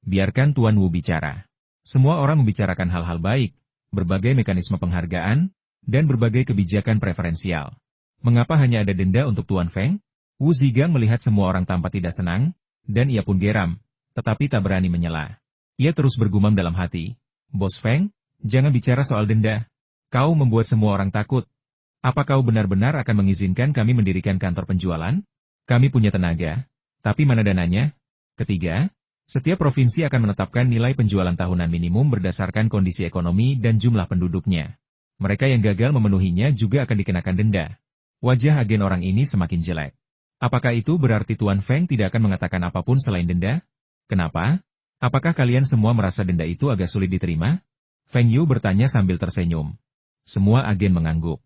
Biarkan Tuan Wu bicara. Semua orang membicarakan hal-hal baik, berbagai mekanisme penghargaan, dan berbagai kebijakan preferensial. Mengapa hanya ada denda untuk Tuan Feng? Wu Zigang melihat semua orang tampak tidak senang, dan ia pun geram, tetapi tak berani menyela. Ia terus bergumam dalam hati, Bos Feng, jangan bicara soal denda. Kau membuat semua orang takut. Apa kau benar-benar akan mengizinkan kami mendirikan kantor penjualan? Kami punya tenaga, tapi mana dananya? Ketiga, setiap provinsi akan menetapkan nilai penjualan tahunan minimum berdasarkan kondisi ekonomi dan jumlah penduduknya. Mereka yang gagal memenuhinya juga akan dikenakan denda. Wajah agen orang ini semakin jelek. Apakah itu berarti Tuan Feng tidak akan mengatakan apapun selain denda? Kenapa? Apakah kalian semua merasa denda itu agak sulit diterima? Feng Yu bertanya sambil tersenyum. Semua agen mengangguk.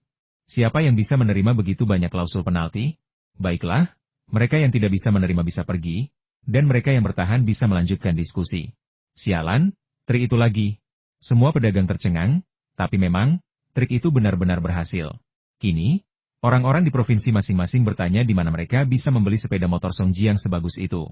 Siapa yang bisa menerima begitu banyak klausul penalti? Baiklah, mereka yang tidak bisa menerima bisa pergi, dan mereka yang bertahan bisa melanjutkan diskusi. Sialan, trik itu lagi. Semua pedagang tercengang, tapi memang, trik itu benar-benar berhasil. Kini, orang-orang di provinsi masing-masing bertanya di mana mereka bisa membeli sepeda motor Songji yang sebagus itu.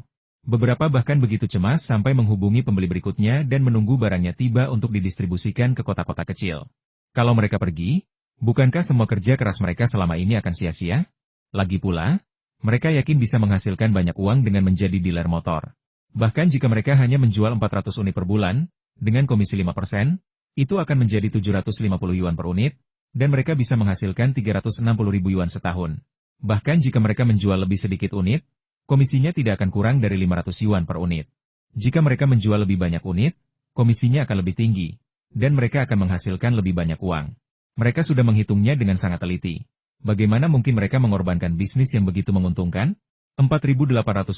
Beberapa bahkan begitu cemas sampai menghubungi pembeli berikutnya dan menunggu barangnya tiba untuk didistribusikan ke kota-kota kecil. Kalau mereka pergi, bukankah semua kerja keras mereka selama ini akan sia-sia? Lagi pula, mereka yakin bisa menghasilkan banyak uang dengan menjadi dealer motor. Bahkan jika mereka hanya menjual 400 unit per bulan, dengan komisi 5%, itu akan menjadi 750 yuan per unit, dan mereka bisa menghasilkan 360.000 yuan setahun. Bahkan jika mereka menjual lebih sedikit unit, komisinya tidak akan kurang dari 500 yuan per unit. Jika mereka menjual lebih banyak unit, komisinya akan lebih tinggi, dan mereka akan menghasilkan lebih banyak uang. Mereka sudah menghitungnya dengan sangat teliti. Bagaimana mungkin mereka mengorbankan bisnis yang begitu menguntungkan? 4.800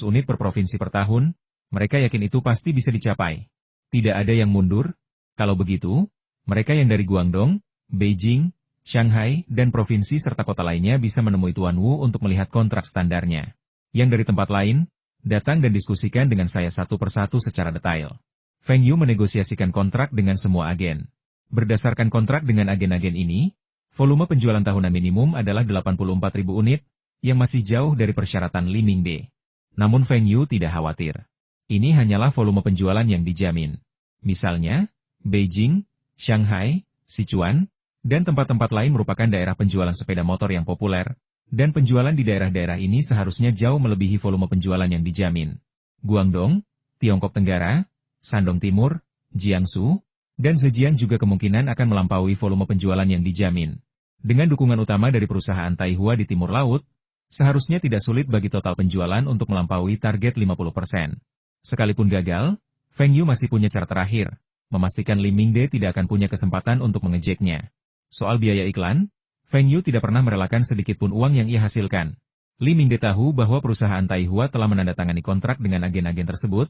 unit per provinsi per tahun, mereka yakin itu pasti bisa dicapai. Tidak ada yang mundur. Kalau begitu, mereka yang dari Guangdong, Beijing, Shanghai, dan provinsi serta kota lainnya bisa menemui Tuan Wu untuk melihat kontrak standarnya. Yang dari tempat lain, datang dan diskusikan dengan saya satu persatu secara detail. Feng Yu menegosiasikan kontrak dengan semua agen. Berdasarkan kontrak dengan agen-agen ini, volume penjualan tahunan minimum adalah 84.000 unit, yang masih jauh dari persyaratan Li Mingde. Namun Feng Yu tidak khawatir. Ini hanyalah volume penjualan yang dijamin. Misalnya, Beijing, Shanghai, Sichuan, dan tempat-tempat lain merupakan daerah penjualan sepeda motor yang populer, dan penjualan di daerah-daerah ini seharusnya jauh melebihi volume penjualan yang dijamin. Guangdong, Tiongkok Tenggara, Shandong Timur, Jiangsu, dan Zhejiang juga kemungkinan akan melampaui volume penjualan yang dijamin. Dengan dukungan utama dari perusahaan Taihua di Timur Laut, seharusnya tidak sulit bagi total penjualan untuk melampaui target 50%. Sekalipun gagal, Feng Yu masih punya cara terakhir, memastikan Li Mingde tidak akan punya kesempatan untuk mengejeknya. Soal biaya iklan, Feng Yu tidak pernah merelakan sedikit pun uang yang ia hasilkan. Li Mingde tahu bahwa perusahaan Taihua telah menandatangani kontrak dengan agen-agen tersebut,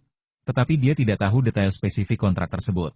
tetapi dia tidak tahu detail spesifik kontrak tersebut.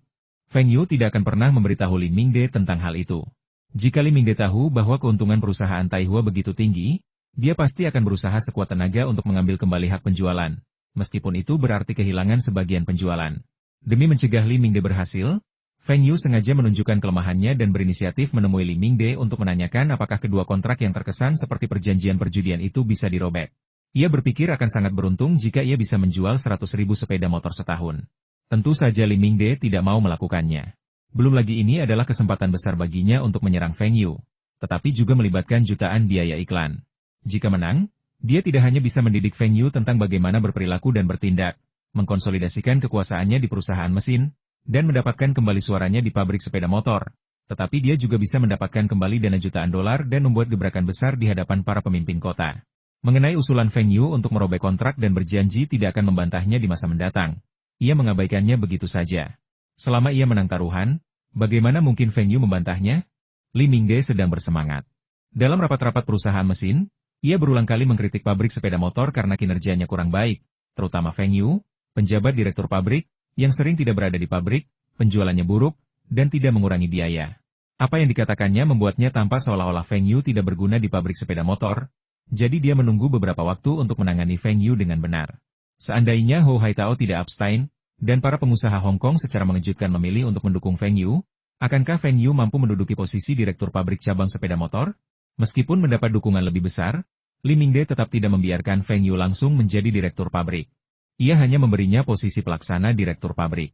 Feng Yu tidak akan pernah memberitahu Li Mingde tentang hal itu. Jika Li Mingde tahu bahwa keuntungan perusahaan Taihua begitu tinggi, dia pasti akan berusaha sekuat tenaga untuk mengambil kembali hak penjualan, meskipun itu berarti kehilangan sebagian penjualan. Demi mencegah Li Mingde berhasil, Feng Yu sengaja menunjukkan kelemahannya dan berinisiatif menemui Li Mingde untuk menanyakan apakah kedua kontrak yang terkesan seperti perjanjian perjudian itu bisa dirobek. Ia berpikir akan sangat beruntung jika ia bisa menjual 100.000 sepeda motor setahun. Tentu saja Li Mingde tidak mau melakukannya. Belum lagi ini adalah kesempatan besar baginya untuk menyerang Feng Yu, tetapi juga melibatkan jutaan biaya iklan. Jika menang, dia tidak hanya bisa mendidik Feng Yu tentang bagaimana berperilaku dan bertindak, mengkonsolidasikan kekuasaannya di perusahaan mesin, dan mendapatkan kembali suaranya di pabrik sepeda motor, tetapi dia juga bisa mendapatkan kembali dana jutaan dolar dan membuat gebrakan besar di hadapan para pemimpin kota. Mengenai usulan Feng Yu untuk merobek kontrak dan berjanji tidak akan membantahnya di masa mendatang, ia mengabaikannya begitu saja. Selama ia menang taruhan, bagaimana mungkin Feng Yu membantahnya? Li Mingde sedang bersemangat. Dalam rapat-rapat perusahaan mesin, ia berulang kali mengkritik pabrik sepeda motor karena kinerjanya kurang baik, terutama Feng Yu, penjabat direktur pabrik, yang sering tidak berada di pabrik, penjualannya buruk, dan tidak mengurangi biaya. Apa yang dikatakannya membuatnya tampak seolah-olah Feng Yu tidak berguna di pabrik sepeda motor, jadi dia menunggu beberapa waktu untuk menangani Feng Yu dengan benar. Seandainya Hou Haitao tidak abstain, dan para pengusaha Hong Kong secara mengejutkan memilih untuk mendukung Feng Yu, akankah Feng Yu mampu menduduki posisi direktur pabrik cabang sepeda motor? Meskipun mendapat dukungan lebih besar, Li Mingde tetap tidak membiarkan Feng Yu langsung menjadi direktur pabrik. Ia hanya memberinya posisi pelaksana direktur pabrik.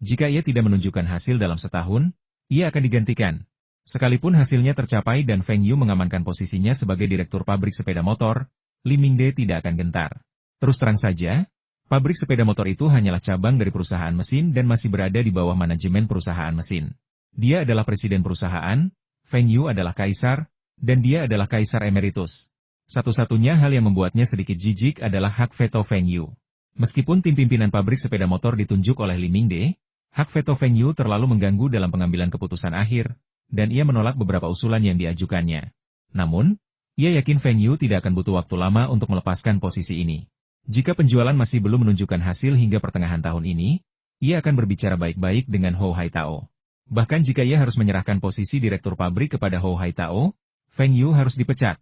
Jika ia tidak menunjukkan hasil dalam setahun, ia akan digantikan. Sekalipun hasilnya tercapai dan Feng Yu mengamankan posisinya sebagai direktur pabrik sepeda motor, Li Mingde tidak akan gentar. Terus terang saja, pabrik sepeda motor itu hanyalah cabang dari perusahaan mesin dan masih berada di bawah manajemen perusahaan mesin. Dia adalah presiden perusahaan, Feng Yu adalah kaisar, dan dia adalah kaisar emeritus. Satu-satunya hal yang membuatnya sedikit jijik adalah hak veto Feng Yu. Meskipun tim pimpinan pabrik sepeda motor ditunjuk oleh Li Mingde, hak veto Feng Yu terlalu mengganggu dalam pengambilan keputusan akhir, dan ia menolak beberapa usulan yang diajukannya. Namun, ia yakin Feng Yu tidak akan butuh waktu lama untuk melepaskan posisi ini. Jika penjualan masih belum menunjukkan hasil hingga pertengahan tahun ini, ia akan berbicara baik-baik dengan Hou Haitao. Bahkan jika ia harus menyerahkan posisi direktur pabrik kepada Hou Haitao, Feng Yu harus dipecat.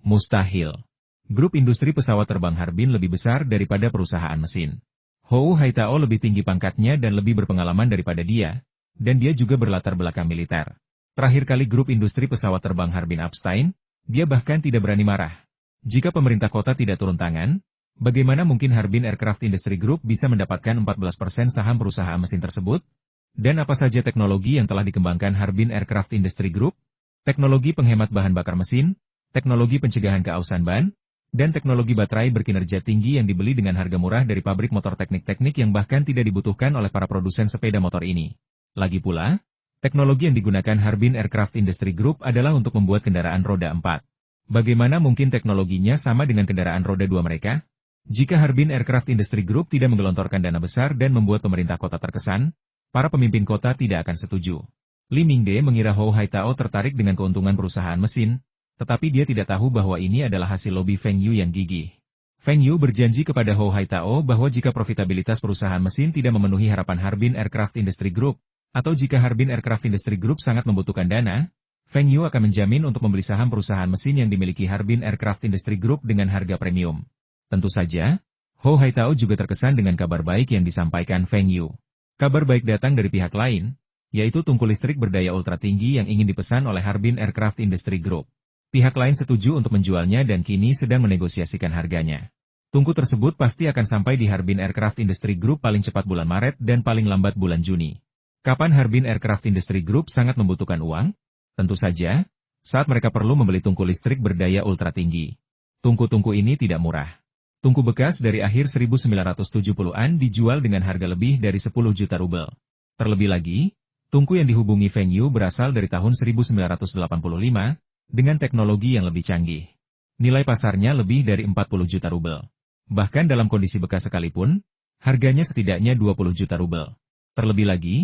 Mustahil. Grup industri pesawat terbang Harbin lebih besar daripada perusahaan mesin. Hou Haitao lebih tinggi pangkatnya dan lebih berpengalaman daripada dia, dan dia juga berlatar belakang militer. Terakhir kali grup industri pesawat terbang Harbin abstain, dia bahkan tidak berani marah. Jika pemerintah kota tidak turun tangan, bagaimana mungkin Harbin Aircraft Industry Group bisa mendapatkan 14% saham perusahaan mesin tersebut? Dan apa saja teknologi yang telah dikembangkan Harbin Aircraft Industry Group? Teknologi penghemat bahan bakar mesin, teknologi pencegahan keausan ban, dan teknologi baterai berkinerja tinggi yang dibeli dengan harga murah dari pabrik motor teknik-teknik yang bahkan tidak dibutuhkan oleh para produsen sepeda motor ini. Lagi pula, teknologi yang digunakan Harbin Aircraft Industry Group adalah untuk membuat kendaraan roda 4. Bagaimana mungkin teknologinya sama dengan kendaraan roda 2 mereka? Jika Harbin Aircraft Industry Group tidak menggelontorkan dana besar dan membuat pemerintah kota terkesan, para pemimpin kota tidak akan setuju. Li Mingde mengira Hou Haitao tertarik dengan keuntungan perusahaan mesin, tetapi dia tidak tahu bahwa ini adalah hasil lobi Feng Yu yang gigih. Feng Yu berjanji kepada Hou Haitao bahwa jika profitabilitas perusahaan mesin tidak memenuhi harapan Harbin Aircraft Industry Group, atau jika Harbin Aircraft Industry Group sangat membutuhkan dana, Feng Yu akan menjamin untuk membeli saham perusahaan mesin yang dimiliki Harbin Aircraft Industry Group dengan harga premium. Tentu saja, Hou Haitao juga terkesan dengan kabar baik yang disampaikan Feng Yu. Kabar baik datang dari pihak lain, yaitu tungku listrik berdaya ultra tinggi yang ingin dipesan oleh Harbin Aircraft Industry Group. Pihak lain setuju untuk menjualnya dan kini sedang menegosiasikan harganya. Tungku tersebut pasti akan sampai di Harbin Aircraft Industry Group paling cepat bulan Maret dan paling lambat bulan Juni. Kapan Harbin Aircraft Industry Group sangat membutuhkan uang? Tentu saja, saat mereka perlu membeli tungku listrik berdaya ultra tinggi. Tungku-tungku ini tidak murah. Tungku bekas dari akhir 1970-an dijual dengan harga lebih dari 10 juta rubel. Terlebih lagi, tungku yang dihubungi Feng Yu berasal dari tahun 1985, dengan teknologi yang lebih canggih. Nilai pasarnya lebih dari 40 juta rubel. Bahkan dalam kondisi bekas sekalipun, harganya setidaknya 20 juta rubel. Terlebih lagi,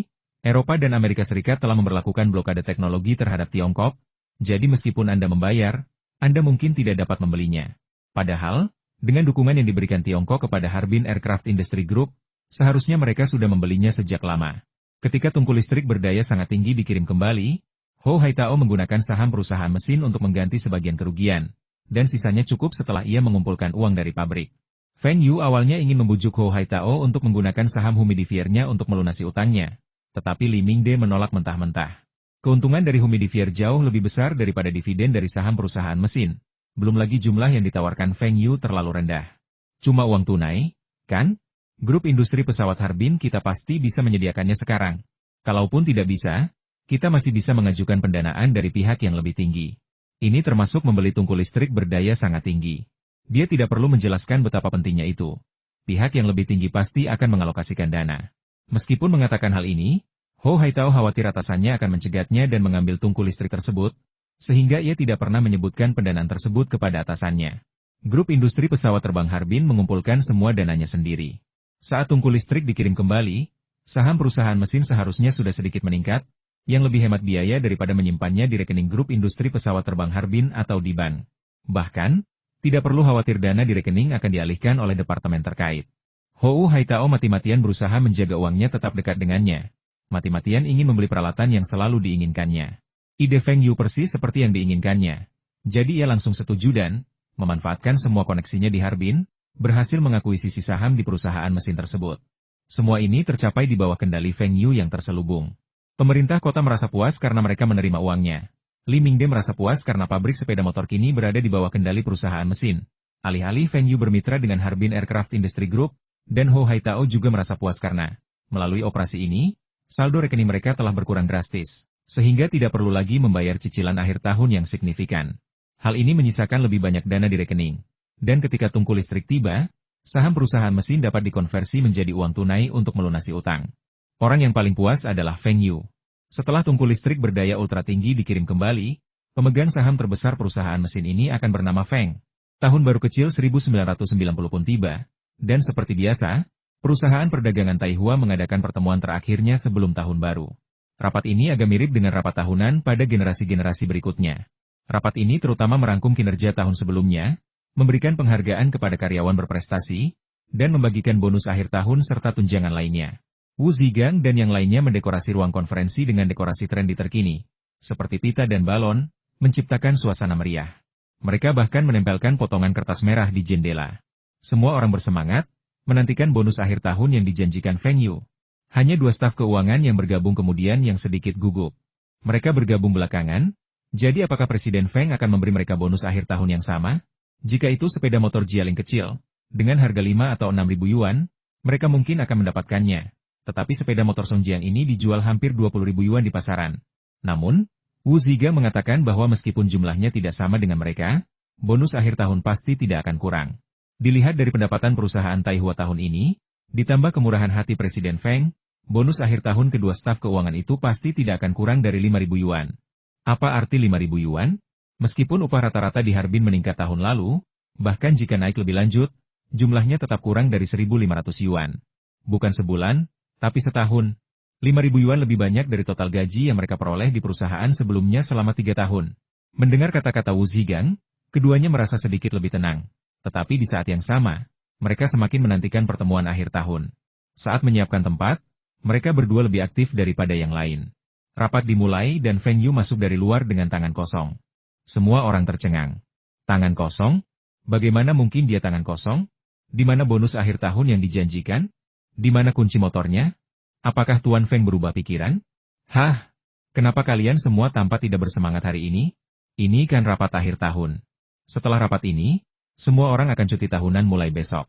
Eropa dan Amerika Serikat telah memberlakukan blokade teknologi terhadap Tiongkok, jadi meskipun Anda membayar, Anda mungkin tidak dapat membelinya. Padahal, dengan dukungan yang diberikan Tiongkok kepada Harbin Aircraft Industry Group, seharusnya mereka sudah membelinya sejak lama. Ketika tungku listrik berdaya sangat tinggi dikirim kembali, Hou Haitao menggunakan saham perusahaan mesin untuk mengganti sebagian kerugian, dan sisanya cukup setelah ia mengumpulkan uang dari pabrik. Feng Yu awalnya ingin membujuk Hou Haitao untuk menggunakan saham humidifier-nya untuk melunasi utangnya, tetapi Li Mingde menolak mentah-mentah. Keuntungan dari humidifier jauh lebih besar daripada dividen dari saham perusahaan mesin, belum lagi jumlah yang ditawarkan Feng Yu terlalu rendah. Cuma uang tunai, kan? Grup industri pesawat Harbin kita pasti bisa menyediakannya sekarang. Kalaupun tidak bisa, kita masih bisa mengajukan pendanaan dari pihak yang lebih tinggi. Ini termasuk membeli tungku listrik berdaya sangat tinggi. Dia tidak perlu menjelaskan betapa pentingnya itu. Pihak yang lebih tinggi pasti akan mengalokasikan dana. Meskipun mengatakan hal ini, Hou Haitao khawatir atasannya akan mencegatnya dan mengambil tungku listrik tersebut, sehingga ia tidak pernah menyebutkan pendanaan tersebut kepada atasannya. Grup industri pesawat terbang Harbin mengumpulkan semua dananya sendiri. Saat tungku listrik dikirim kembali, saham perusahaan mesin seharusnya sudah sedikit meningkat, yang lebih hemat biaya daripada menyimpannya di rekening grup industri pesawat terbang Harbin atau di bank. Bahkan, tidak perlu khawatir dana di rekening akan dialihkan oleh departemen terkait. Hou Haitao mati-matian berusaha menjaga uangnya tetap dekat dengannya. Mati-matian ingin membeli peralatan yang selalu diinginkannya. Ide Feng Yu persis seperti yang diinginkannya. Jadi ia langsung setuju dan, memanfaatkan semua koneksinya di Harbin, berhasil mengakuisisi saham di perusahaan mesin tersebut. Semua ini tercapai di bawah kendali Feng Yu yang terselubung. Pemerintah kota merasa puas karena mereka menerima uangnya. Li Mingde merasa puas karena pabrik sepeda motor kini berada di bawah kendali perusahaan mesin. Alih-alih Feng Yu bermitra dengan Harbin Aircraft Industry Group, Dan Ho Haitao juga merasa puas karena, melalui operasi ini, saldo rekening mereka telah berkurang drastis, sehingga tidak perlu lagi membayar cicilan akhir tahun yang signifikan. Hal ini menyisakan lebih banyak dana di rekening. Dan ketika tungku listrik tiba, saham perusahaan mesin dapat dikonversi menjadi uang tunai untuk melunasi utang. Orang yang paling puas adalah Feng Yu. Setelah tungku listrik berdaya ultra tinggi dikirim kembali, pemegang saham terbesar perusahaan mesin ini akan bernama Feng. Tahun baru kecil 1990 pun tiba, dan seperti biasa, perusahaan perdagangan Taihua mengadakan pertemuan terakhirnya sebelum tahun baru. Rapat ini agak mirip dengan rapat tahunan pada generasi-generasi berikutnya. Rapat ini terutama merangkum kinerja tahun sebelumnya, memberikan penghargaan kepada karyawan berprestasi, dan membagikan bonus akhir tahun serta tunjangan lainnya. Wu Zigang dan yang lainnya mendekorasi ruang konferensi dengan dekorasi trendy terkini, seperti pita dan balon, menciptakan suasana meriah. Mereka bahkan menempelkan potongan kertas merah di jendela. Semua orang bersemangat, menantikan bonus akhir tahun yang dijanjikan Feng Yu. Hanya 2 staf keuangan yang bergabung kemudian yang sedikit gugup. Mereka bergabung belakangan, jadi apakah Presiden Feng akan memberi mereka bonus akhir tahun yang sama? Jika itu sepeda motor Jialing kecil, dengan harga 5 atau 6 ribu yuan, mereka mungkin akan mendapatkannya. Tetapi sepeda motor Songjiang ini dijual hampir 20 ribu yuan di pasaran. Namun, Wu Zigang mengatakan bahwa meskipun jumlahnya tidak sama dengan mereka, bonus akhir tahun pasti tidak akan kurang. Dilihat dari pendapatan perusahaan Taihua tahun ini, ditambah kemurahan hati Presiden Feng, bonus akhir tahun kedua staf keuangan itu pasti tidak akan kurang dari 5.000 yuan. Apa arti 5.000 yuan? Meskipun upah rata-rata di Harbin meningkat tahun lalu, bahkan jika naik lebih lanjut, jumlahnya tetap kurang dari 1.500 yuan. Bukan sebulan, tapi setahun. 5.000 yuan lebih banyak dari total gaji yang mereka peroleh di perusahaan sebelumnya selama 3 tahun. Mendengar kata-kata Wu Zigang, keduanya merasa sedikit lebih tenang. Tetapi di saat yang sama, mereka semakin menantikan pertemuan akhir tahun. Saat menyiapkan tempat, mereka berdua lebih aktif daripada yang lain. Rapat dimulai dan Feng Yu masuk dari luar dengan tangan kosong. Semua orang tercengang. Tangan kosong? Bagaimana mungkin dia tangan kosong? Di mana bonus akhir tahun yang dijanjikan? Di mana kunci motornya? Apakah Tuan Feng berubah pikiran? Hah? Kenapa kalian semua tampak tidak bersemangat hari ini? Ini kan rapat akhir tahun. Setelah rapat ini, semua orang akan cuti tahunan mulai besok.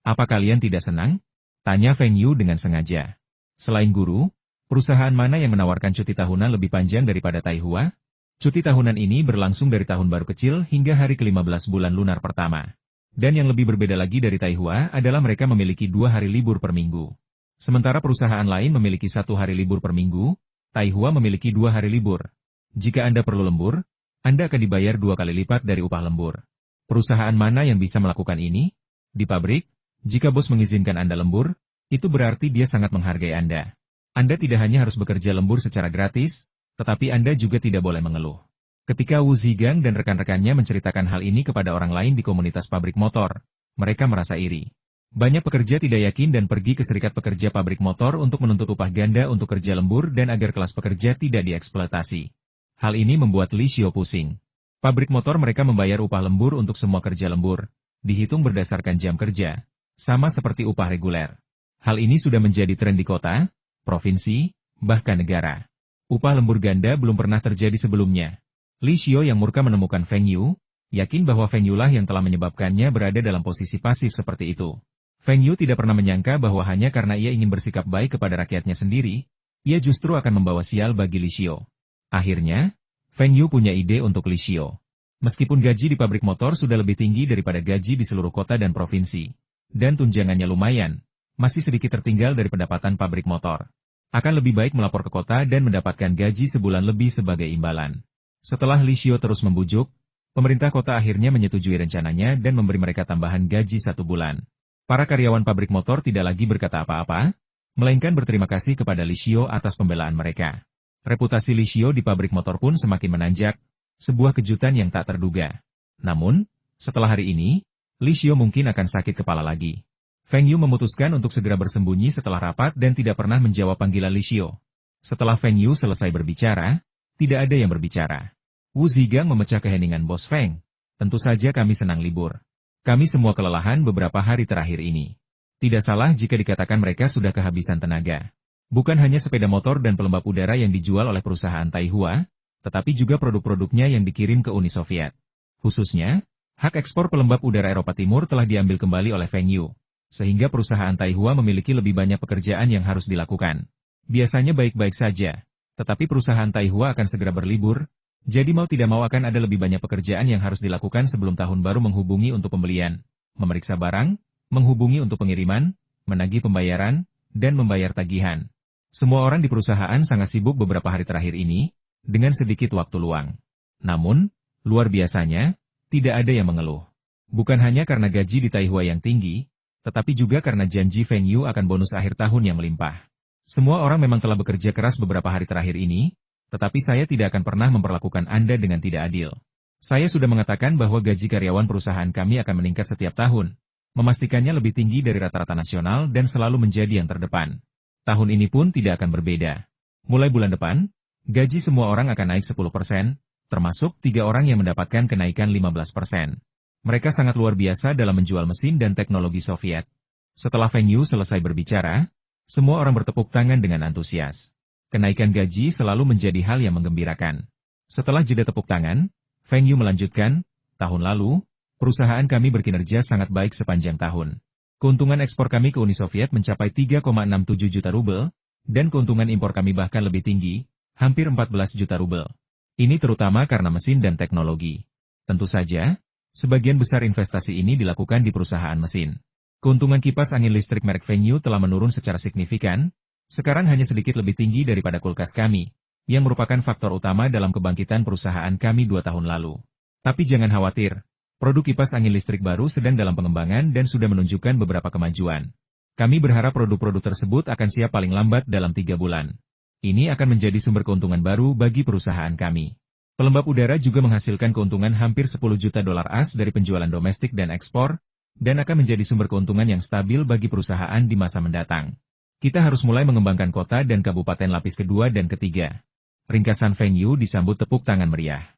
Apa kalian tidak senang? Tanya Feng Yu dengan sengaja. Selain guru, perusahaan mana yang menawarkan cuti tahunan lebih panjang daripada Taihua? Cuti tahunan ini berlangsung dari tahun baru kecil hingga hari ke-15 bulan lunar pertama. Dan yang lebih berbeda lagi dari Taihua adalah mereka memiliki 2 hari libur per minggu. Sementara perusahaan lain memiliki 1 hari libur per minggu, Taihua memiliki 2 hari libur. Jika Anda perlu lembur, Anda akan dibayar 2 kali lipat dari upah lembur. Perusahaan mana yang bisa melakukan ini? Di pabrik, jika bos mengizinkan Anda lembur, itu berarti dia sangat menghargai Anda. Anda tidak hanya harus bekerja lembur secara gratis, tetapi Anda juga tidak boleh mengeluh. Ketika Wu Zigang dan rekan-rekannya menceritakan hal ini kepada orang lain di komunitas pabrik motor, mereka merasa iri. Banyak pekerja tidak yakin dan pergi ke serikat pekerja pabrik motor untuk menuntut upah ganda untuk kerja lembur dan agar kelas pekerja tidak dieksploitasi. Hal ini membuat Li Xiao pusing. Pabrik motor mereka membayar upah lembur untuk semua kerja lembur, dihitung berdasarkan jam kerja, sama seperti upah reguler. Hal ini sudah menjadi tren di kota, provinsi, bahkan negara. Upah lembur ganda belum pernah terjadi sebelumnya. Li Xiao yang murka menemukan Feng Yu, yakin bahwa Feng Yu lah yang telah menyebabkannya berada dalam posisi pasif seperti itu. Feng Yu tidak pernah menyangka bahwa hanya karena ia ingin bersikap baik kepada rakyatnya sendiri, ia justru akan membawa sial bagi Li Xiao. Akhirnya, Feng Yu punya ide untuk Li Xiao. Meskipun gaji di pabrik motor sudah lebih tinggi daripada gaji di seluruh kota dan provinsi, dan tunjangannya lumayan, masih sedikit tertinggal dari pendapatan pabrik motor. Akan lebih baik melapor ke kota dan mendapatkan gaji sebulan lebih sebagai imbalan. Setelah Li Xiao terus membujuk, pemerintah kota akhirnya menyetujui rencananya dan memberi mereka tambahan gaji 1 bulan. Para karyawan pabrik motor tidak lagi berkata apa-apa, melainkan berterima kasih kepada Li Xiao atas pembelaan mereka. Reputasi Li Xiao di pabrik motor pun semakin menanjak, sebuah kejutan yang tak terduga. Namun, setelah hari ini, Li Xiao mungkin akan sakit kepala lagi. Feng Yu memutuskan untuk segera bersembunyi setelah rapat dan tidak pernah menjawab panggilan Li Xiao. Setelah Feng Yu selesai berbicara, tidak ada yang berbicara. Wu Zigang memecah keheningan Bos Feng. Tentu saja kami senang libur. Kami semua kelelahan beberapa hari terakhir ini. Tidak salah jika dikatakan mereka sudah kehabisan tenaga. Bukan hanya sepeda motor dan pelembab udara yang dijual oleh perusahaan Taihua, tetapi juga produk-produknya yang dikirim ke Uni Soviet. Khususnya, hak ekspor pelembab udara Eropa Timur telah diambil kembali oleh Feng Yu. sehingga perusahaan Taihua memiliki lebih banyak pekerjaan yang harus dilakukan. Biasanya baik-baik saja, tetapi perusahaan Taihua akan segera berlibur, jadi mau tidak mau akan ada lebih banyak pekerjaan yang harus dilakukan sebelum tahun baru menghubungi untuk pembelian, memeriksa barang, menghubungi untuk pengiriman, menagih pembayaran, dan membayar tagihan. Semua orang di perusahaan sangat sibuk beberapa hari terakhir ini, dengan sedikit waktu luang. Namun, luar biasanya, tidak ada yang mengeluh. Bukan hanya karena gaji di Taihua yang tinggi, tetapi juga karena janji Feng Yu akan bonus akhir tahun yang melimpah. Semua orang memang telah bekerja keras beberapa hari terakhir ini, tetapi saya tidak akan pernah memperlakukan Anda dengan tidak adil. Saya sudah mengatakan bahwa gaji karyawan perusahaan kami akan meningkat setiap tahun, memastikannya lebih tinggi dari rata-rata nasional dan selalu menjadi yang terdepan. Tahun ini pun tidak akan berbeda. Mulai bulan depan, gaji semua orang akan naik 10%, termasuk 3 orang yang mendapatkan kenaikan 15%. Mereka sangat luar biasa dalam menjual mesin dan teknologi Soviet. Setelah Feng Yu selesai berbicara, semua orang bertepuk tangan dengan antusias. Kenaikan gaji selalu menjadi hal yang menggembirakan. Setelah jeda tepuk tangan, Feng Yu melanjutkan, tahun lalu, perusahaan kami berkinerja sangat baik sepanjang tahun. Keuntungan ekspor kami ke Uni Soviet mencapai 3,67 juta rubel, dan keuntungan impor kami bahkan lebih tinggi, hampir 14 juta rubel. Ini terutama karena mesin dan teknologi. Tentu saja, sebagian besar investasi ini dilakukan di perusahaan mesin. Keuntungan kipas angin listrik merek Feng Yu telah menurun secara signifikan, sekarang hanya sedikit lebih tinggi daripada kulkas kami, yang merupakan faktor utama dalam kebangkitan perusahaan kami 2 tahun lalu. Tapi jangan khawatir. Produk kipas angin listrik baru sedang dalam pengembangan dan sudah menunjukkan beberapa kemajuan. Kami berharap produk-produk tersebut akan siap paling lambat dalam 3 bulan. Ini akan menjadi sumber keuntungan baru bagi perusahaan kami. Pelembab udara juga menghasilkan keuntungan hampir 10 juta dolar AS dari penjualan domestik dan ekspor, dan akan menjadi sumber keuntungan yang stabil bagi perusahaan di masa mendatang. Kita harus mulai mengembangkan kota dan kabupaten lapis kedua dan ketiga. Ringkasan Feng Yu disambut tepuk tangan meriah.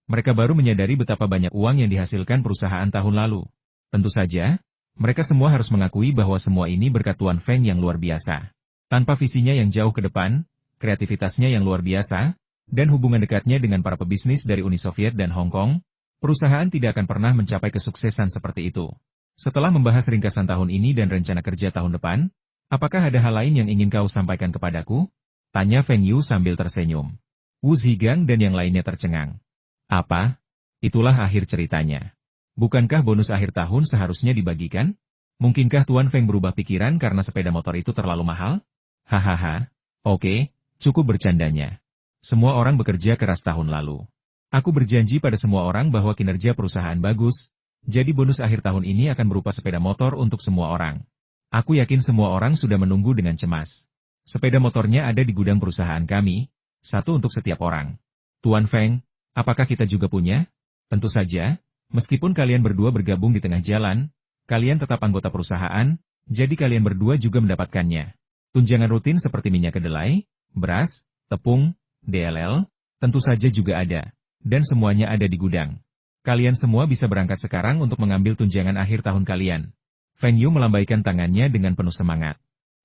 Mereka baru menyadari betapa banyak uang yang dihasilkan perusahaan tahun lalu. Tentu saja, mereka semua harus mengakui bahwa semua ini berkat Tuan Feng yang luar biasa. Tanpa visinya yang jauh ke depan, kreativitasnya yang luar biasa, dan hubungan dekatnya dengan para pebisnis dari Uni Soviet dan Hong Kong, perusahaan tidak akan pernah mencapai kesuksesan seperti itu. Setelah membahas ringkasan tahun ini dan rencana kerja tahun depan, apakah ada hal lain yang ingin kau sampaikan kepadaku? Tanya Feng Yu sambil tersenyum. Wu Zigang dan yang lainnya tercengang. Apa? Itulah akhir ceritanya. Bukankah bonus akhir tahun seharusnya dibagikan? Mungkinkah Tuan Feng berubah pikiran karena sepeda motor itu terlalu mahal? Hahaha. Oke, cukup bercandanya. Semua orang bekerja keras tahun lalu. Aku berjanji pada semua orang bahwa kinerja perusahaan bagus, jadi bonus akhir tahun ini akan berupa sepeda motor untuk semua orang. Aku yakin semua orang sudah menunggu dengan cemas. Sepeda motornya ada di gudang perusahaan kami, satu untuk setiap orang. Tuan Feng, apakah kita juga punya? Tentu saja, meskipun kalian berdua bergabung di tengah jalan, kalian tetap anggota perusahaan, jadi kalian berdua juga mendapatkannya. Tunjangan rutin seperti minyak kedelai, beras, tepung, DLL, tentu saja juga ada, dan semuanya ada di gudang. Kalian semua bisa berangkat sekarang untuk mengambil tunjangan akhir tahun kalian. Feng Yu melambaikan tangannya dengan penuh semangat.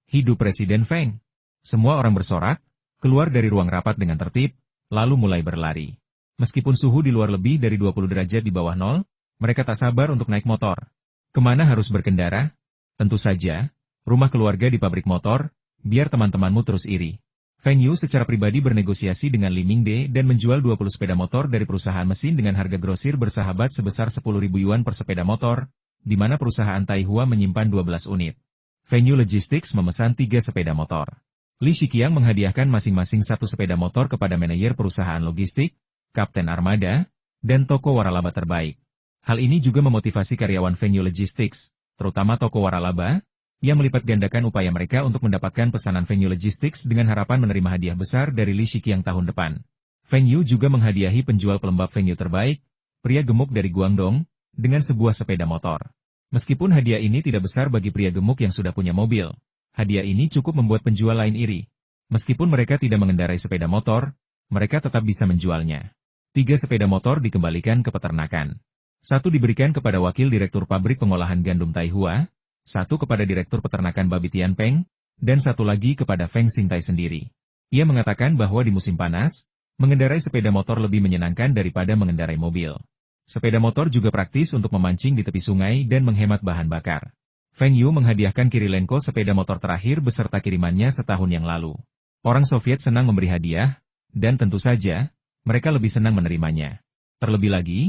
Hidup Presiden Feng! Semua orang bersorak, keluar dari ruang rapat dengan tertib, lalu mulai berlari. Meskipun suhu di luar lebih dari 20 derajat di bawah nol, mereka tak sabar untuk naik motor. Kemana harus berkendara? Tentu saja, rumah keluarga di pabrik motor, biar teman-temanmu terus iri. Feng Yu secara pribadi bernegosiasi dengan Li Mingde dan menjual 20 sepeda motor dari perusahaan mesin dengan harga grosir bersahabat sebesar 10.000 yuan per sepeda motor, di mana perusahaan Taihua menyimpan 12 unit. Feng Yu Logistics memesan 3 sepeda motor. Li Shiqiang menghadiahkan masing-masing 1 sepeda motor kepada manajer perusahaan logistik, Kapten Armada, dan toko waralaba terbaik. Hal ini juga memotivasi karyawan Feng Yu Logistics, terutama toko waralaba, yang melipat gandakan upaya mereka untuk mendapatkan pesanan Feng Yu Logistics dengan harapan menerima hadiah besar dari Li Shiqiang tahun depan. Feng Yu juga menghadiahi penjual pelembab Feng Yu terbaik, pria gemuk dari Guangdong, dengan sebuah sepeda motor. Meskipun hadiah ini tidak besar bagi pria gemuk yang sudah punya mobil, hadiah ini cukup membuat penjual lain iri. Meskipun mereka tidak mengendarai sepeda motor, mereka tetap bisa menjualnya. 3 sepeda motor dikembalikan ke peternakan. 1 diberikan kepada wakil direktur pabrik pengolahan gandum Taihua, 1 kepada direktur peternakan babi Tianpeng, dan 1 lagi kepada Feng Xingtai sendiri. Ia mengatakan bahwa di musim panas, mengendarai sepeda motor lebih menyenangkan daripada mengendarai mobil. Sepeda motor juga praktis untuk memancing di tepi sungai dan menghemat bahan bakar. Feng Yu menghadiahkan Kirilenko sepeda motor terakhir beserta kirimannya setahun yang lalu. Orang Soviet senang memberi hadiah, dan tentu saja, mereka lebih senang menerimanya. Terlebih lagi,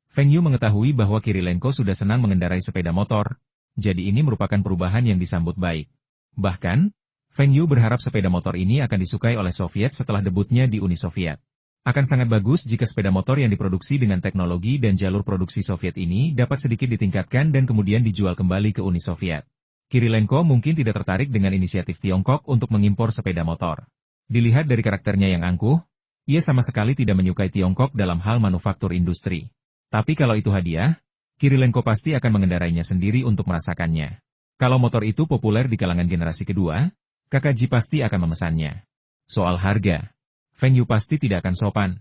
Feng Yu mengetahui bahwa Kirilenko sudah senang mengendarai sepeda motor, jadi ini merupakan perubahan yang disambut baik. Bahkan, Feng Yu berharap sepeda motor ini akan disukai oleh Soviet setelah debutnya di Uni Soviet. Akan sangat bagus jika sepeda motor yang diproduksi dengan teknologi dan jalur produksi Soviet ini dapat sedikit ditingkatkan dan kemudian dijual kembali ke Uni Soviet. Kirilenko mungkin tidak tertarik dengan inisiatif Tiongkok untuk mengimpor sepeda motor. Dilihat dari karakternya yang angkuh, ia sama sekali tidak menyukai Tiongkok dalam hal manufaktur industri. Tapi kalau itu hadiah, Kirilenko pasti akan mengendarainya sendiri untuk merasakannya. Kalau motor itu populer di kalangan generasi kedua, Kakak Ji pasti akan memesannya. Soal harga, Feng Yu pasti tidak akan sopan.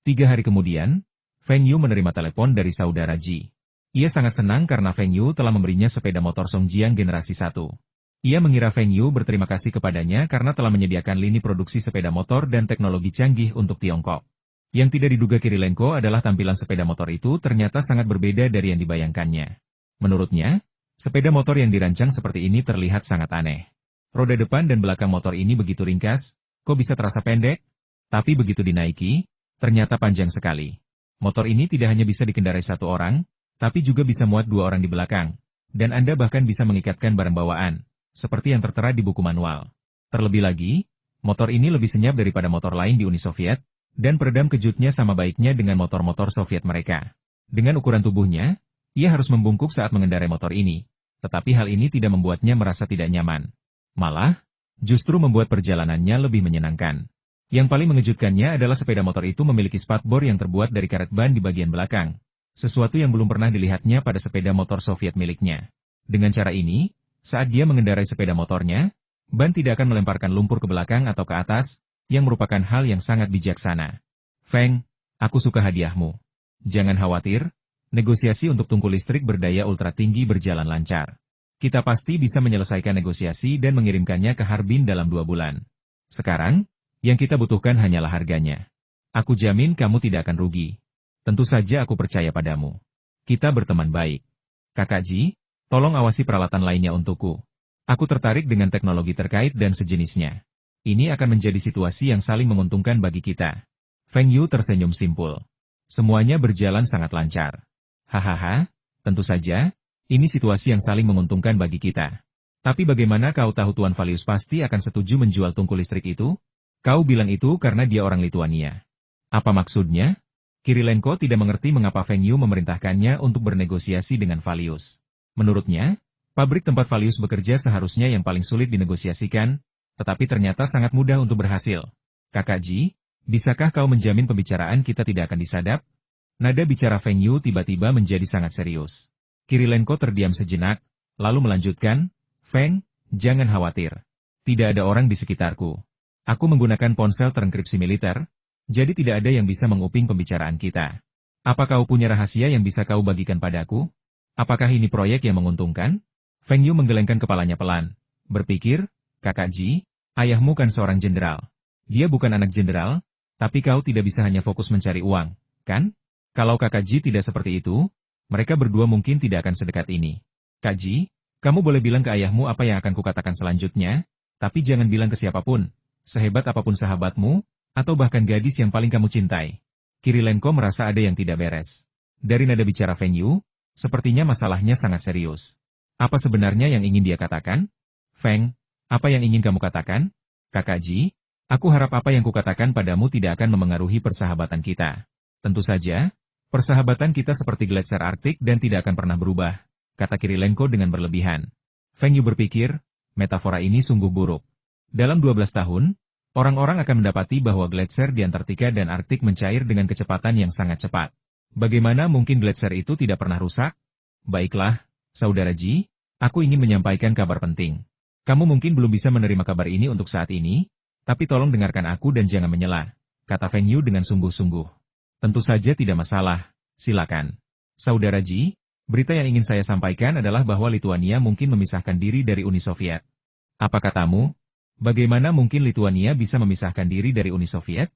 3 hari kemudian, Feng Yu menerima telepon dari saudara Ji. Ia sangat senang karena Feng Yu telah memberinya sepeda motor Songjiang generasi 1. Ia mengira Feng Yu berterima kasih kepadanya karena telah menyediakan lini produksi sepeda motor dan teknologi canggih untuk Tiongkok. Yang tidak diduga Kirilenko adalah tampilan sepeda motor itu ternyata sangat berbeda dari yang dibayangkannya. Menurutnya, sepeda motor yang dirancang seperti ini terlihat sangat aneh. Roda depan dan belakang motor ini begitu ringkas, kok bisa terasa pendek? Tapi begitu dinaiki, ternyata panjang sekali. Motor ini tidak hanya bisa dikendarai 1 orang, tapi juga bisa muat 2 orang di belakang. Dan Anda bahkan bisa mengikatkan barang bawaan, seperti yang tertera di buku manual. Terlebih lagi, motor ini lebih senyap daripada motor lain di Uni Soviet, dan peredam kejutnya sama baiknya dengan motor-motor Soviet mereka. Dengan ukuran tubuhnya, ia harus membungkuk saat mengendarai motor ini. Tetapi hal ini tidak membuatnya merasa tidak nyaman. Malah, justru membuat perjalanannya lebih menyenangkan. Yang paling mengejutkannya adalah sepeda motor itu memiliki spatbor yang terbuat dari karet ban di bagian belakang. Sesuatu yang belum pernah dilihatnya pada sepeda motor Soviet miliknya. Dengan cara ini, saat dia mengendarai sepeda motornya, ban tidak akan melemparkan lumpur ke belakang atau ke atas, yang merupakan hal yang sangat bijaksana. Feng, aku suka hadiahmu. Jangan khawatir, negosiasi untuk tungku listrik berdaya ultra tinggi berjalan lancar. Kita pasti bisa menyelesaikan negosiasi dan mengirimkannya ke Harbin dalam 2 bulan. Sekarang, yang kita butuhkan hanyalah harganya. Aku jamin kamu tidak akan rugi. Tentu saja aku percaya padamu. Kita berteman baik. Kakak Ji, tolong awasi peralatan lainnya untukku. Aku tertarik dengan teknologi terkait dan sejenisnya. Ini akan menjadi situasi yang saling menguntungkan bagi kita. Feng Yu tersenyum simpul. Semuanya berjalan sangat lancar. Hahaha, tentu saja, ini situasi yang saling menguntungkan bagi kita. Tapi bagaimana kau tahu Tuan Valius pasti akan setuju menjual tungku listrik itu? Kau bilang itu karena dia orang Lituania. Apa maksudnya? Kirilenko tidak mengerti mengapa Feng Yu memerintahkannya untuk bernegosiasi dengan Valius. Menurutnya, pabrik tempat Valius bekerja seharusnya yang paling sulit dinegosiasikan, tetapi ternyata sangat mudah untuk berhasil. Kakak Ji, bisakah kau menjamin pembicaraan kita tidak akan disadap? Nada bicara Feng Yu tiba-tiba menjadi sangat serius. Kirilenko terdiam sejenak, lalu melanjutkan, Feng, jangan khawatir. Tidak ada orang di sekitarku. Aku menggunakan ponsel terenkripsi militer, jadi tidak ada yang bisa menguping pembicaraan kita. Apa kau punya rahasia yang bisa kau bagikan padaku? Apakah ini proyek yang menguntungkan? Feng Yu menggelengkan kepalanya pelan. Berpikir, Kakak Ji, ayahmu kan seorang jenderal. Dia bukan anak jenderal, tapi kau tidak bisa hanya fokus mencari uang, kan? Kalau Kakak Ji tidak seperti itu, mereka berdua mungkin tidak akan sedekat ini. Kak Ji, kamu boleh bilang ke ayahmu apa yang akan kukatakan selanjutnya, tapi jangan bilang ke siapapun. Sehebat apapun sahabatmu, atau bahkan gadis yang paling kamu cintai. Kirilenko merasa ada yang tidak beres. Dari nada bicara Feng Yu, sepertinya masalahnya sangat serius. Apa sebenarnya yang ingin dia katakan? Feng, apa yang ingin kamu katakan? Kakak Ji, aku harap apa yang kukatakan padamu tidak akan memengaruhi persahabatan kita. Tentu saja, persahabatan kita seperti gletser Arktik dan tidak akan pernah berubah, kata Kirilenko dengan berlebihan. Feng Yu berpikir, metafora ini sungguh buruk. Dalam 12 tahun, orang-orang akan mendapati bahwa gletser di Antartika dan Arktik mencair dengan kecepatan yang sangat cepat. Bagaimana mungkin gletser itu tidak pernah rusak? Baiklah, Saudara Ji, aku ingin menyampaikan kabar penting. Kamu mungkin belum bisa menerima kabar ini untuk saat ini, tapi tolong dengarkan aku dan jangan menyela, kata Feng Yu dengan sungguh-sungguh. Tentu saja tidak masalah, silakan. Saudara Ji, berita yang ingin saya sampaikan adalah bahwa Lituania mungkin memisahkan diri dari Uni Soviet. Apa katamu? Bagaimana mungkin Lituania bisa memisahkan diri dari Uni Soviet?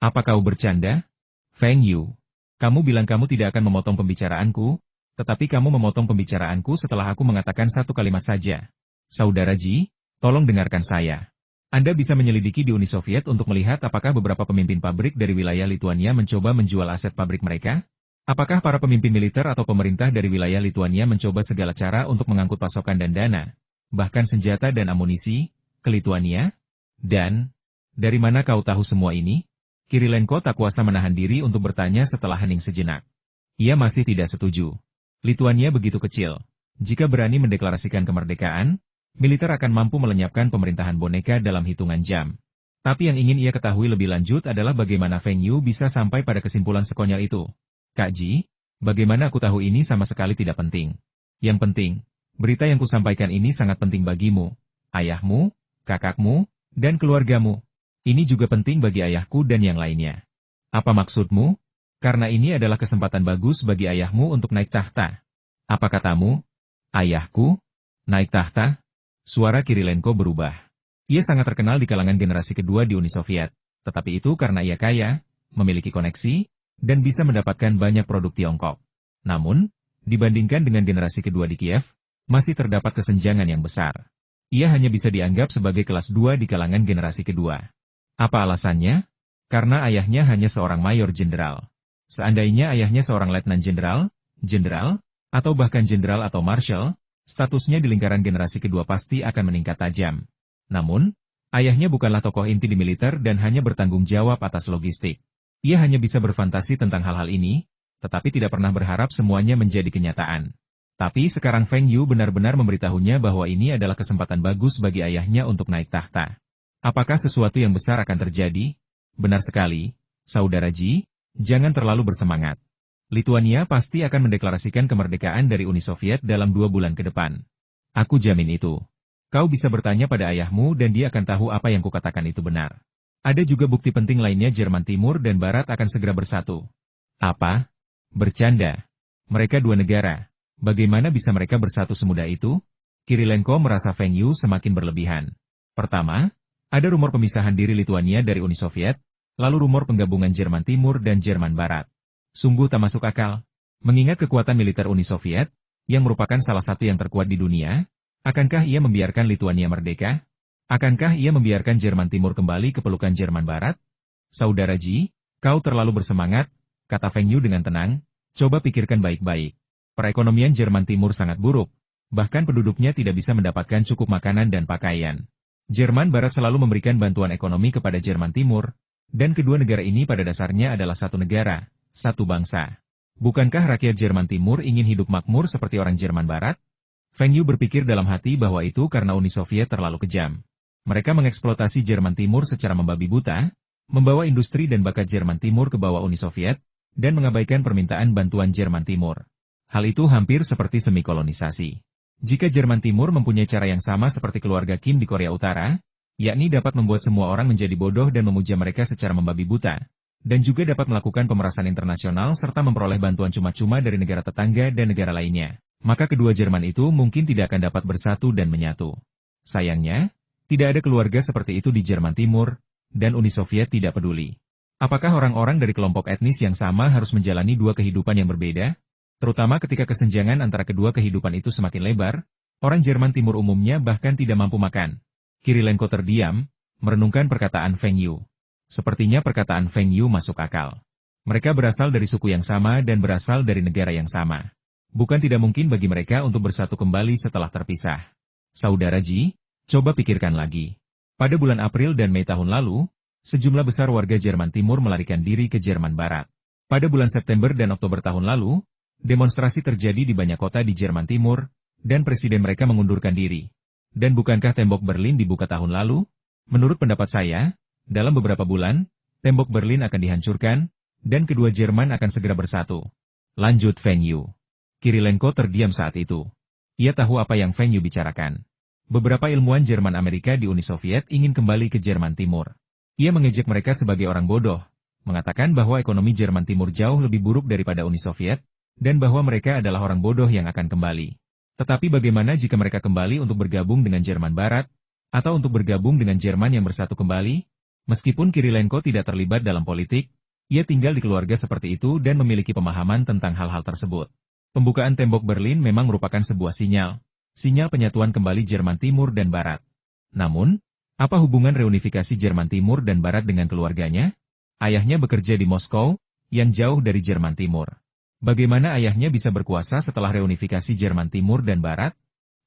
Apa kau bercanda? Feng Yu, kamu bilang kamu tidak akan memotong pembicaraanku, Tetapi kamu memotong pembicaraanku setelah aku mengatakan satu kalimat saja. Saudara Ji, tolong dengarkan saya. Anda bisa menyelidiki di Uni Soviet untuk melihat apakah beberapa pemimpin pabrik dari wilayah Lituania mencoba menjual aset pabrik mereka? Apakah para pemimpin militer atau pemerintah dari wilayah Lituania mencoba segala cara untuk mengangkut pasokan dan dana, bahkan senjata dan amunisi, ke Lituania? Dan, dari mana kau tahu semua ini? Kirilenko tak kuasa menahan diri untuk bertanya setelah hening sejenak. Ia masih tidak setuju. Lituania begitu kecil. Jika berani mendeklarasikan kemerdekaan, militer akan mampu melenyapkan pemerintahan boneka dalam hitungan jam. Tapi yang ingin ia ketahui lebih lanjut adalah bagaimana Feng Yu bisa sampai pada kesimpulan sekonyol itu. Kak Ji, bagaimana aku tahu ini sama sekali tidak penting. Yang penting, berita yang kusampaikan ini sangat penting bagimu, ayahmu, kakakmu, dan keluargamu. Ini juga penting bagi ayahku dan yang lainnya. Apa maksudmu? Karena ini adalah kesempatan bagus bagi ayahmu untuk naik tahta. Apa katamu? Ayahku? Naik tahta? Suara Kirilenko berubah. Ia sangat terkenal di kalangan generasi kedua di Uni Soviet, tetapi itu karena ia kaya, memiliki koneksi, dan bisa mendapatkan banyak produk Tiongkok. Namun, dibandingkan dengan generasi kedua di Kiev, masih terdapat kesenjangan yang besar. Ia hanya bisa dianggap sebagai kelas 2 di kalangan generasi kedua. Apa alasannya? Karena ayahnya hanya seorang mayor jenderal. Seandainya ayahnya seorang letnan jenderal, atau bahkan jenderal atau marshal, statusnya di lingkaran generasi kedua pasti akan meningkat tajam. Namun, ayahnya bukanlah tokoh inti di militer dan hanya bertanggung jawab atas logistik. Ia hanya bisa berfantasi tentang hal-hal ini, tetapi tidak pernah berharap semuanya menjadi kenyataan. Tapi sekarang Feng Yu benar-benar memberitahunya bahwa ini adalah kesempatan bagus bagi ayahnya untuk naik tahta. Apakah sesuatu yang besar akan terjadi? Benar sekali, Saudara Ji, jangan terlalu bersemangat. Lituania pasti akan mendeklarasikan kemerdekaan dari Uni Soviet dalam 2 bulan ke depan. Aku jamin itu. Kau bisa bertanya pada ayahmu dan dia akan tahu apa yang kukatakan itu benar. Ada juga bukti penting lainnya, Jerman Timur dan Barat akan segera bersatu. Apa? Bercanda. Mereka 2 negara. Bagaimana bisa mereka bersatu semudah itu? Kirilenko merasa Feng Yu semakin berlebihan. Pertama, ada rumor pemisahan diri Lituania dari Uni Soviet, lalu rumor penggabungan Jerman Timur dan Jerman Barat. Sungguh tak masuk akal. Mengingat kekuatan militer Uni Soviet, yang merupakan salah satu yang terkuat di dunia, akankah ia membiarkan Lituania merdeka? Akankah ia membiarkan Jerman Timur kembali ke pelukan Jerman Barat? Saudara Ji, kau terlalu bersemangat, kata Feng Yu dengan tenang, coba pikirkan baik-baik. Perekonomian Jerman Timur sangat buruk, bahkan penduduknya tidak bisa mendapatkan cukup makanan dan pakaian. Jerman Barat selalu memberikan bantuan ekonomi kepada Jerman Timur, dan kedua negara ini pada dasarnya adalah satu negara, satu bangsa. Bukankah rakyat Jerman Timur ingin hidup makmur seperti orang Jerman Barat? Feng Yu berpikir dalam hati bahwa itu karena Uni Soviet terlalu kejam. Mereka mengeksploitasi Jerman Timur secara membabi buta, membawa industri dan bakat Jerman Timur ke bawah Uni Soviet, dan mengabaikan permintaan bantuan Jerman Timur. Hal itu hampir seperti semikolonisasi. Jika Jerman Timur mempunyai cara yang sama seperti keluarga Kim di Korea Utara, yakni dapat membuat semua orang menjadi bodoh dan memuja mereka secara membabi buta, dan juga dapat melakukan pemerasan internasional serta memperoleh bantuan cuma-cuma dari negara tetangga dan negara lainnya, maka kedua Jerman itu mungkin tidak akan dapat bersatu dan menyatu. Sayangnya, tidak ada keluarga seperti itu di Jerman Timur, dan Uni Soviet tidak peduli. Apakah orang-orang dari kelompok etnis yang sama harus menjalani 2 kehidupan yang berbeda? Terutama ketika kesenjangan antara kedua kehidupan itu semakin lebar, orang Jerman Timur umumnya bahkan tidak mampu makan. Kirilenko terdiam, merenungkan perkataan Feng Yu. Sepertinya perkataan Feng Yu masuk akal. Mereka berasal dari suku yang sama dan berasal dari negara yang sama. Bukan tidak mungkin bagi mereka untuk bersatu kembali setelah terpisah. Saudara Ji, coba pikirkan lagi. Pada bulan April dan Mei tahun lalu, sejumlah besar warga Jerman Timur melarikan diri ke Jerman Barat. Pada bulan September dan Oktober tahun lalu, demonstrasi terjadi di banyak kota di Jerman Timur, dan presiden mereka mengundurkan diri. Dan bukankah tembok Berlin dibuka tahun lalu? Menurut pendapat saya, dalam beberapa bulan, tembok Berlin akan dihancurkan, dan kedua Jerman akan segera bersatu. Lanjut Feng Yu. Kirilenko terdiam saat itu. Ia tahu apa yang Feng Yu bicarakan. Beberapa ilmuwan Jerman Amerika di Uni Soviet ingin kembali ke Jerman Timur. Ia mengejek mereka sebagai orang bodoh, mengatakan bahwa ekonomi Jerman Timur jauh lebih buruk daripada Uni Soviet, dan bahwa mereka adalah orang bodoh yang akan kembali. Tetapi bagaimana jika mereka kembali untuk bergabung dengan Jerman Barat, atau untuk bergabung dengan Jerman yang bersatu kembali? Meskipun Kirilenko tidak terlibat dalam politik, ia tinggal di keluarga seperti itu dan memiliki pemahaman tentang hal-hal tersebut. Pembukaan tembok Berlin memang merupakan sebuah sinyal penyatuan kembali Jerman Timur dan Barat. Namun, apa hubungan reunifikasi Jerman Timur dan Barat dengan keluarganya? Ayahnya bekerja di Moskow, yang jauh dari Jerman Timur. Bagaimana ayahnya bisa berkuasa setelah reunifikasi Jerman Timur dan Barat?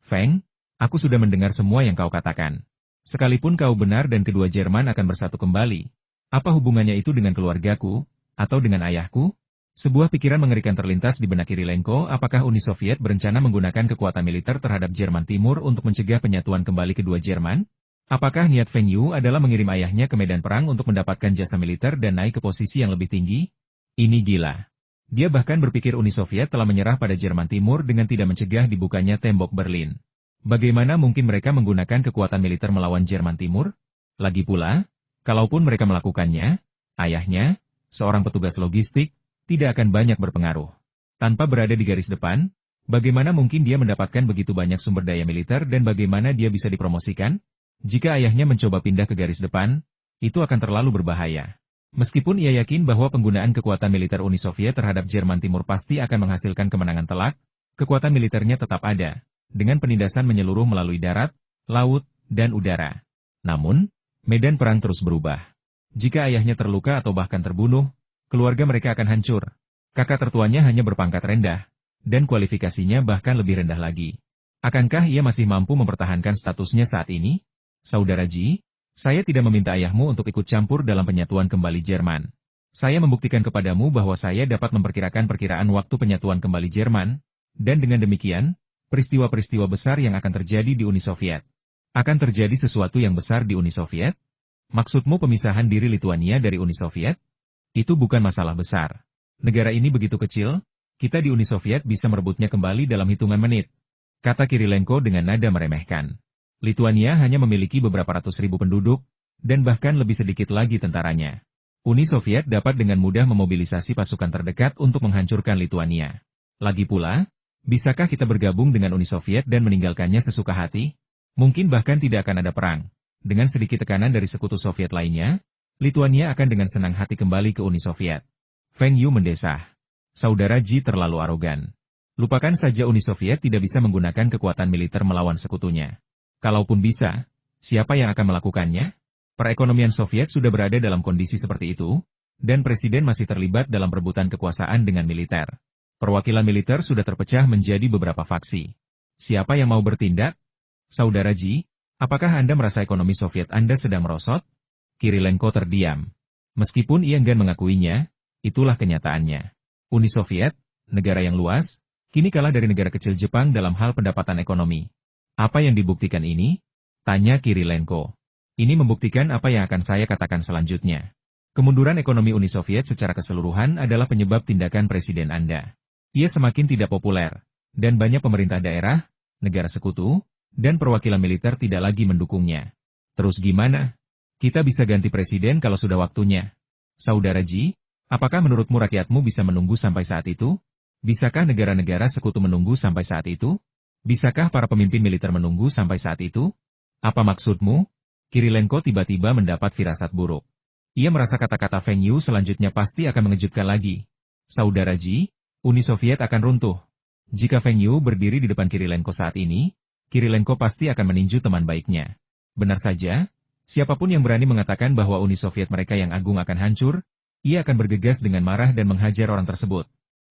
Feng, aku sudah mendengar semua yang kau katakan. Sekalipun kau benar dan kedua Jerman akan bersatu kembali, apa hubungannya itu dengan keluargaku, atau dengan ayahku? Sebuah pikiran mengerikan terlintas di benak Kirilenko, apakah Uni Soviet berencana menggunakan kekuatan militer terhadap Jerman Timur untuk mencegah penyatuan kembali kedua Jerman? Apakah niat Feng Yu adalah mengirim ayahnya ke medan perang untuk mendapatkan jasa militer dan naik ke posisi yang lebih tinggi? Ini gila. Dia bahkan berpikir Uni Soviet telah menyerah pada Jerman Timur dengan tidak mencegah dibukanya tembok Berlin. Bagaimana mungkin mereka menggunakan kekuatan militer melawan Jerman Timur? Lagi pula, kalaupun mereka melakukannya, ayahnya, seorang petugas logistik, tidak akan banyak berpengaruh. Tanpa berada di garis depan, bagaimana mungkin dia mendapatkan begitu banyak sumber daya militer dan bagaimana dia bisa dipromosikan? Jika ayahnya mencoba pindah ke garis depan, itu akan terlalu berbahaya. Meskipun ia yakin bahwa penggunaan kekuatan militer Uni Soviet terhadap Jerman Timur pasti akan menghasilkan kemenangan telak, kekuatan militernya tetap ada, dengan penindasan menyeluruh melalui darat, laut, dan udara. Namun, medan perang terus berubah. Jika ayahnya terluka atau bahkan terbunuh, keluarga mereka akan hancur. Kakak tertuanya hanya berpangkat rendah, dan kualifikasinya bahkan lebih rendah lagi. Akankah ia masih mampu mempertahankan statusnya saat ini? Saudara Ji, saya tidak meminta ayahmu untuk ikut campur dalam penyatuan kembali Jerman. Saya membuktikan kepadamu bahwa saya dapat memperkirakan perkiraan waktu penyatuan kembali Jerman, dan dengan demikian, peristiwa-peristiwa besar yang akan terjadi di Uni Soviet. Akan terjadi sesuatu yang besar di Uni Soviet? Maksudmu pemisahan diri Lituania dari Uni Soviet? Itu bukan masalah besar. Negara ini begitu kecil, kita di Uni Soviet bisa merebutnya kembali dalam hitungan menit. Kata Kirilenko dengan nada meremehkan. Lituania hanya memiliki beberapa ratus ribu penduduk, dan bahkan lebih sedikit lagi tentaranya. Uni Soviet dapat dengan mudah memobilisasi pasukan terdekat untuk menghancurkan Lituania. Lagi pula, bisakah kita bergabung dengan Uni Soviet dan meninggalkannya sesuka hati? Mungkin bahkan tidak akan ada perang. Dengan sedikit tekanan dari sekutu Soviet lainnya, Lituania akan dengan senang hati kembali ke Uni Soviet. Feng Yu mendesah. Saudara Ji terlalu arogan. Lupakan saja Uni Soviet tidak bisa menggunakan kekuatan militer melawan sekutunya. Kalaupun bisa, siapa yang akan melakukannya? Perekonomian Soviet sudah berada dalam kondisi seperti itu, dan presiden masih terlibat dalam perebutan kekuasaan dengan militer. Perwakilan militer sudah terpecah menjadi beberapa faksi. Siapa yang mau bertindak? Saudara Ji, apakah Anda merasa ekonomi Soviet Anda sedang merosot? Kirilenko terdiam. Meskipun ia enggan mengakuinya, itulah kenyataannya. Uni Soviet, negara yang luas, kini kalah dari negara kecil Jepang dalam hal pendapatan ekonomi. Apa yang dibuktikan ini? Tanya Kirilenko. Ini membuktikan apa yang akan saya katakan selanjutnya. Kemunduran ekonomi Uni Soviet secara keseluruhan adalah penyebab tindakan presiden Anda. Ia semakin tidak populer, dan banyak pemerintah daerah, negara sekutu, dan perwakilan militer tidak lagi mendukungnya. Terus gimana? Kita bisa ganti presiden kalau sudah waktunya. Saudara Ji, apakah menurutmu rakyatmu bisa menunggu sampai saat itu? Bisakah negara-negara sekutu menunggu sampai saat itu? Bisakah para pemimpin militer menunggu sampai saat itu? Apa maksudmu? Kirilenko tiba-tiba mendapat firasat buruk. Ia merasa kata-kata Feng Yu selanjutnya pasti akan mengejutkan lagi. Saudara Ji, Uni Soviet akan runtuh. Jika Feng Yu berdiri di depan Kirilenko saat ini, Kirilenko pasti akan meninju teman baiknya. Benar saja, siapapun yang berani mengatakan bahwa Uni Soviet mereka yang agung akan hancur, ia akan bergegas dengan marah dan menghajar orang tersebut.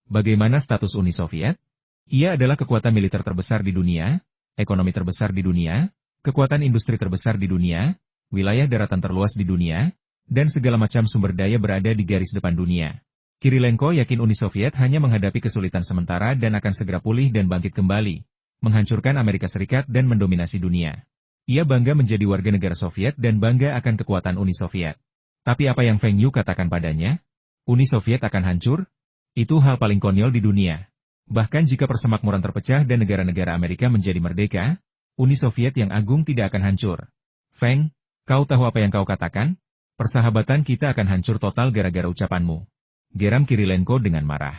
Bagaimana status Uni Soviet? Ia adalah kekuatan militer terbesar di dunia, ekonomi terbesar di dunia, kekuatan industri terbesar di dunia, wilayah daratan terluas di dunia, dan segala macam sumber daya berada di garis depan dunia. Kirilenko yakin Uni Soviet hanya menghadapi kesulitan sementara dan akan segera pulih dan bangkit kembali, menghancurkan Amerika Serikat dan mendominasi dunia. Ia bangga menjadi warga negara Soviet dan bangga akan kekuatan Uni Soviet. Tapi apa yang Feng Yu katakan padanya? Uni Soviet akan hancur? Itu hal paling konyol di dunia. Bahkan jika persemakmuran terpecah dan negara-negara Amerika menjadi merdeka, Uni Soviet yang agung tidak akan hancur. Feng, kau tahu apa yang kau katakan? Persahabatan kita akan hancur total gara-gara ucapanmu. Geram Kirilenko dengan marah.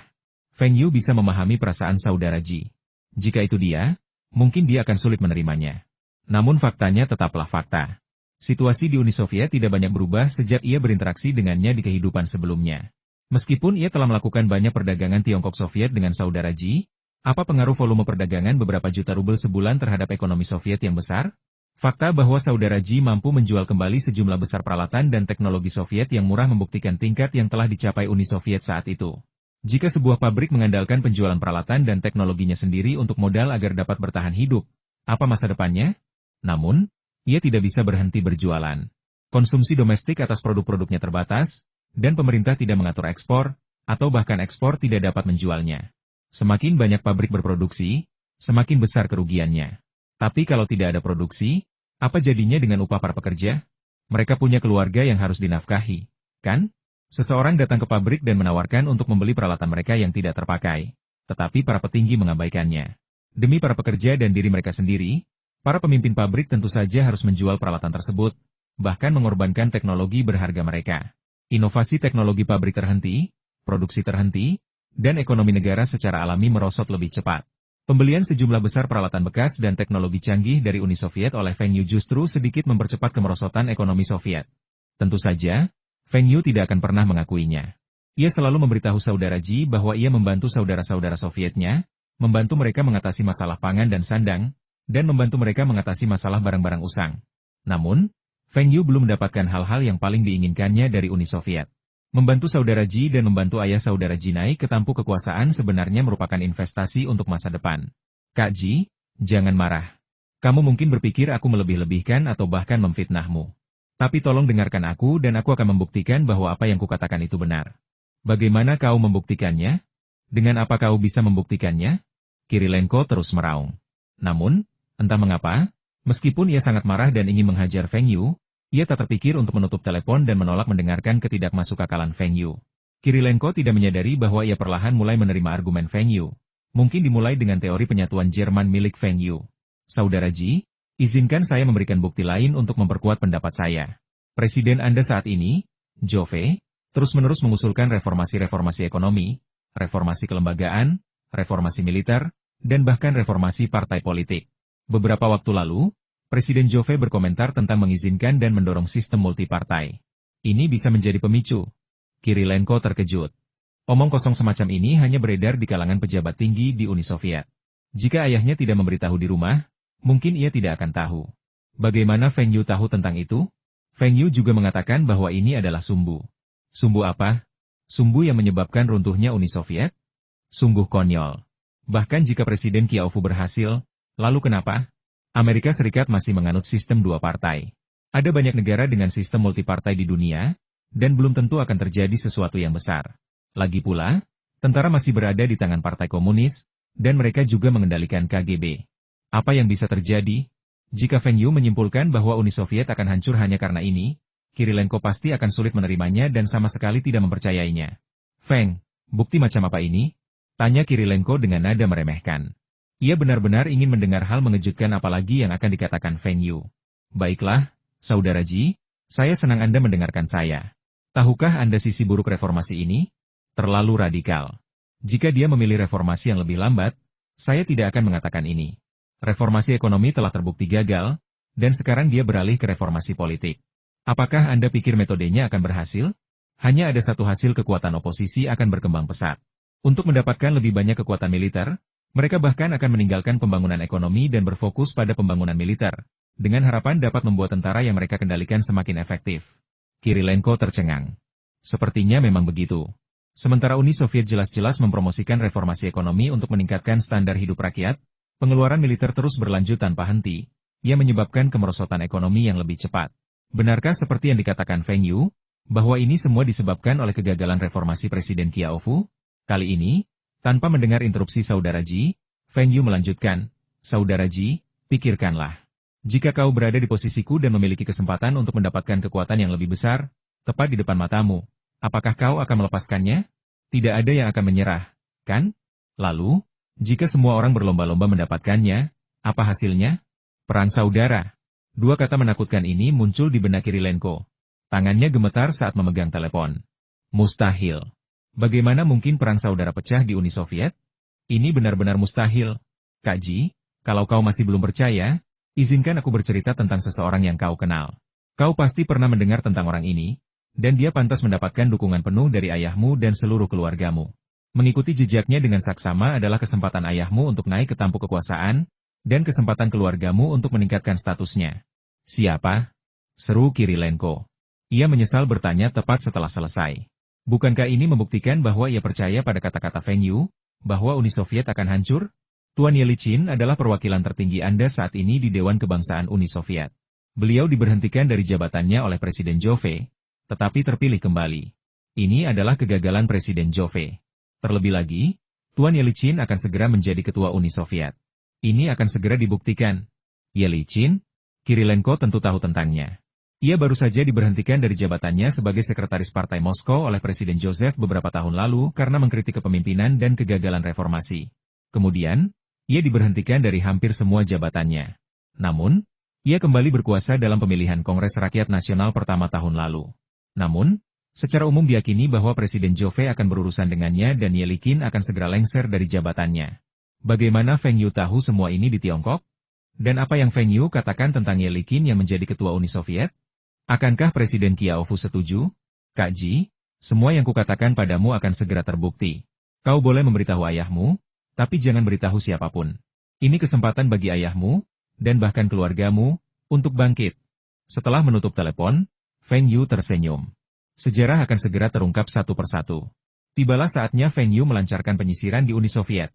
Feng Yu bisa memahami perasaan saudara Ji. Jika itu dia, mungkin dia akan sulit menerimanya. Namun faktanya tetaplah fakta. Situasi di Uni Soviet tidak banyak berubah sejak ia berinteraksi dengannya di kehidupan sebelumnya. Meskipun ia telah melakukan banyak perdagangan Tiongkok Soviet dengan saudara Ji, Apa pengaruh volume perdagangan beberapa juta rubel sebulan terhadap ekonomi Soviet yang besar? Fakta bahwa saudara Ji mampu menjual kembali sejumlah besar peralatan dan teknologi Soviet yang murah membuktikan tingkat yang telah dicapai Uni Soviet saat itu. Jika sebuah pabrik mengandalkan penjualan peralatan dan teknologinya sendiri untuk modal agar dapat bertahan hidup, apa masa depannya? Namun, ia tidak bisa berhenti berjualan. Konsumsi domestik atas produk-produknya terbatas, dan pemerintah tidak mengatur ekspor, atau bahkan ekspor tidak dapat menjualnya. Semakin banyak pabrik berproduksi, semakin besar kerugiannya. Tapi kalau tidak ada produksi, apa jadinya dengan upah para pekerja? Mereka punya keluarga yang harus dinafkahi, kan? Seseorang datang ke pabrik dan menawarkan untuk membeli peralatan mereka yang tidak terpakai, tetapi para petinggi mengabaikannya. Demi para pekerja dan diri mereka sendiri, para pemimpin pabrik tentu saja harus menjual peralatan tersebut, bahkan mengorbankan teknologi berharga mereka. Inovasi teknologi pabrik terhenti, produksi terhenti, dan ekonomi negara secara alami merosot lebih cepat. Pembelian sejumlah besar peralatan bekas dan teknologi canggih dari Uni Soviet oleh Feng Yu justru sedikit mempercepat kemerosotan ekonomi Soviet. Tentu saja, Feng Yu tidak akan pernah mengakuinya. Ia selalu memberitahu saudara Ji bahwa ia membantu saudara-saudara Sovietnya, membantu mereka mengatasi masalah pangan dan sandang, dan membantu mereka mengatasi masalah barang-barang usang. Namun, Feng Yu belum mendapatkan hal-hal yang paling diinginkannya dari Uni Soviet. Membantu saudara Ji dan membantu ayah saudara Ji naik ke tampuk kekuasaan sebenarnya merupakan investasi untuk masa depan. Kak Ji, jangan marah. Kamu mungkin berpikir aku melebih-lebihkan atau bahkan memfitnahmu. Tapi tolong dengarkan aku dan aku akan membuktikan bahwa apa yang kukatakan itu benar. Bagaimana kau membuktikannya? Dengan apa kau bisa membuktikannya? Kirilenko terus meraung. Namun, entah mengapa, meskipun ia sangat marah dan ingin menghajar Feng Yu, ia tak terpikir untuk menutup telepon dan menolak mendengarkan ketidakmasukakalan Feng Yu. Kirilenko tidak menyadari bahwa ia perlahan mulai menerima argumen Feng Yu. Mungkin dimulai dengan teori penyatuan Jerman milik Feng Yu. Saudara Ji, izinkan saya memberikan bukti lain untuk memperkuat pendapat saya. Presiden Anda saat ini, Jove, terus-menerus mengusulkan reformasi-reformasi ekonomi, reformasi kelembagaan, reformasi militer, dan bahkan reformasi partai politik. Beberapa waktu lalu, Presiden Jove berkomentar tentang mengizinkan dan mendorong sistem multipartai. Ini bisa menjadi pemicu. Kirilenko terkejut. Omong kosong semacam ini hanya beredar di kalangan pejabat tinggi di Uni Soviet. Jika ayahnya tidak memberitahu di rumah, mungkin ia tidak akan tahu. Bagaimana Feng Yu tahu tentang itu? Feng Yu juga mengatakan bahwa ini adalah sumbu. Sumbu apa? Sumbu yang menyebabkan runtuhnya Uni Soviet? Sungguh konyol. Bahkan jika Presiden Kiaofu berhasil, lalu kenapa? Amerika Serikat masih menganut sistem dua partai. Ada banyak negara dengan sistem multipartai di dunia, dan belum tentu akan terjadi sesuatu yang besar. Lagi pula, tentara masih berada di tangan Partai Komunis, dan mereka juga mengendalikan KGB. Apa yang bisa terjadi? Jika Feng Yu menyimpulkan bahwa Uni Soviet akan hancur hanya karena ini, Kirilenko pasti akan sulit menerimanya dan sama sekali tidak mempercayainya. Feng, bukti macam apa ini? Tanya Kirilenko dengan nada meremehkan. Ia benar-benar ingin mendengar hal mengejutkan apalagi yang akan dikatakan Feng Yu. Baiklah, saudara Ji, saya senang Anda mendengarkan saya. Tahukah Anda sisi buruk reformasi ini? Terlalu radikal. Jika dia memilih reformasi yang lebih lambat, saya tidak akan mengatakan ini. Reformasi ekonomi telah terbukti gagal, dan sekarang dia beralih ke reformasi politik. Apakah Anda pikir metodenya akan berhasil? Hanya ada satu hasil kekuatan oposisi akan berkembang pesat. Untuk mendapatkan lebih banyak kekuatan militer, mereka bahkan akan meninggalkan pembangunan ekonomi dan berfokus pada pembangunan militer, dengan harapan dapat membuat tentara yang mereka kendalikan semakin efektif. Kirilenko tercengang. Sepertinya memang begitu. Sementara Uni Soviet jelas-jelas mempromosikan reformasi ekonomi untuk meningkatkan standar hidup rakyat, pengeluaran militer terus berlanjut tanpa henti, yang menyebabkan kemerosotan ekonomi yang lebih cepat. Benarkah seperti yang dikatakan Feng Yu, bahwa ini semua disebabkan oleh kegagalan reformasi Presiden Kiaofu? Kali ini, tanpa mendengar interupsi saudara Ji, Feng Yu melanjutkan, Saudara Ji, pikirkanlah. Jika kau berada di posisiku dan memiliki kesempatan untuk mendapatkan kekuatan yang lebih besar, tepat di depan matamu, apakah kau akan melepaskannya? Tidak ada yang akan menyerah, kan? Lalu, jika semua orang berlomba-lomba mendapatkannya, apa hasilnya? Perang saudara. Dua kata menakutkan ini muncul di benak Kirilenko. Tangannya gemetar saat memegang telepon. Mustahil. Bagaimana mungkin perang saudara pecah di Uni Soviet? Ini benar-benar mustahil. Kak Ji, kalau kau masih belum percaya, izinkan aku bercerita tentang seseorang yang kau kenal. Kau pasti pernah mendengar tentang orang ini, dan dia pantas mendapatkan dukungan penuh dari ayahmu dan seluruh keluargamu. Mengikuti jejaknya dengan saksama adalah kesempatan ayahmu untuk naik ke tampuk kekuasaan, dan kesempatan keluargamu untuk meningkatkan statusnya. Siapa? Seru Kirilenko. Ia menyesal bertanya tepat setelah selesai. Bukankah ini membuktikan bahwa ia percaya pada kata-kata Feng Yu, bahwa Uni Soviet akan hancur? Tuan Yelichin adalah perwakilan tertinggi Anda saat ini di Dewan Kebangsaan Uni Soviet. Beliau diberhentikan dari jabatannya oleh Presiden Jove, tetapi terpilih kembali. Ini adalah kegagalan Presiden Jove. Terlebih lagi, Tuan Yelichin akan segera menjadi ketua Uni Soviet. Ini akan segera dibuktikan. Yelichin? Kirilenko tentu tahu tentangnya. Ia baru saja diberhentikan dari jabatannya sebagai sekretaris Partai Moskow oleh Presiden Joseph beberapa tahun lalu karena mengkritik kepemimpinan dan kegagalan reformasi. Kemudian, ia diberhentikan dari hampir semua jabatannya. Namun, ia kembali berkuasa dalam pemilihan Kongres Rakyat Nasional pertama tahun lalu. Namun, secara umum diyakini bahwa Presiden Jove akan berurusan dengannya dan Yelichin akan segera lengser dari jabatannya. Bagaimana Feng Yu tahu semua ini di Tiongkok? Dan apa yang Feng Yu katakan tentang Yelichin yang menjadi ketua Uni Soviet? Akankah Presiden Kiaofu setuju? Kak Ji, semua yang kukatakan padamu akan segera terbukti. Kau boleh memberitahu ayahmu, tapi jangan beritahu siapapun. Ini kesempatan bagi ayahmu, dan bahkan keluargamu, untuk bangkit. Setelah menutup telepon, Feng Yu tersenyum. Sejarah akan segera terungkap satu persatu. Tibalah saatnya Feng Yu melancarkan penyisiran di Uni Soviet.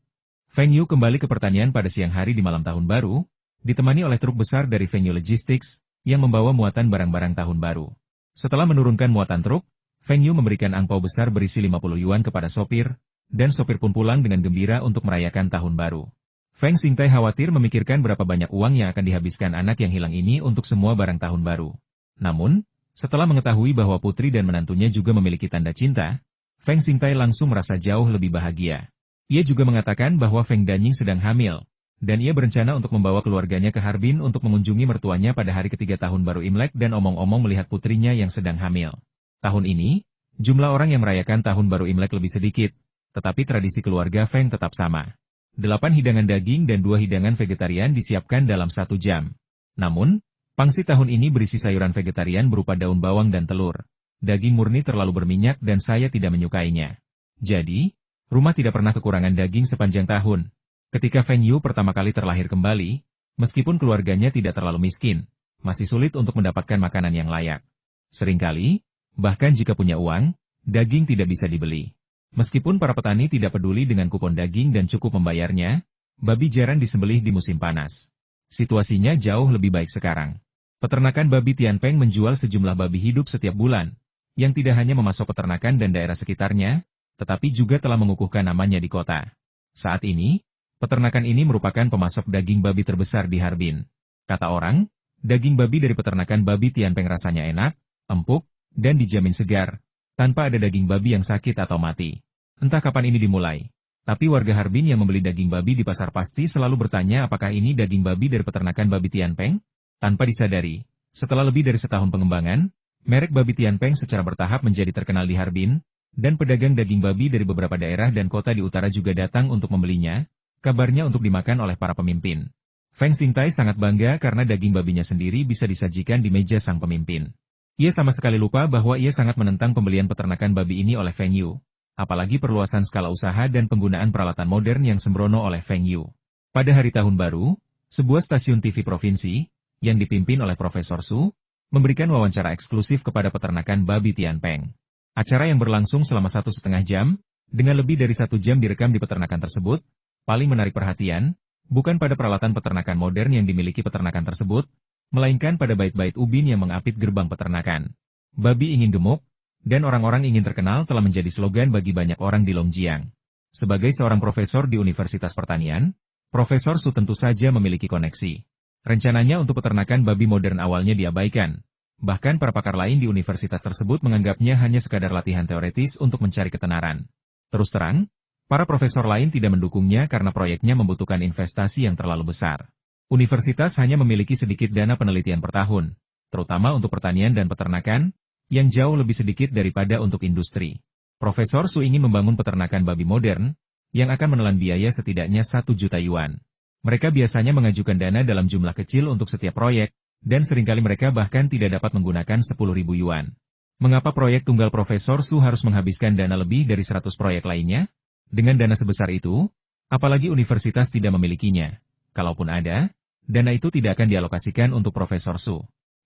Feng Yu kembali ke pertanian pada siang hari di malam tahun baru, ditemani oleh truk besar dari Feng Yu Logistics, yang membawa muatan barang-barang tahun baru. Setelah menurunkan muatan truk, Feng Yu memberikan angpau besar berisi 50 yuan kepada sopir, dan sopir pun pulang dengan gembira untuk merayakan tahun baru. Feng Xingtai khawatir memikirkan berapa banyak uang yang akan dihabiskan anak yang hilang ini untuk semua barang tahun baru. Namun, setelah mengetahui bahwa putri dan menantunya juga memiliki tanda cinta, Feng Xingtai langsung merasa jauh lebih bahagia. Ia juga mengatakan bahwa Feng Danying sedang hamil, dan ia berencana untuk membawa keluarganya ke Harbin untuk mengunjungi mertuanya pada hari ketiga tahun baru Imlek dan omong-omong melihat putrinya yang sedang hamil. Tahun ini, jumlah orang yang merayakan tahun baru Imlek lebih sedikit, tetapi tradisi keluarga Feng tetap sama. 8 hidangan daging dan 2 hidangan vegetarian disiapkan dalam 1 jam. Namun, pangsit tahun ini berisi sayuran vegetarian berupa daun bawang dan telur. Daging murni terlalu berminyak dan saya tidak menyukainya. Jadi, rumah tidak pernah kekurangan daging sepanjang tahun. Ketika Feng Yu pertama kali terlahir kembali, meskipun keluarganya tidak terlalu miskin, masih sulit untuk mendapatkan makanan yang layak. Seringkali, bahkan jika punya uang, daging tidak bisa dibeli. Meskipun para petani tidak peduli dengan kupon daging dan cukup membayarnya, babi jarang disembelih di musim panas. Situasinya jauh lebih baik sekarang. Peternakan babi Tianpeng menjual sejumlah babi hidup setiap bulan, yang tidak hanya memasok peternakan dan daerah sekitarnya, tetapi juga telah mengukuhkan namanya di kota. Saat ini, peternakan ini merupakan pemasok daging babi terbesar di Harbin. Kata orang, daging babi dari peternakan babi Tianpeng rasanya enak, empuk, dan dijamin segar, tanpa ada daging babi yang sakit atau mati. Entah kapan ini dimulai, tapi warga Harbin yang membeli daging babi di pasar pasti selalu bertanya apakah ini daging babi dari peternakan babi Tianpeng? Tanpa disadari, setelah lebih dari setahun pengembangan, merek babi Tianpeng secara bertahap menjadi terkenal di Harbin, dan pedagang daging babi dari beberapa daerah dan kota di utara juga datang untuk membelinya, kabarnya untuk dimakan oleh para pemimpin. Feng Xingtai sangat bangga karena daging babinya sendiri bisa disajikan di meja sang pemimpin. Ia sama sekali lupa bahwa ia sangat menentang pembelian peternakan babi ini oleh Feng Yu, apalagi perluasan skala usaha dan penggunaan peralatan modern yang sembrono oleh Feng Yu. Pada hari tahun baru, sebuah stasiun TV provinsi, yang dipimpin oleh Profesor Su, memberikan wawancara eksklusif kepada peternakan babi Tianpeng. Acara yang berlangsung selama 1,5 jam, dengan lebih dari 1 jam direkam di peternakan tersebut, paling menarik perhatian, bukan pada peralatan peternakan modern yang dimiliki peternakan tersebut, melainkan pada bait-bait ubin yang mengapit gerbang peternakan. Babi ingin gemuk, dan orang-orang ingin terkenal telah menjadi slogan bagi banyak orang di Longjiang. Sebagai seorang profesor di Universitas Pertanian, Profesor Su tentu saja memiliki koneksi. Rencananya untuk peternakan babi modern awalnya diabaikan. Bahkan para pakar lain di universitas tersebut menganggapnya hanya sekadar latihan teoretis untuk mencari ketenaran. Terus terang, para profesor lain tidak mendukungnya karena proyeknya membutuhkan investasi yang terlalu besar. Universitas hanya memiliki sedikit dana penelitian per tahun, terutama untuk pertanian dan peternakan, yang jauh lebih sedikit daripada untuk industri. Profesor Su ingin membangun peternakan babi modern, yang akan menelan biaya setidaknya 1 juta yuan. Mereka biasanya mengajukan dana dalam jumlah kecil untuk setiap proyek, dan seringkali mereka bahkan tidak dapat menggunakan 10.000 yuan. Mengapa proyek tunggal Profesor Su harus menghabiskan dana lebih dari 100 proyek lainnya? Dengan dana sebesar itu, apalagi universitas tidak memilikinya. Kalaupun ada, dana itu tidak akan dialokasikan untuk Profesor Su.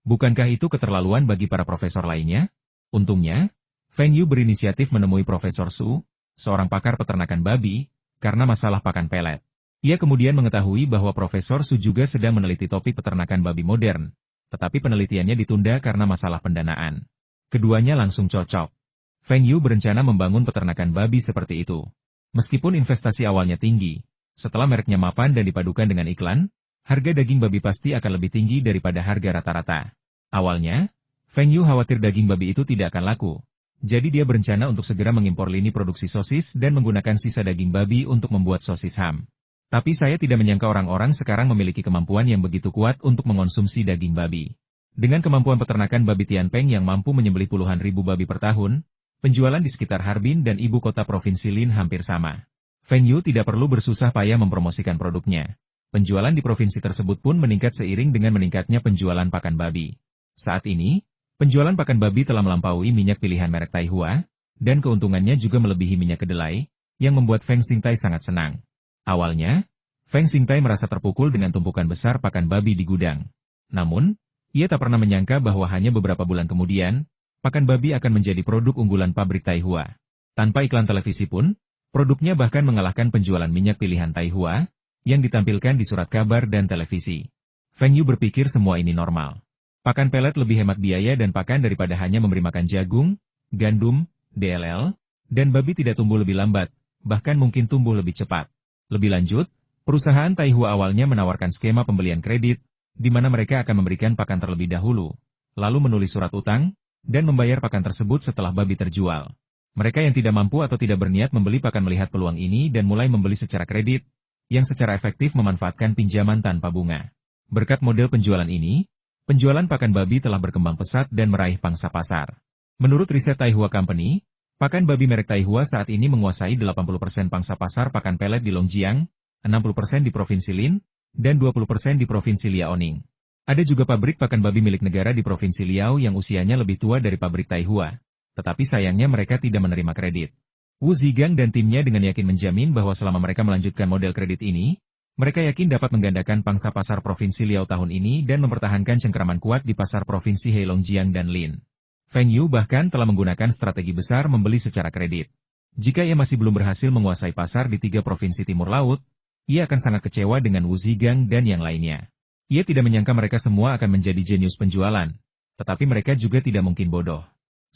Bukankah itu keterlaluan bagi para profesor lainnya? Untungnya, Feng Yu berinisiatif menemui Profesor Su, seorang pakar peternakan babi, karena masalah pakan pelet. Ia kemudian mengetahui bahwa Profesor Su juga sedang meneliti topik peternakan babi modern, tetapi penelitiannya ditunda karena masalah pendanaan. Keduanya langsung cocok. Feng Yu berencana membangun peternakan babi seperti itu. Meskipun investasi awalnya tinggi, setelah mereknya mapan dan dipadukan dengan iklan, harga daging babi pasti akan lebih tinggi daripada harga rata-rata. Awalnya, Feng Yu khawatir daging babi itu tidak akan laku. Jadi dia berencana untuk segera mengimpor lini produksi sosis dan menggunakan sisa daging babi untuk membuat sosis ham. Tapi saya tidak menyangka orang-orang sekarang memiliki kemampuan yang begitu kuat untuk mengonsumsi daging babi. Dengan kemampuan peternakan babi Tianpeng yang mampu menyembelih puluhan ribu babi per tahun, penjualan di sekitar Harbin dan ibu kota provinsi Lin hampir sama. Feng Yu tidak perlu bersusah payah mempromosikan produknya. Penjualan di provinsi tersebut pun meningkat seiring dengan meningkatnya penjualan pakan babi. Saat ini, penjualan pakan babi telah melampaui minyak pilihan merek Taihua, dan keuntungannya juga melebihi minyak kedelai, yang membuat Feng Xingtai sangat senang. Awalnya, Feng Xingtai merasa terpukul dengan tumpukan besar pakan babi di gudang. Namun, ia tak pernah menyangka bahwa hanya beberapa bulan kemudian, pakan babi akan menjadi produk unggulan pabrik Taihua. Tanpa iklan televisi pun, produknya bahkan mengalahkan penjualan minyak pilihan Taihua, yang ditampilkan di surat kabar dan televisi. Feng Yu berpikir semua ini normal. Pakan pelet lebih hemat biaya dan pakan daripada hanya memberi makan jagung, gandum, DLL, dan babi tidak tumbuh lebih lambat, bahkan mungkin tumbuh lebih cepat. Lebih lanjut, perusahaan Taihua awalnya menawarkan skema pembelian kredit, di mana mereka akan memberikan pakan terlebih dahulu, lalu menulis surat utang, dan membayar pakan tersebut setelah babi terjual. Mereka yang tidak mampu atau tidak berniat membeli pakan melihat peluang ini dan mulai membeli secara kredit, yang secara efektif memanfaatkan pinjaman tanpa bunga. Berkat model penjualan ini, penjualan pakan babi telah berkembang pesat dan meraih pangsa pasar. Menurut riset Taihua Company, pakan babi merek Taihua saat ini menguasai 80% pangsa pasar pakan pelet di Longjiang, 60% di Provinsi Lin, dan 20% di Provinsi Liaoning. Ada juga pabrik pakan babi milik negara di Provinsi Liao yang usianya lebih tua dari pabrik Taihua. Tetapi sayangnya mereka tidak menerima kredit. Wu Zigang dan timnya dengan yakin menjamin bahwa selama mereka melanjutkan model kredit ini, mereka yakin dapat menggandakan pangsa pasar Provinsi Liao tahun ini dan mempertahankan cengkeraman kuat di pasar Provinsi Heilongjiang dan Lin. Feng Yu bahkan telah menggunakan strategi besar membeli secara kredit. Jika ia masih belum berhasil menguasai pasar di 3 provinsi Timur Laut, ia akan sangat kecewa dengan Wu Zigang dan yang lainnya. Ia tidak menyangka mereka semua akan menjadi jenius penjualan, tetapi mereka juga tidak mungkin bodoh.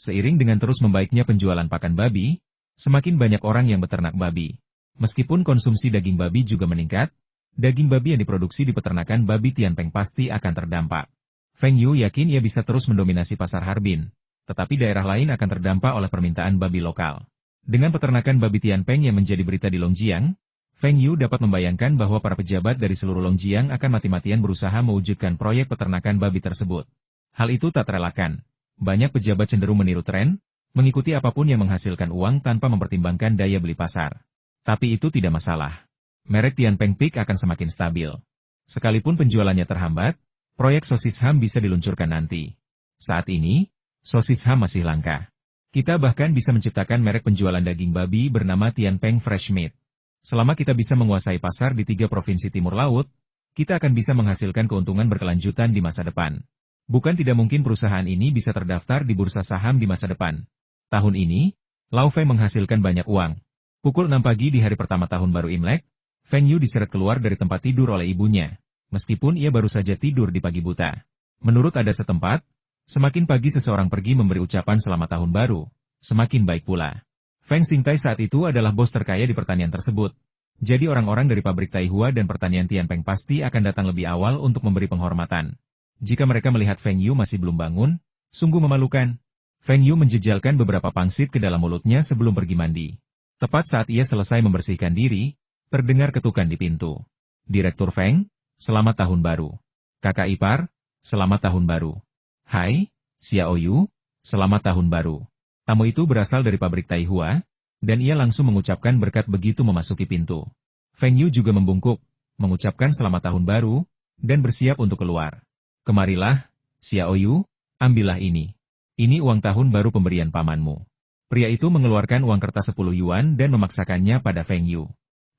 Seiring dengan terus membaiknya penjualan pakan babi, semakin banyak orang yang beternak babi. Meskipun konsumsi daging babi juga meningkat, daging babi yang diproduksi di peternakan babi Tianpeng pasti akan terdampak. Feng Yu yakin ia bisa terus mendominasi pasar Harbin, tetapi daerah lain akan terdampak oleh permintaan babi lokal. Dengan peternakan babi Tianpeng yang menjadi berita di Longjiang, Feng Yu dapat membayangkan bahwa para pejabat dari seluruh Longjiang akan mati-matian berusaha mewujudkan proyek peternakan babi tersebut. Hal itu tak terelakkan. Banyak pejabat cenderung meniru tren, mengikuti apapun yang menghasilkan uang tanpa mempertimbangkan daya beli pasar. Tapi itu tidak masalah. Merek Tianpeng Peak akan semakin stabil. Sekalipun penjualannya terhambat, proyek sosis ham bisa diluncurkan nanti. Saat ini, sosis ham masih langka. Kita bahkan bisa menciptakan merek penjualan daging babi bernama Tianpeng Fresh Meat. Selama kita bisa menguasai pasar di 3 provinsi Timur Laut, kita akan bisa menghasilkan keuntungan berkelanjutan di masa depan. Bukan tidak mungkin perusahaan ini bisa terdaftar di bursa saham di masa depan. Tahun ini, Lau Feng menghasilkan banyak uang. Pukul 6 pagi di hari pertama tahun baru Imlek, Feng Yu diseret keluar dari tempat tidur oleh ibunya, meskipun ia baru saja tidur di pagi buta. Menurut adat setempat, semakin pagi seseorang pergi memberi ucapan selamat tahun baru, semakin baik pula. Feng Xingtai saat itu adalah bos terkaya di pertanian tersebut. Jadi orang-orang dari pabrik Taihua dan pertanian Tianpeng pasti akan datang lebih awal untuk memberi penghormatan. Jika mereka melihat Feng Yu masih belum bangun, sungguh memalukan. Feng Yu menjejalkan beberapa pangsit ke dalam mulutnya sebelum pergi mandi. Tepat saat ia selesai membersihkan diri, terdengar ketukan di pintu. Direktur Feng, selamat tahun baru. Kakak ipar, selamat tahun baru. Hai, Xiao Yu, selamat tahun baru. Tamu itu berasal dari pabrik Taihua, dan ia langsung mengucapkan berkat begitu memasuki pintu. Feng Yu juga membungkuk, mengucapkan selamat tahun baru, dan bersiap untuk keluar. Kemarilah, Xiao Yu, ambillah ini. Ini uang tahun baru pemberian pamanmu. Pria itu mengeluarkan uang kertas 10 yuan dan memaksakannya pada Feng Yu.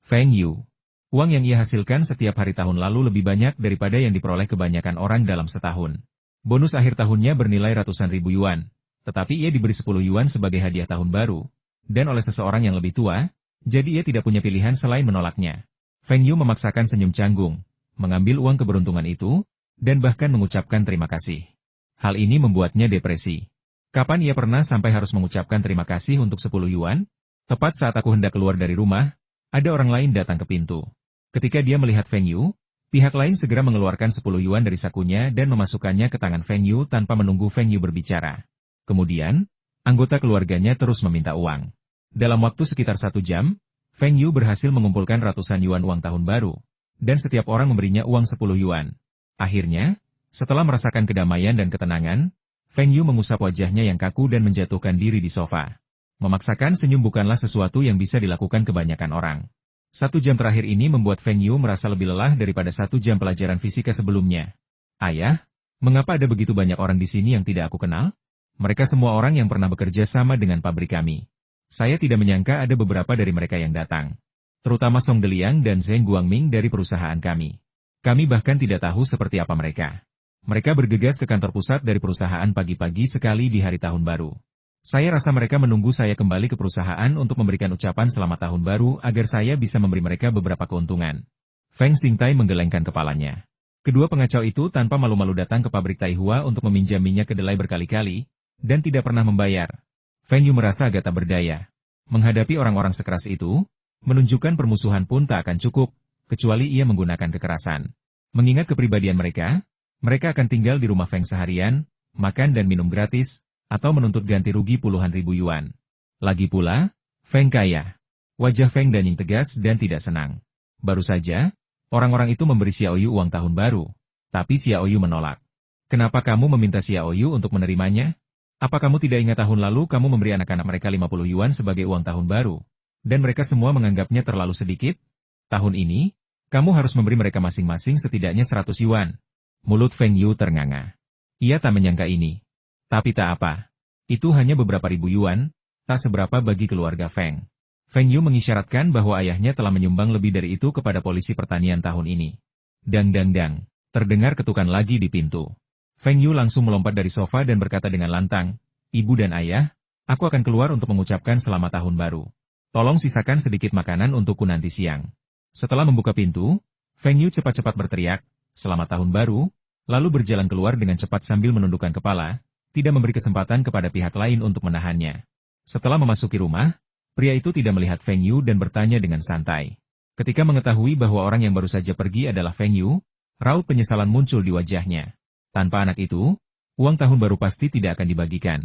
Feng Yu. Uang yang ia hasilkan setiap hari tahun lalu lebih banyak daripada yang diperoleh kebanyakan orang dalam setahun. Bonus akhir tahunnya bernilai ratusan ribu yuan, tetapi ia diberi 10 yuan sebagai hadiah tahun baru, dan oleh seseorang yang lebih tua, jadi ia tidak punya pilihan selain menolaknya. Feng Yu memaksakan senyum canggung, mengambil uang keberuntungan itu, dan bahkan mengucapkan terima kasih. Hal ini membuatnya depresi. Kapan ia pernah sampai harus mengucapkan terima kasih untuk 10 yuan? Tepat saat aku hendak keluar dari rumah, ada orang lain datang ke pintu. Ketika dia melihat Feng Yu, pihak lain segera mengeluarkan 10 yuan dari sakunya dan memasukkannya ke tangan Feng Yu tanpa menunggu Feng Yu berbicara. Kemudian, anggota keluarganya terus meminta uang. Dalam waktu sekitar 1 jam, Feng Yu berhasil mengumpulkan ratusan yuan uang tahun baru, dan setiap orang memberinya uang 10 yuan. Akhirnya, setelah merasakan kedamaian dan ketenangan, Feng Yu mengusap wajahnya yang kaku dan menjatuhkan diri di sofa. Memaksakan senyum bukanlah sesuatu yang bisa dilakukan kebanyakan orang. 1 jam terakhir ini membuat Feng Yu merasa lebih lelah daripada 1 jam pelajaran fisika sebelumnya. Ayah, mengapa ada begitu banyak orang di sini yang tidak aku kenal? Mereka semua orang yang pernah bekerja sama dengan pabrik kami. Saya tidak menyangka ada beberapa dari mereka yang datang. Terutama Song Deliang dan Zheng Guangming dari perusahaan kami. Kami bahkan tidak tahu seperti apa mereka. Mereka bergegas ke kantor pusat dari perusahaan pagi-pagi sekali di hari tahun baru. Saya rasa mereka menunggu saya kembali ke perusahaan untuk memberikan ucapan selamat tahun baru agar saya bisa memberi mereka beberapa keuntungan. Feng Xingtai menggelengkan kepalanya. Kedua pengacau itu tanpa malu-malu datang ke pabrik Taihua untuk meminjam minyak kedelai berkali-kali, dan tidak pernah membayar. Feng Yu merasa agak tak berdaya. Menghadapi orang-orang sekeras itu, menunjukkan permusuhan pun tak akan cukup, kecuali ia menggunakan kekerasan. Mengingat kepribadian mereka akan tinggal di rumah Feng seharian, makan dan minum gratis, atau menuntut ganti rugi puluhan ribu yuan. Lagi pula, Feng kaya. Wajah Feng Danying tegas dan tidak senang. Baru saja, orang-orang itu memberi Xiaoyu uang tahun baru, tapi Xiaoyu menolak. Kenapa kamu meminta Xiaoyu untuk menerimanya? Apa kamu tidak ingat tahun lalu kamu memberi anak-anak mereka 50 yuan sebagai uang tahun baru, dan mereka semua menganggapnya terlalu sedikit? Tahun ini, kamu harus memberi mereka masing-masing setidaknya 100 yuan. Mulut Feng Yu ternganga. Ia tak menyangka ini. Tapi tak apa. Itu hanya beberapa ribu yuan, tak seberapa bagi keluarga Feng. Feng Yu mengisyaratkan bahwa ayahnya telah menyumbang lebih dari itu kepada polisi pertanian tahun ini. Dang dang dang, terdengar ketukan lagi di pintu. Feng Yu langsung melompat dari sofa dan berkata dengan lantang, "Ibu dan ayah, aku akan keluar untuk mengucapkan selamat tahun baru. Tolong sisakan sedikit makanan untukku nanti siang." Setelah membuka pintu, Feng Yu cepat-cepat berteriak, "Selamat tahun baru," lalu berjalan keluar dengan cepat sambil menundukkan kepala, tidak memberi kesempatan kepada pihak lain untuk menahannya. Setelah memasuki rumah, pria itu tidak melihat Feng Yu dan bertanya dengan santai. Ketika mengetahui bahwa orang yang baru saja pergi adalah Feng Yu, raut penyesalan muncul di wajahnya. Tanpa anak itu, uang tahun baru pasti tidak akan dibagikan.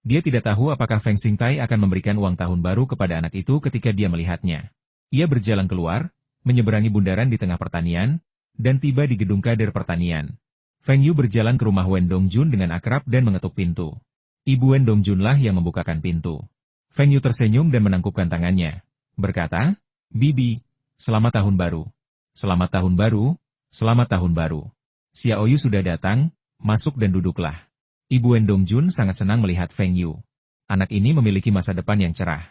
Dia tidak tahu apakah Feng Xingtai akan memberikan uang tahun baru kepada anak itu ketika dia melihatnya. Ia berjalan keluar, menyeberangi bundaran di tengah pertanian, dan tiba di gedung kader pertanian. Feng Yu berjalan ke rumah Wen Dongjun dengan akrab dan mengetuk pintu. Ibu Wen Dongjun lah yang membukakan pintu. Feng Yu tersenyum dan menangkupkan tangannya, berkata, "Bibi, selamat tahun baru. Selamat tahun baru, selamat tahun baru. Xiaoyu sudah datang, masuk dan duduklah." Ibu Wen Dongjun sangat senang melihat Feng Yu. Anak ini memiliki masa depan yang cerah.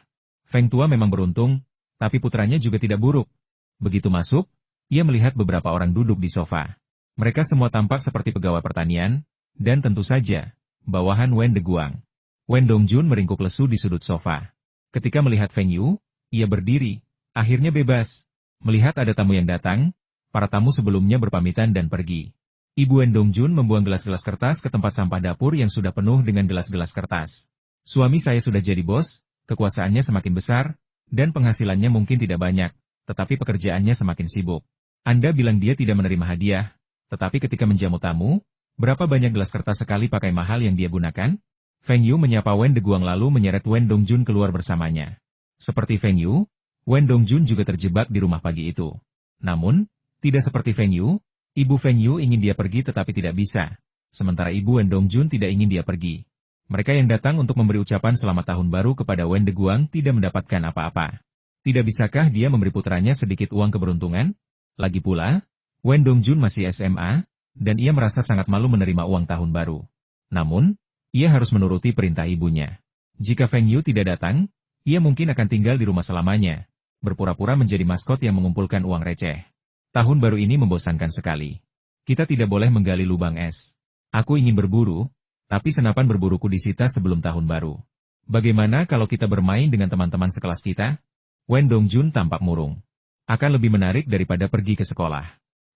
Feng tua memang beruntung, tapi putranya juga tidak buruk. Begitu masuk, ia melihat beberapa orang duduk di sofa. Mereka semua tampak seperti pegawai pertanian, dan tentu saja, bawahan Wen Deguang. Wen Dongjun meringkuk lesu di sudut sofa. Ketika melihat Feng Yu, ia berdiri, akhirnya bebas. Melihat ada tamu yang datang, para tamu sebelumnya berpamitan dan pergi. Ibu Wen Dongjun membuang gelas-gelas kertas ke tempat sampah dapur yang sudah penuh dengan gelas-gelas kertas. "Suami saya sudah jadi bos, kekuasaannya semakin besar, dan penghasilannya mungkin tidak banyak, tetapi pekerjaannya semakin sibuk. Anda bilang dia tidak menerima hadiah, tetapi ketika menjamu tamu, berapa banyak gelas kertas sekali pakai mahal yang dia gunakan?" Feng Yu menyapa Wen Deguang lalu menyeret Wen Dongjun keluar bersamanya. Seperti Feng Yu, Wen Dongjun juga terjebak di rumah pagi itu. Namun, tidak seperti Feng Yu, Ibu Feng Yu ingin dia pergi tetapi tidak bisa, sementara Ibu Wen Dongjun tidak ingin dia pergi. Mereka yang datang untuk memberi ucapan selamat tahun baru kepada Wen Deguang tidak mendapatkan apa-apa. Tidak bisakah dia memberi putranya sedikit uang keberuntungan? Lagi pula, Wen Dongjun masih SMA, dan ia merasa sangat malu menerima uang tahun baru. Namun, ia harus menuruti perintah ibunya. Jika Feng Yu tidak datang, ia mungkin akan tinggal di rumah selamanya, berpura-pura menjadi maskot yang mengumpulkan uang receh. Tahun baru ini membosankan sekali. Kita tidak boleh menggali lubang es. Aku ingin berburu, tapi senapan berburuku disita sebelum tahun baru. Bagaimana kalau kita bermain dengan teman-teman sekelas kita? Wen Dongjun tampak murung. Akan lebih menarik daripada pergi ke sekolah.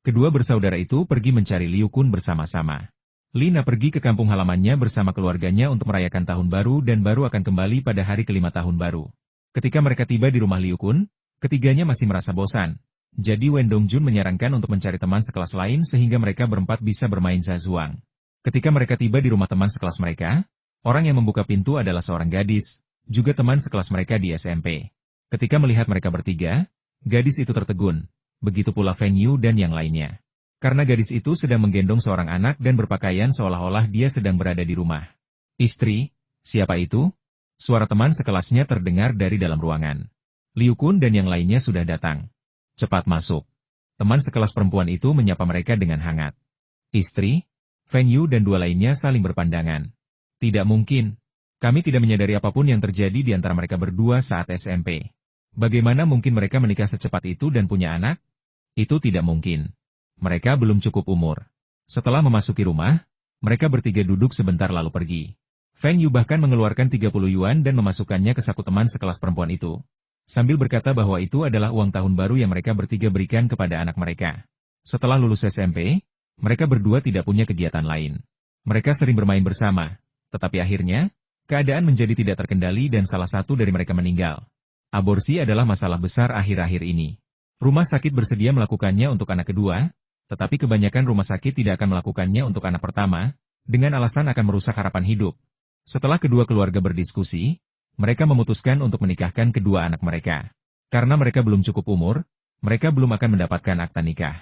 Kedua bersaudara itu pergi mencari Liu Kun bersama-sama. Lina pergi ke kampung halamannya bersama keluarganya untuk merayakan tahun baru dan baru akan kembali pada hari kelima tahun baru. Ketika mereka tiba di rumah Liu Kun, ketiganya masih merasa bosan. Jadi Wen Dongjun menyarankan untuk mencari teman sekelas lain sehingga mereka berempat bisa bermain zazuang. Ketika mereka tiba di rumah teman sekelas mereka, orang yang membuka pintu adalah seorang gadis, juga teman sekelas mereka di SMP. Ketika melihat mereka bertiga, gadis itu tertegun, begitu pula Feng Yu dan yang lainnya. Karena gadis itu sedang menggendong seorang anak dan berpakaian seolah-olah dia sedang berada di rumah. Istri, siapa itu? Suara teman sekelasnya terdengar dari dalam ruangan. Liu Kun dan yang lainnya sudah datang. Cepat masuk. Teman sekelas perempuan itu menyapa mereka dengan hangat. Istri? Feng Yu dan dua lainnya saling berpandangan. Tidak mungkin. Kami tidak menyadari apapun yang terjadi di antara mereka berdua saat SMP. Bagaimana mungkin mereka menikah secepat itu dan punya anak? Itu tidak mungkin. Mereka belum cukup umur. Setelah memasuki rumah, mereka bertiga duduk sebentar lalu pergi. Feng Yu bahkan mengeluarkan 30 yuan dan memasukkannya ke saku teman sekelas perempuan itu. Sambil berkata bahwa itu adalah uang tahun baru yang mereka bertiga berikan kepada anak mereka. Setelah lulus SMP, mereka berdua tidak punya kegiatan lain. Mereka sering bermain bersama, tetapi akhirnya, keadaan menjadi tidak terkendali dan salah satu dari mereka meninggal. Aborsi adalah masalah besar akhir-akhir ini. Rumah sakit bersedia melakukannya untuk anak kedua, tetapi kebanyakan rumah sakit tidak akan melakukannya untuk anak pertama, dengan alasan akan merusak harapan hidup. Setelah kedua keluarga berdiskusi, mereka memutuskan untuk menikahkan kedua anak mereka. Karena mereka belum cukup umur, mereka belum akan mendapatkan akta nikah.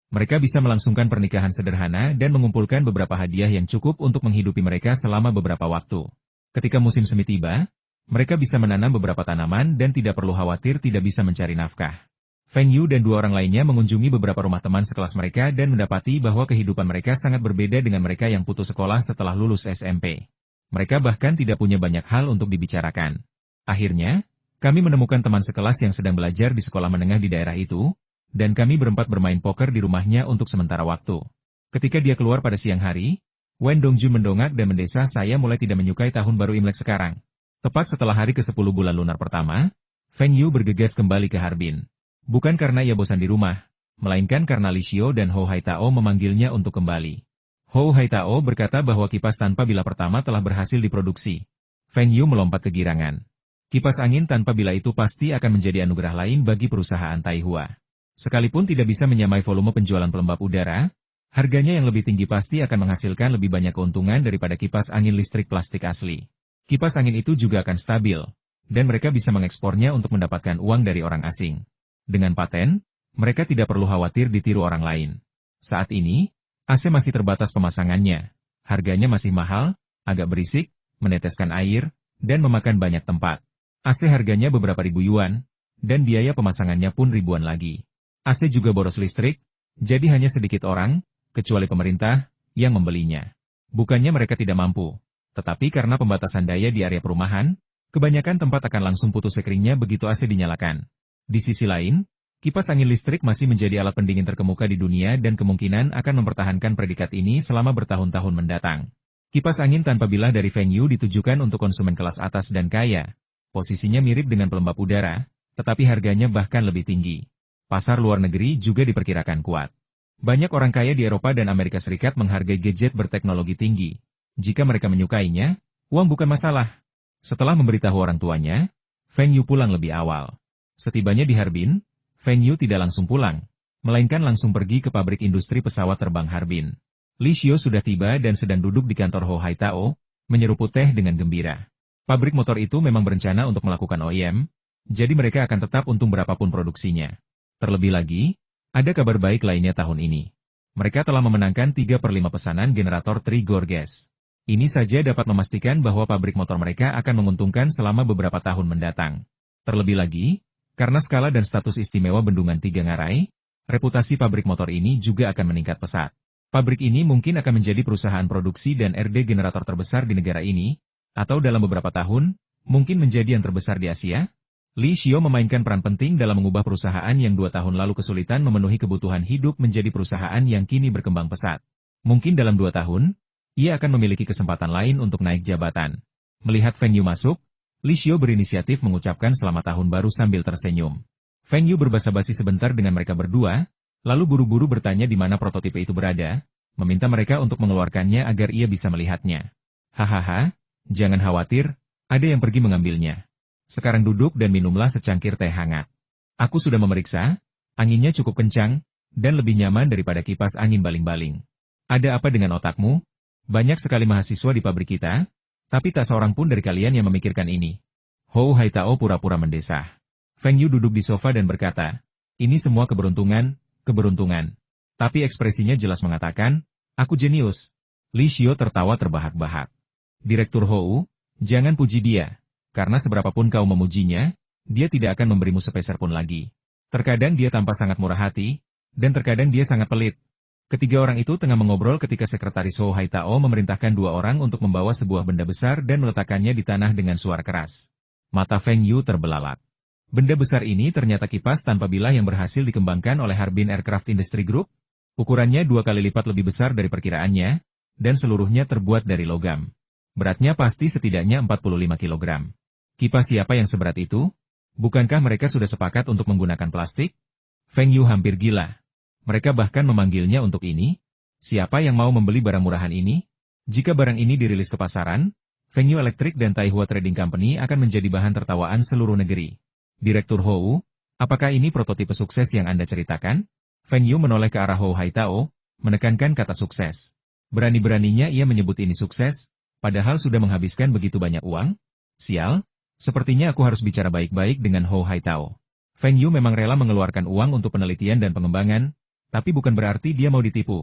Mereka bisa melangsungkan pernikahan sederhana dan mengumpulkan beberapa hadiah yang cukup untuk menghidupi mereka selama beberapa waktu. Ketika musim semi tiba, mereka bisa menanam beberapa tanaman dan tidak perlu khawatir tidak bisa mencari nafkah. Feng Yu dan dua orang lainnya mengunjungi beberapa rumah teman sekelas mereka dan mendapati bahwa kehidupan mereka sangat berbeda dengan mereka yang putus sekolah setelah lulus SMP. Mereka bahkan tidak punya banyak hal untuk dibicarakan. Akhirnya, kami menemukan teman sekelas yang sedang belajar di sekolah menengah di daerah itu, dan kami berempat bermain poker di rumahnya untuk sementara waktu. Ketika dia keluar pada siang hari, Wen Dongjun mendongak dan mendesah saya mulai tidak menyukai tahun baru Imlek sekarang. Tepat setelah hari ke-10 bulan lunar pertama, Feng Yu bergegas kembali ke Harbin. Bukan karena ia bosan di rumah, melainkan karena Li Xiao dan Hou Haitao memanggilnya untuk kembali. Hou Haitao berkata bahwa kipas tanpa bila pertama telah berhasil diproduksi. Feng Yu melompat kegirangan. Kipas angin tanpa bila itu pasti akan menjadi anugerah lain bagi perusahaan Taihua. Sekalipun tidak bisa menyamai volume penjualan pelembab udara, harganya yang lebih tinggi pasti akan menghasilkan lebih banyak keuntungan daripada kipas angin listrik plastik asli. Kipas angin itu juga akan stabil, dan mereka bisa mengekspornya untuk mendapatkan uang dari orang asing. Dengan paten, mereka tidak perlu khawatir ditiru orang lain. Saat ini, AC masih terbatas pemasangannya, harganya masih mahal, agak berisik, meneteskan air, dan memakan banyak tempat. AC harganya beberapa ribu yuan, dan biaya pemasangannya pun ribuan lagi. AC juga boros listrik, jadi hanya sedikit orang, kecuali pemerintah, yang membelinya. Bukannya mereka tidak mampu, tetapi karena pembatasan daya di area perumahan, kebanyakan tempat akan langsung putus sekeringnya begitu AC dinyalakan. Di sisi lain, kipas angin listrik masih menjadi alat pendingin terkemuka di dunia dan kemungkinan akan mempertahankan predikat ini selama bertahun-tahun mendatang. Kipas angin tanpa bilah dari Feng Yu ditujukan untuk konsumen kelas atas dan kaya. Posisinya mirip dengan pelembab udara, tetapi harganya bahkan lebih tinggi. Pasar luar negeri juga diperkirakan kuat. Banyak orang kaya di Eropa dan Amerika Serikat menghargai gadget berteknologi tinggi. Jika mereka menyukainya, uang bukan masalah. Setelah memberitahu orang tuanya, Feng Yu pulang lebih awal. Setibanya di Harbin, Feng Yu tidak langsung pulang, melainkan langsung pergi ke pabrik industri pesawat terbang Harbin. Li Xiao sudah tiba dan sedang duduk di kantor Hou Haitao, menyeruput teh dengan gembira. Pabrik motor itu memang berencana untuk melakukan OEM, jadi mereka akan tetap untung berapapun produksinya. Terlebih lagi, ada kabar baik lainnya tahun ini. Mereka telah memenangkan 3/5 pesanan generator Trigor Gas. Ini saja dapat memastikan bahwa pabrik motor mereka akan menguntungkan selama beberapa tahun mendatang. Terlebih lagi, karena skala dan status istimewa Bendungan Tiga Ngarai, reputasi pabrik motor ini juga akan meningkat pesat. Pabrik ini mungkin akan menjadi perusahaan produksi dan RD generator terbesar di negara ini, atau dalam beberapa tahun, Mungkin menjadi yang terbesar di Asia? Li Xiao memainkan peran penting dalam mengubah perusahaan yang 2 tahun lalu kesulitan memenuhi kebutuhan hidup menjadi perusahaan yang kini berkembang pesat. Mungkin dalam 2 tahun, ia akan memiliki kesempatan lain untuk naik jabatan. Melihat Feng Yu masuk, Li Xiao berinisiatif mengucapkan selamat tahun baru sambil tersenyum. Feng Yu berbasa-basi sebentar dengan mereka berdua, lalu buru-buru bertanya di mana prototipe itu berada, meminta mereka untuk mengeluarkannya agar ia bisa melihatnya. Hahaha, jangan khawatir, ada yang pergi mengambilnya. Sekarang duduk dan minumlah secangkir teh hangat. Aku sudah memeriksa, anginnya cukup kencang, dan lebih nyaman daripada kipas angin baling-baling. Ada apa dengan otakmu? Banyak sekali mahasiswa di pabrik kita, tapi tak seorang pun dari kalian yang memikirkan ini. Hou Haitao pura-pura mendesah. Feng Yu duduk di sofa dan berkata, ini semua keberuntungan, keberuntungan. Tapi ekspresinya jelas mengatakan, aku jenius. Li Xiao tertawa terbahak-bahak. Direktur Hou, jangan puji dia. Karena seberapapun kau memujinya, dia tidak akan memberimu sepeser pun lagi. Terkadang dia tampak sangat murah hati, dan terkadang dia sangat pelit. Ketiga orang itu tengah mengobrol ketika sekretaris Hou Haitao memerintahkan 2 orang untuk membawa sebuah benda besar dan meletakkannya di tanah dengan suara keras. Mata Feng Yu terbelalak. Benda besar ini ternyata kipas tanpa bilah yang berhasil dikembangkan oleh Harbin Aircraft Industry Group. Ukurannya 2 kali lipat lebih besar dari perkiraannya, dan seluruhnya terbuat dari logam. Beratnya pasti setidaknya 45 kilogram. Kipas siapa yang seberat itu? Bukankah mereka sudah sepakat untuk menggunakan plastik? Feng Yu hampir gila. Mereka bahkan memanggilnya untuk ini. Siapa yang mau membeli barang murahan ini? Jika barang ini dirilis ke pasaran, Feng Yu Electric dan Taihua Trading Company akan menjadi bahan tertawaan seluruh negeri. Direktur Hou, apakah ini prototipe sukses yang Anda ceritakan? Feng Yu menoleh ke arah Hou Haitao, menekankan kata sukses. Berani-beraninya ia menyebut ini sukses, padahal sudah menghabiskan begitu banyak uang? Sial. Sepertinya aku harus bicara baik-baik dengan Hou Haitao. Feng Yu memang rela mengeluarkan uang untuk penelitian dan pengembangan, tapi bukan berarti dia mau ditipu.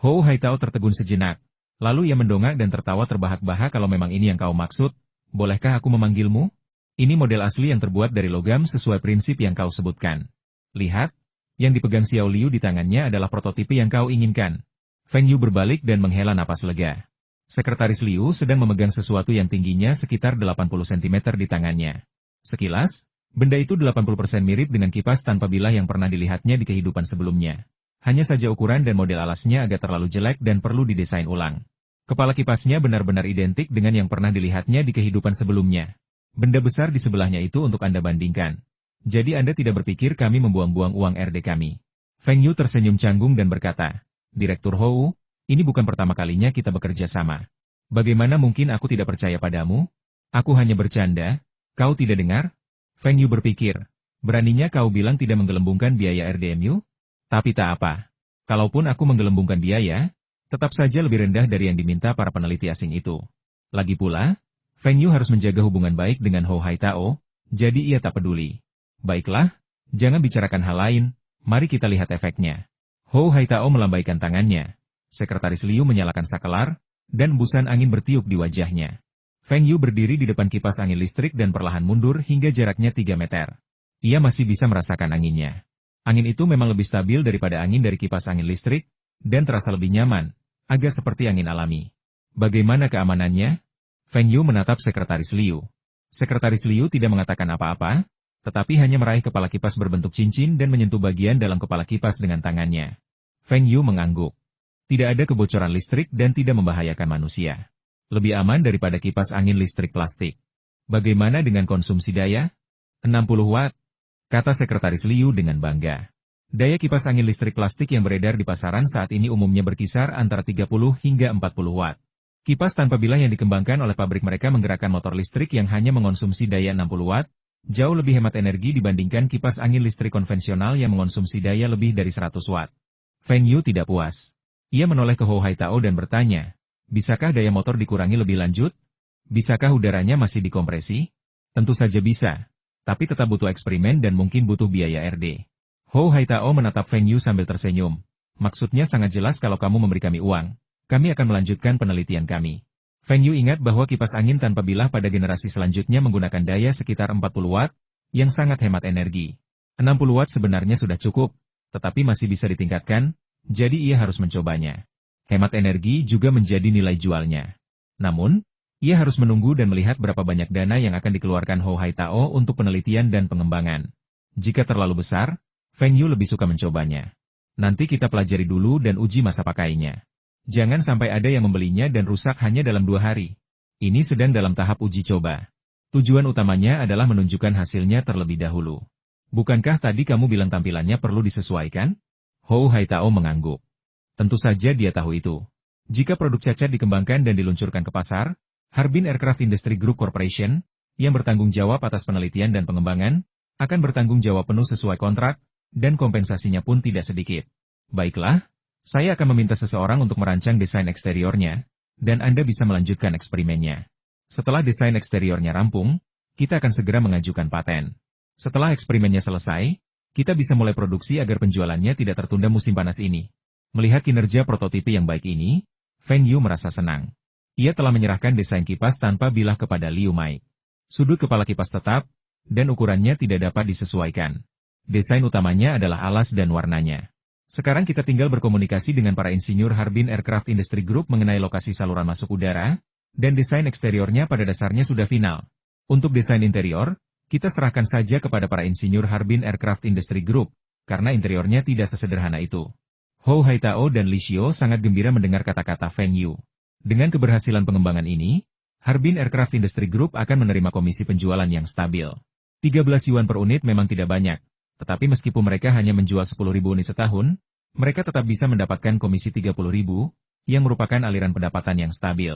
Hou Haitao tertegun sejenak, lalu ia mendongak dan tertawa terbahak-bahak. Kalau memang ini yang kau maksud, bolehkah aku memanggilmu? Ini model asli yang terbuat dari logam sesuai prinsip yang kau sebutkan. Lihat, yang dipegang Xiao Liu di tangannya adalah prototipe yang kau inginkan. Feng Yu berbalik dan menghela napas lega. Sekretaris Liu sedang memegang sesuatu yang tingginya sekitar 80 cm di tangannya. Sekilas, benda itu 80% mirip dengan kipas tanpa bilah yang pernah dilihatnya di kehidupan sebelumnya. Hanya saja ukuran dan model alasnya agak terlalu jelek dan perlu didesain ulang. Kepala kipasnya benar-benar identik dengan yang pernah dilihatnya di kehidupan sebelumnya. Benda besar di sebelahnya itu untuk Anda bandingkan. Jadi Anda tidak berpikir kami membuang-buang uang RD kami. Feng Yu tersenyum canggung dan berkata, Direktur Hou, ini bukan pertama kalinya kita bekerja sama. Bagaimana mungkin aku tidak percaya padamu? Aku hanya bercanda, kau tidak dengar? Feng Yu berpikir, beraninya kau bilang tidak menggelembungkan biaya RDMU? Tapi tak apa. Kalaupun aku menggelembungkan biaya, tetap saja lebih rendah dari yang diminta para peneliti asing itu. Lagi pula, Feng Yu harus menjaga hubungan baik dengan Hou Haitao, jadi ia tak peduli. Baiklah, jangan bicarakan hal lain, mari kita lihat efeknya. Hou Haitao melambaikan tangannya. Sekretaris Liu menyalakan sakelar, dan embusan angin bertiup di wajahnya. Feng Yu berdiri di depan kipas angin listrik dan perlahan mundur hingga jaraknya 3 meter. Ia masih bisa merasakan anginnya. Angin itu memang lebih stabil daripada angin dari kipas angin listrik, dan terasa lebih nyaman, agak seperti angin alami. Bagaimana keamanannya? Feng Yu menatap Sekretaris Liu. Sekretaris Liu tidak mengatakan apa-apa, tetapi hanya meraih kepala kipas berbentuk cincin dan menyentuh bagian dalam kepala kipas dengan tangannya. Feng Yu mengangguk. Tidak ada kebocoran listrik dan tidak membahayakan manusia. Lebih aman daripada kipas angin listrik plastik. Bagaimana dengan konsumsi daya? 60 watt, kata Sekretaris Liu dengan bangga. Daya kipas angin listrik plastik yang beredar di pasaran saat ini umumnya berkisar antara 30 hingga 40 watt. Kipas tanpa bilah yang dikembangkan oleh pabrik mereka menggerakkan motor listrik yang hanya mengonsumsi daya 60 watt, jauh lebih hemat energi dibandingkan kipas angin listrik konvensional yang mengonsumsi daya lebih dari 100 watt. Feng Yu tidak puas. Ia menoleh ke Hou Haitao dan bertanya, bisakah daya motor dikurangi lebih lanjut? Bisakah udaranya masih dikompresi? Tentu saja bisa, tapi tetap butuh eksperimen dan mungkin butuh biaya RD. Hou Haitao menatap Feng Yu sambil tersenyum. Maksudnya sangat jelas kalau kamu memberi kami uang, kami akan melanjutkan penelitian kami. Feng Yu ingat bahwa kipas angin tanpa bilah pada generasi selanjutnya menggunakan daya sekitar 40 watt, yang sangat hemat energi. 60 watt sebenarnya sudah cukup, tetapi masih bisa ditingkatkan, jadi ia harus mencobanya. Hemat energi juga menjadi nilai jualnya. Namun, Ia harus menunggu dan melihat berapa banyak dana yang akan dikeluarkan Hou Haitao untuk penelitian dan pengembangan. Jika terlalu besar, Feng Yu lebih suka mencobanya. Nanti kita pelajari dulu dan uji masa pakainya. Jangan sampai ada yang membelinya dan rusak hanya dalam 2 hari. Ini sedang dalam tahap uji coba. Tujuan utamanya adalah menunjukkan hasilnya terlebih dahulu. Bukankah tadi kamu bilang tampilannya perlu disesuaikan? Hou Haitao mengangguk. Tentu saja dia tahu itu. Jika produk cacat dikembangkan dan diluncurkan ke pasar, Harbin Aircraft Industry Group Corporation, yang bertanggung jawab atas penelitian dan pengembangan, akan bertanggung jawab penuh sesuai kontrak, dan kompensasinya pun tidak sedikit. Baiklah, saya akan meminta seseorang untuk merancang desain eksteriornya, dan Anda bisa melanjutkan eksperimennya. Setelah desain eksteriornya rampung, kita akan segera mengajukan paten. Setelah eksperimennya selesai, kita bisa mulai produksi agar penjualannya tidak tertunda musim panas ini. Melihat kinerja prototipe yang baik ini, Feng Yu merasa senang. Ia telah menyerahkan desain kipas tanpa bilah kepada Liu Mai. Sudut kepala kipas tetap, dan ukurannya tidak dapat disesuaikan. Desain utamanya adalah alas dan warnanya. Sekarang kita tinggal berkomunikasi dengan para insinyur Harbin Aircraft Industry Group mengenai lokasi saluran masuk udara, dan desain eksteriornya pada dasarnya sudah final. Untuk desain interior, kita serahkan saja kepada para insinyur Harbin Aircraft Industry Group, karena interiornya tidak sesederhana itu. Hou Haitao dan Li Xiao sangat gembira mendengar kata-kata Feng Yu. Dengan keberhasilan pengembangan ini, Harbin Aircraft Industry Group akan menerima komisi penjualan yang stabil. 13 yuan per unit memang tidak banyak, tetapi meskipun mereka hanya menjual 10.000 unit setahun, mereka tetap bisa mendapatkan komisi 30.000, yang merupakan aliran pendapatan yang stabil.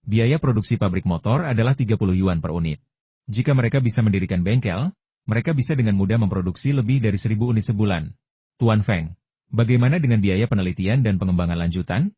Biaya produksi pabrik motor adalah 30 yuan per unit. Jika mereka bisa mendirikan bengkel, mereka bisa dengan mudah memproduksi lebih dari 1.000 unit sebulan. Tuan Feng, bagaimana dengan biaya penelitian dan pengembangan lanjutan?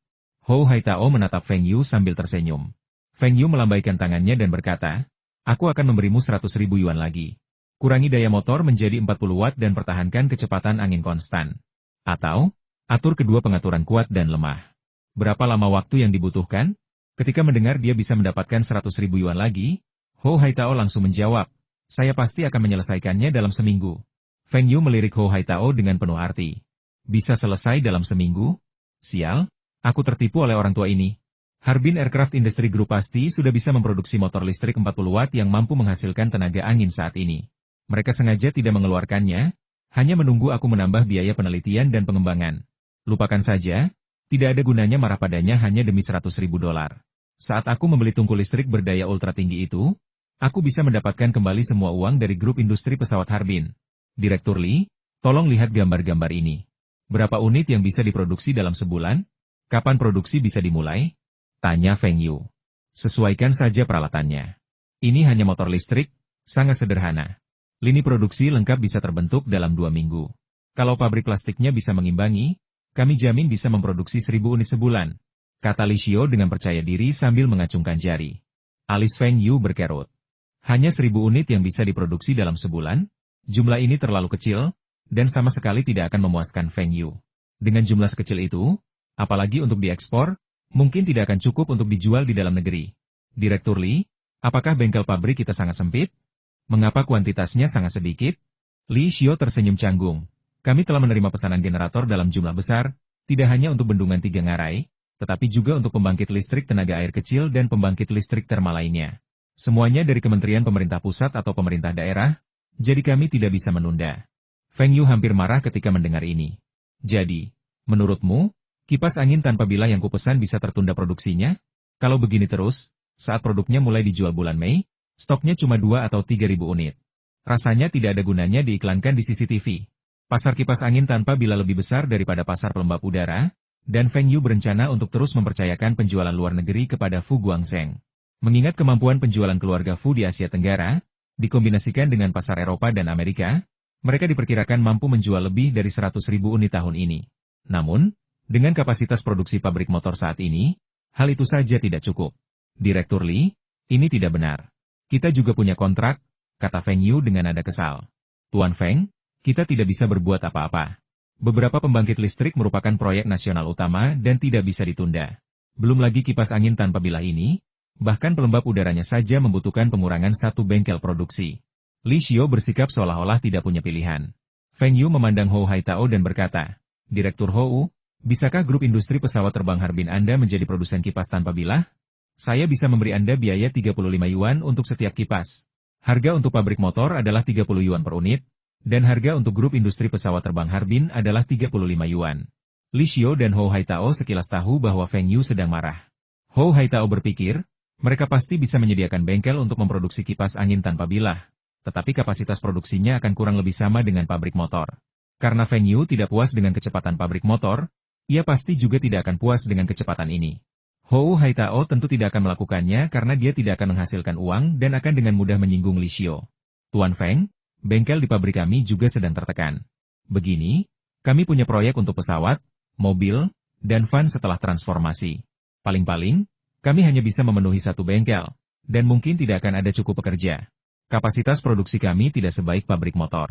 Hou Haitao menatap Feng Yu sambil tersenyum. Feng Yu melambaikan tangannya dan berkata, aku akan memberimu 100.000 yuan lagi. Kurangi daya motor menjadi 40 watt dan pertahankan kecepatan angin konstan. Atau, atur kedua pengaturan kuat dan lemah. Berapa lama waktu yang dibutuhkan? Ketika mendengar dia bisa mendapatkan 100.000 yuan lagi, Hou Haitao langsung menjawab, saya pasti akan menyelesaikannya dalam seminggu. Feng Yu melirik Hou Haitao dengan penuh arti. Bisa selesai dalam seminggu? Sial. Aku tertipu oleh orang tua ini. Harbin Aircraft Industry Group pasti sudah bisa memproduksi motor listrik 40 watt yang mampu menghasilkan tenaga angin saat ini. Mereka sengaja tidak mengeluarkannya, hanya menunggu aku menambah biaya penelitian dan pengembangan. Lupakan saja, tidak ada gunanya marah padanya hanya demi 100.000 dolar. Saat aku membeli tungku listrik berdaya ultra tinggi itu, aku bisa mendapatkan kembali semua uang dari grup industri pesawat Harbin. Direktur Li, tolong lihat gambar-gambar ini. Berapa unit yang bisa diproduksi dalam sebulan? Kapan produksi bisa dimulai? Tanya Feng Yu. Sesuaikan saja peralatannya. Ini hanya motor listrik, sangat sederhana. Lini produksi lengkap bisa terbentuk dalam 2 minggu. Kalau pabrik plastiknya bisa mengimbangi, kami jamin bisa memproduksi 1.000 unit sebulan. Kata Li Xiao dengan percaya diri sambil mengacungkan jari. Alis Feng Yu berkerut. Hanya 1.000 unit yang bisa diproduksi dalam sebulan? Jumlah ini terlalu kecil, dan sama sekali tidak akan memuaskan Feng Yu. Dengan jumlah sekecil itu, apalagi untuk diekspor, mungkin tidak akan cukup untuk dijual di dalam negeri. Direktur Li, apakah bengkel pabrik kita sangat sempit? Mengapa kuantitasnya sangat sedikit? Li Xiao tersenyum canggung. Kami telah menerima pesanan generator dalam jumlah besar, tidak hanya untuk bendungan 3 ngarai, tetapi juga untuk pembangkit listrik tenaga air kecil dan pembangkit listrik termal lainnya. Semuanya dari kementerian pemerintah pusat atau pemerintah daerah, jadi kami tidak bisa menunda. Feng Yu hampir marah ketika mendengar ini. Jadi, menurutmu, kipas angin tanpa bilah yang kupesan bisa tertunda produksinya? Kalau begini terus, saat produknya mulai dijual bulan Mei, stoknya cuma 2 atau 3.000 unit. Rasanya tidak ada gunanya diiklankan di CCTV. Pasar kipas angin tanpa bilah lebih besar daripada pasar pelembab udara, dan Feng Yu berencana untuk terus mempercayakan penjualan luar negeri kepada Fu Guangzheng. Mengingat kemampuan penjualan keluarga Fu di Asia Tenggara, dikombinasikan dengan pasar Eropa dan Amerika, mereka diperkirakan mampu menjual lebih dari 100.000 unit tahun ini. Namun, dengan kapasitas produksi pabrik motor saat ini, hal itu saja tidak cukup. Direktur Li, ini tidak benar. Kita juga punya kontrak, kata Feng Yu dengan nada kesal. Tuan Feng, kita tidak bisa berbuat apa-apa. Beberapa pembangkit listrik merupakan proyek nasional utama dan tidak bisa ditunda. Belum lagi kipas angin tanpa bilah ini, bahkan pelembab udaranya saja membutuhkan pengurangan 1 bengkel produksi. Li Xiao bersikap seolah-olah tidak punya pilihan. Feng Yu memandang Hou Haitao dan berkata, Direktur Hou, bisakah grup industri pesawat terbang Harbin Anda menjadi produsen kipas tanpa bilah? Saya bisa memberi Anda biaya 35 yuan untuk setiap kipas. Harga untuk pabrik motor adalah 30 yuan per unit, dan harga untuk grup industri pesawat terbang Harbin adalah 35 yuan. Li Xiao dan Hou Haitao sekilas tahu bahwa Feng Yu sedang marah. Hou Haitao berpikir, mereka pasti bisa menyediakan bengkel untuk memproduksi kipas angin tanpa bilah, tetapi kapasitas produksinya akan kurang lebih sama dengan pabrik motor. Karena Feng Yu tidak puas dengan kecepatan pabrik motor, ia pasti juga tidak akan puas dengan kecepatan ini. Hou Haitao tentu tidak akan melakukannya karena dia tidak akan menghasilkan uang dan akan dengan mudah menyinggung Li Xiao. Tuan Feng, bengkel di pabrik kami juga sedang tertekan. Begini, kami punya proyek untuk pesawat, mobil, dan van setelah transformasi. Paling-paling, kami hanya bisa memenuhi satu bengkel, dan mungkin tidak akan ada cukup pekerja. Kapasitas produksi kami tidak sebaik pabrik motor.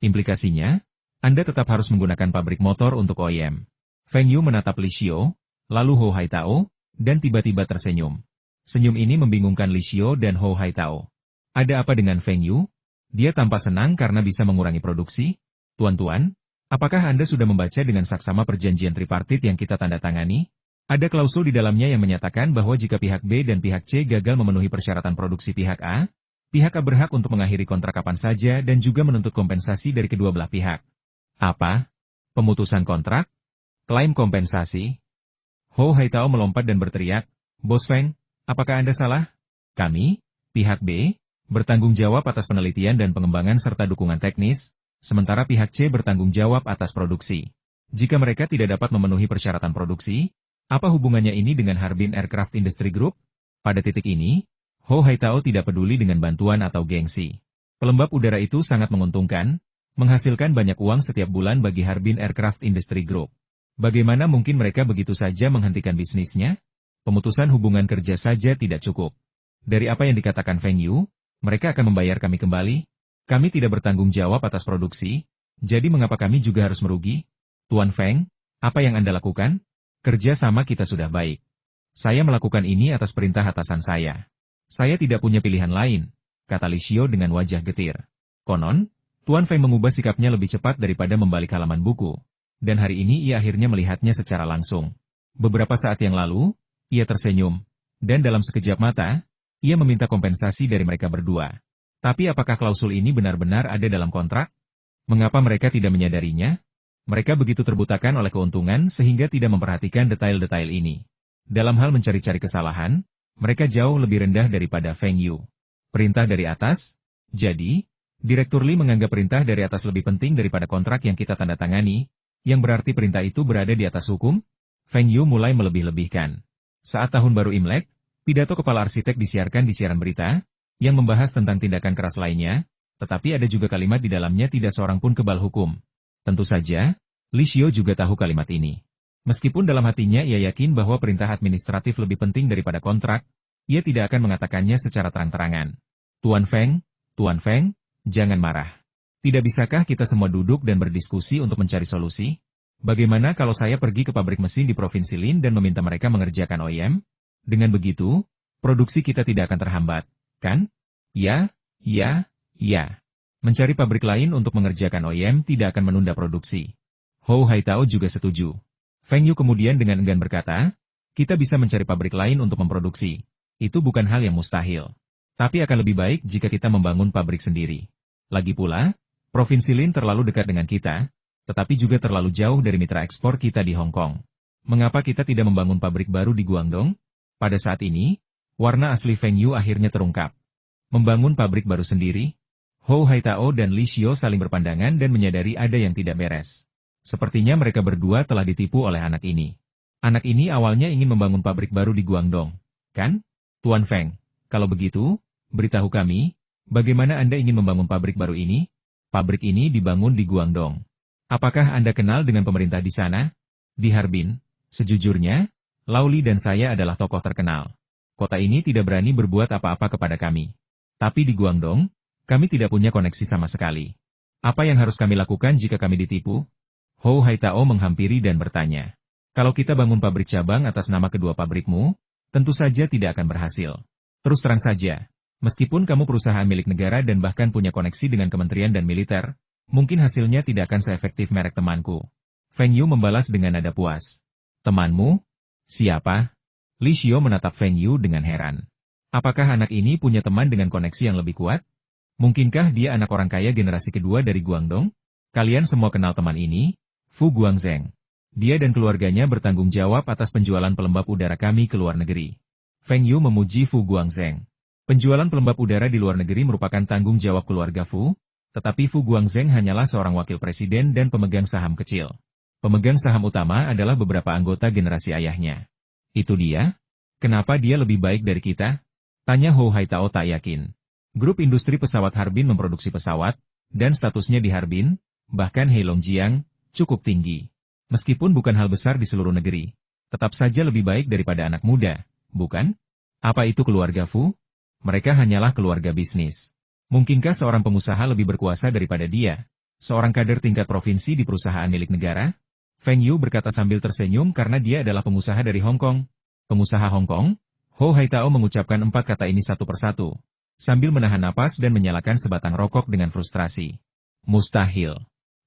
Implikasinya, Anda tetap harus menggunakan pabrik motor untuk OEM. Feng Yu menatap Li Xiao, lalu Hou Haitao, dan tiba-tiba tersenyum. Senyum ini membingungkan Li Xiao dan Hou Haitao. Ada apa dengan Feng Yu? Dia tampak senang karena bisa mengurangi produksi. Tuan-tuan, apakah Anda sudah membaca dengan saksama perjanjian tripartit yang kita tanda tangani? Ada klausul di dalamnya yang menyatakan bahwa jika pihak B dan pihak C gagal memenuhi persyaratan produksi pihak A, pihak A berhak untuk mengakhiri kontrak kapan saja dan juga menuntut kompensasi dari kedua belah pihak. Apa? Pemutusan kontrak? Klaim kompensasi? Hou Haitao melompat dan berteriak, Bos Feng, apakah Anda salah? Kami, pihak B, bertanggung jawab atas penelitian dan pengembangan serta dukungan teknis, sementara pihak C bertanggung jawab atas produksi. Jika mereka tidak dapat memenuhi persyaratan produksi, apa hubungannya ini dengan Harbin Aircraft Industry Group? Pada titik ini, Hou Haitao tidak peduli dengan bantuan atau gengsi. Pelembab udara itu sangat menguntungkan, menghasilkan banyak uang setiap bulan bagi Harbin Aircraft Industry Group. Bagaimana mungkin mereka begitu saja menghentikan bisnisnya? Pemutusan hubungan kerja saja tidak cukup. Dari apa yang dikatakan Feng Yu, mereka akan membayar kami kembali. Kami tidak bertanggung jawab atas produksi, jadi mengapa kami juga harus merugi? Tuan Feng, apa yang Anda lakukan? Kerja sama kita sudah baik. Saya melakukan ini atas perintah atasan saya. Saya tidak punya pilihan lain, kata Li Xiao dengan wajah getir. Konon, Tuan Feng mengubah sikapnya lebih cepat daripada membalik halaman buku. Dan hari ini ia akhirnya melihatnya secara langsung. Beberapa saat yang lalu, ia tersenyum, dan dalam sekejap mata, ia meminta kompensasi dari mereka berdua. Tapi apakah klausul ini benar-benar ada dalam kontrak? Mengapa mereka tidak menyadarinya? Mereka begitu terbutakan oleh keuntungan sehingga tidak memperhatikan detail-detail ini. Dalam hal mencari-cari kesalahan, mereka jauh lebih rendah daripada Feng Yu. Perintah dari atas? Jadi, Direktur Li menganggap perintah dari atas lebih penting daripada kontrak yang kita tanda tangani, yang berarti perintah itu berada di atas hukum? Feng Yu mulai melebih-lebihkan. Saat tahun baru Imlek, pidato kepala arsitek disiarkan di siaran berita, yang membahas tentang tindakan keras lainnya, tetapi ada juga kalimat di dalamnya tidak seorang pun kebal hukum. Tentu saja, Li Xiao juga tahu kalimat ini. Meskipun dalam hatinya ia yakin bahwa perintah administratif lebih penting daripada kontrak, ia tidak akan mengatakannya secara terang-terangan. Tuan Feng, jangan marah. Tidak bisakah kita semua duduk dan berdiskusi untuk mencari solusi? Bagaimana kalau saya pergi ke pabrik mesin di Provinsi Lin dan meminta mereka mengerjakan OEM? Dengan begitu, produksi kita tidak akan terhambat, kan? Ya. Mencari pabrik lain untuk mengerjakan OEM tidak akan menunda produksi. Hou Haitao juga setuju. Feng Yu kemudian dengan enggan berkata, kita bisa mencari pabrik lain untuk memproduksi. Itu bukan hal yang mustahil. Tapi akan lebih baik jika kita membangun pabrik sendiri. Lagi pula, Provinsi Lin terlalu dekat dengan kita, tetapi juga terlalu jauh dari mitra ekspor kita di Hong Kong. Mengapa kita tidak membangun pabrik baru di Guangdong? Pada saat ini, warna asli Feng Yu akhirnya terungkap. Membangun pabrik baru sendiri? Hou Haitao dan Li Xiao saling berpandangan dan menyadari ada yang tidak beres. Sepertinya mereka berdua telah ditipu oleh anak ini. Anak ini awalnya ingin membangun pabrik baru di Guangdong, kan? Tuan Feng, kalau begitu, beritahu kami, bagaimana Anda ingin membangun pabrik baru ini? Pabrik ini dibangun di Guangdong. Apakah Anda kenal dengan pemerintah di sana? Di Harbin, sejujurnya, Lao Li dan saya adalah tokoh terkenal. Kota ini tidak berani berbuat apa-apa kepada kami. Tapi di Guangdong, kami tidak punya koneksi sama sekali. Apa yang harus kami lakukan jika kami ditipu? Hou Haitao menghampiri dan bertanya. Kalau kita bangun pabrik cabang atas nama kedua pabrikmu, tentu saja tidak akan berhasil. Terus terang saja. Meskipun kamu perusahaan milik negara dan bahkan punya koneksi dengan kementerian dan militer, mungkin hasilnya tidak akan seefektif merek temanku. Feng Yu membalas dengan nada puas. Temanmu? Siapa? Li Xiao menatap Feng Yu dengan heran. Apakah anak ini punya teman dengan koneksi yang lebih kuat? Mungkinkah dia anak orang kaya generasi kedua dari Guangdong? Kalian semua kenal teman ini, Fu Guangzheng. Dia dan keluarganya bertanggung jawab atas penjualan pelembab udara kami ke luar negeri. Feng Yu memuji Fu Guangzheng. Penjualan pelembab udara di luar negeri merupakan tanggung jawab keluarga Fu, tetapi Fu Guangzheng hanyalah seorang wakil presiden dan pemegang saham kecil. Pemegang saham utama adalah beberapa anggota generasi ayahnya. Itu dia? Kenapa dia lebih baik dari kita? Tanya Hou Haitao tak yakin. Grup industri pesawat Harbin memproduksi pesawat, dan statusnya di Harbin, bahkan Heilongjiang, cukup tinggi. Meskipun bukan hal besar di seluruh negeri, tetap saja lebih baik daripada anak muda, bukan? Apa itu keluarga Fu? Mereka hanyalah keluarga bisnis. Mungkinkah seorang pengusaha lebih berkuasa daripada dia? Seorang kader tingkat provinsi di perusahaan milik negara? Feng Yu berkata sambil tersenyum karena dia adalah pengusaha dari Hong Kong. Pengusaha Hong Kong? Hou Haitao mengucapkan 4 kata ini satu persatu, sambil menahan napas dan menyalakan sebatang rokok dengan frustrasi. Mustahil.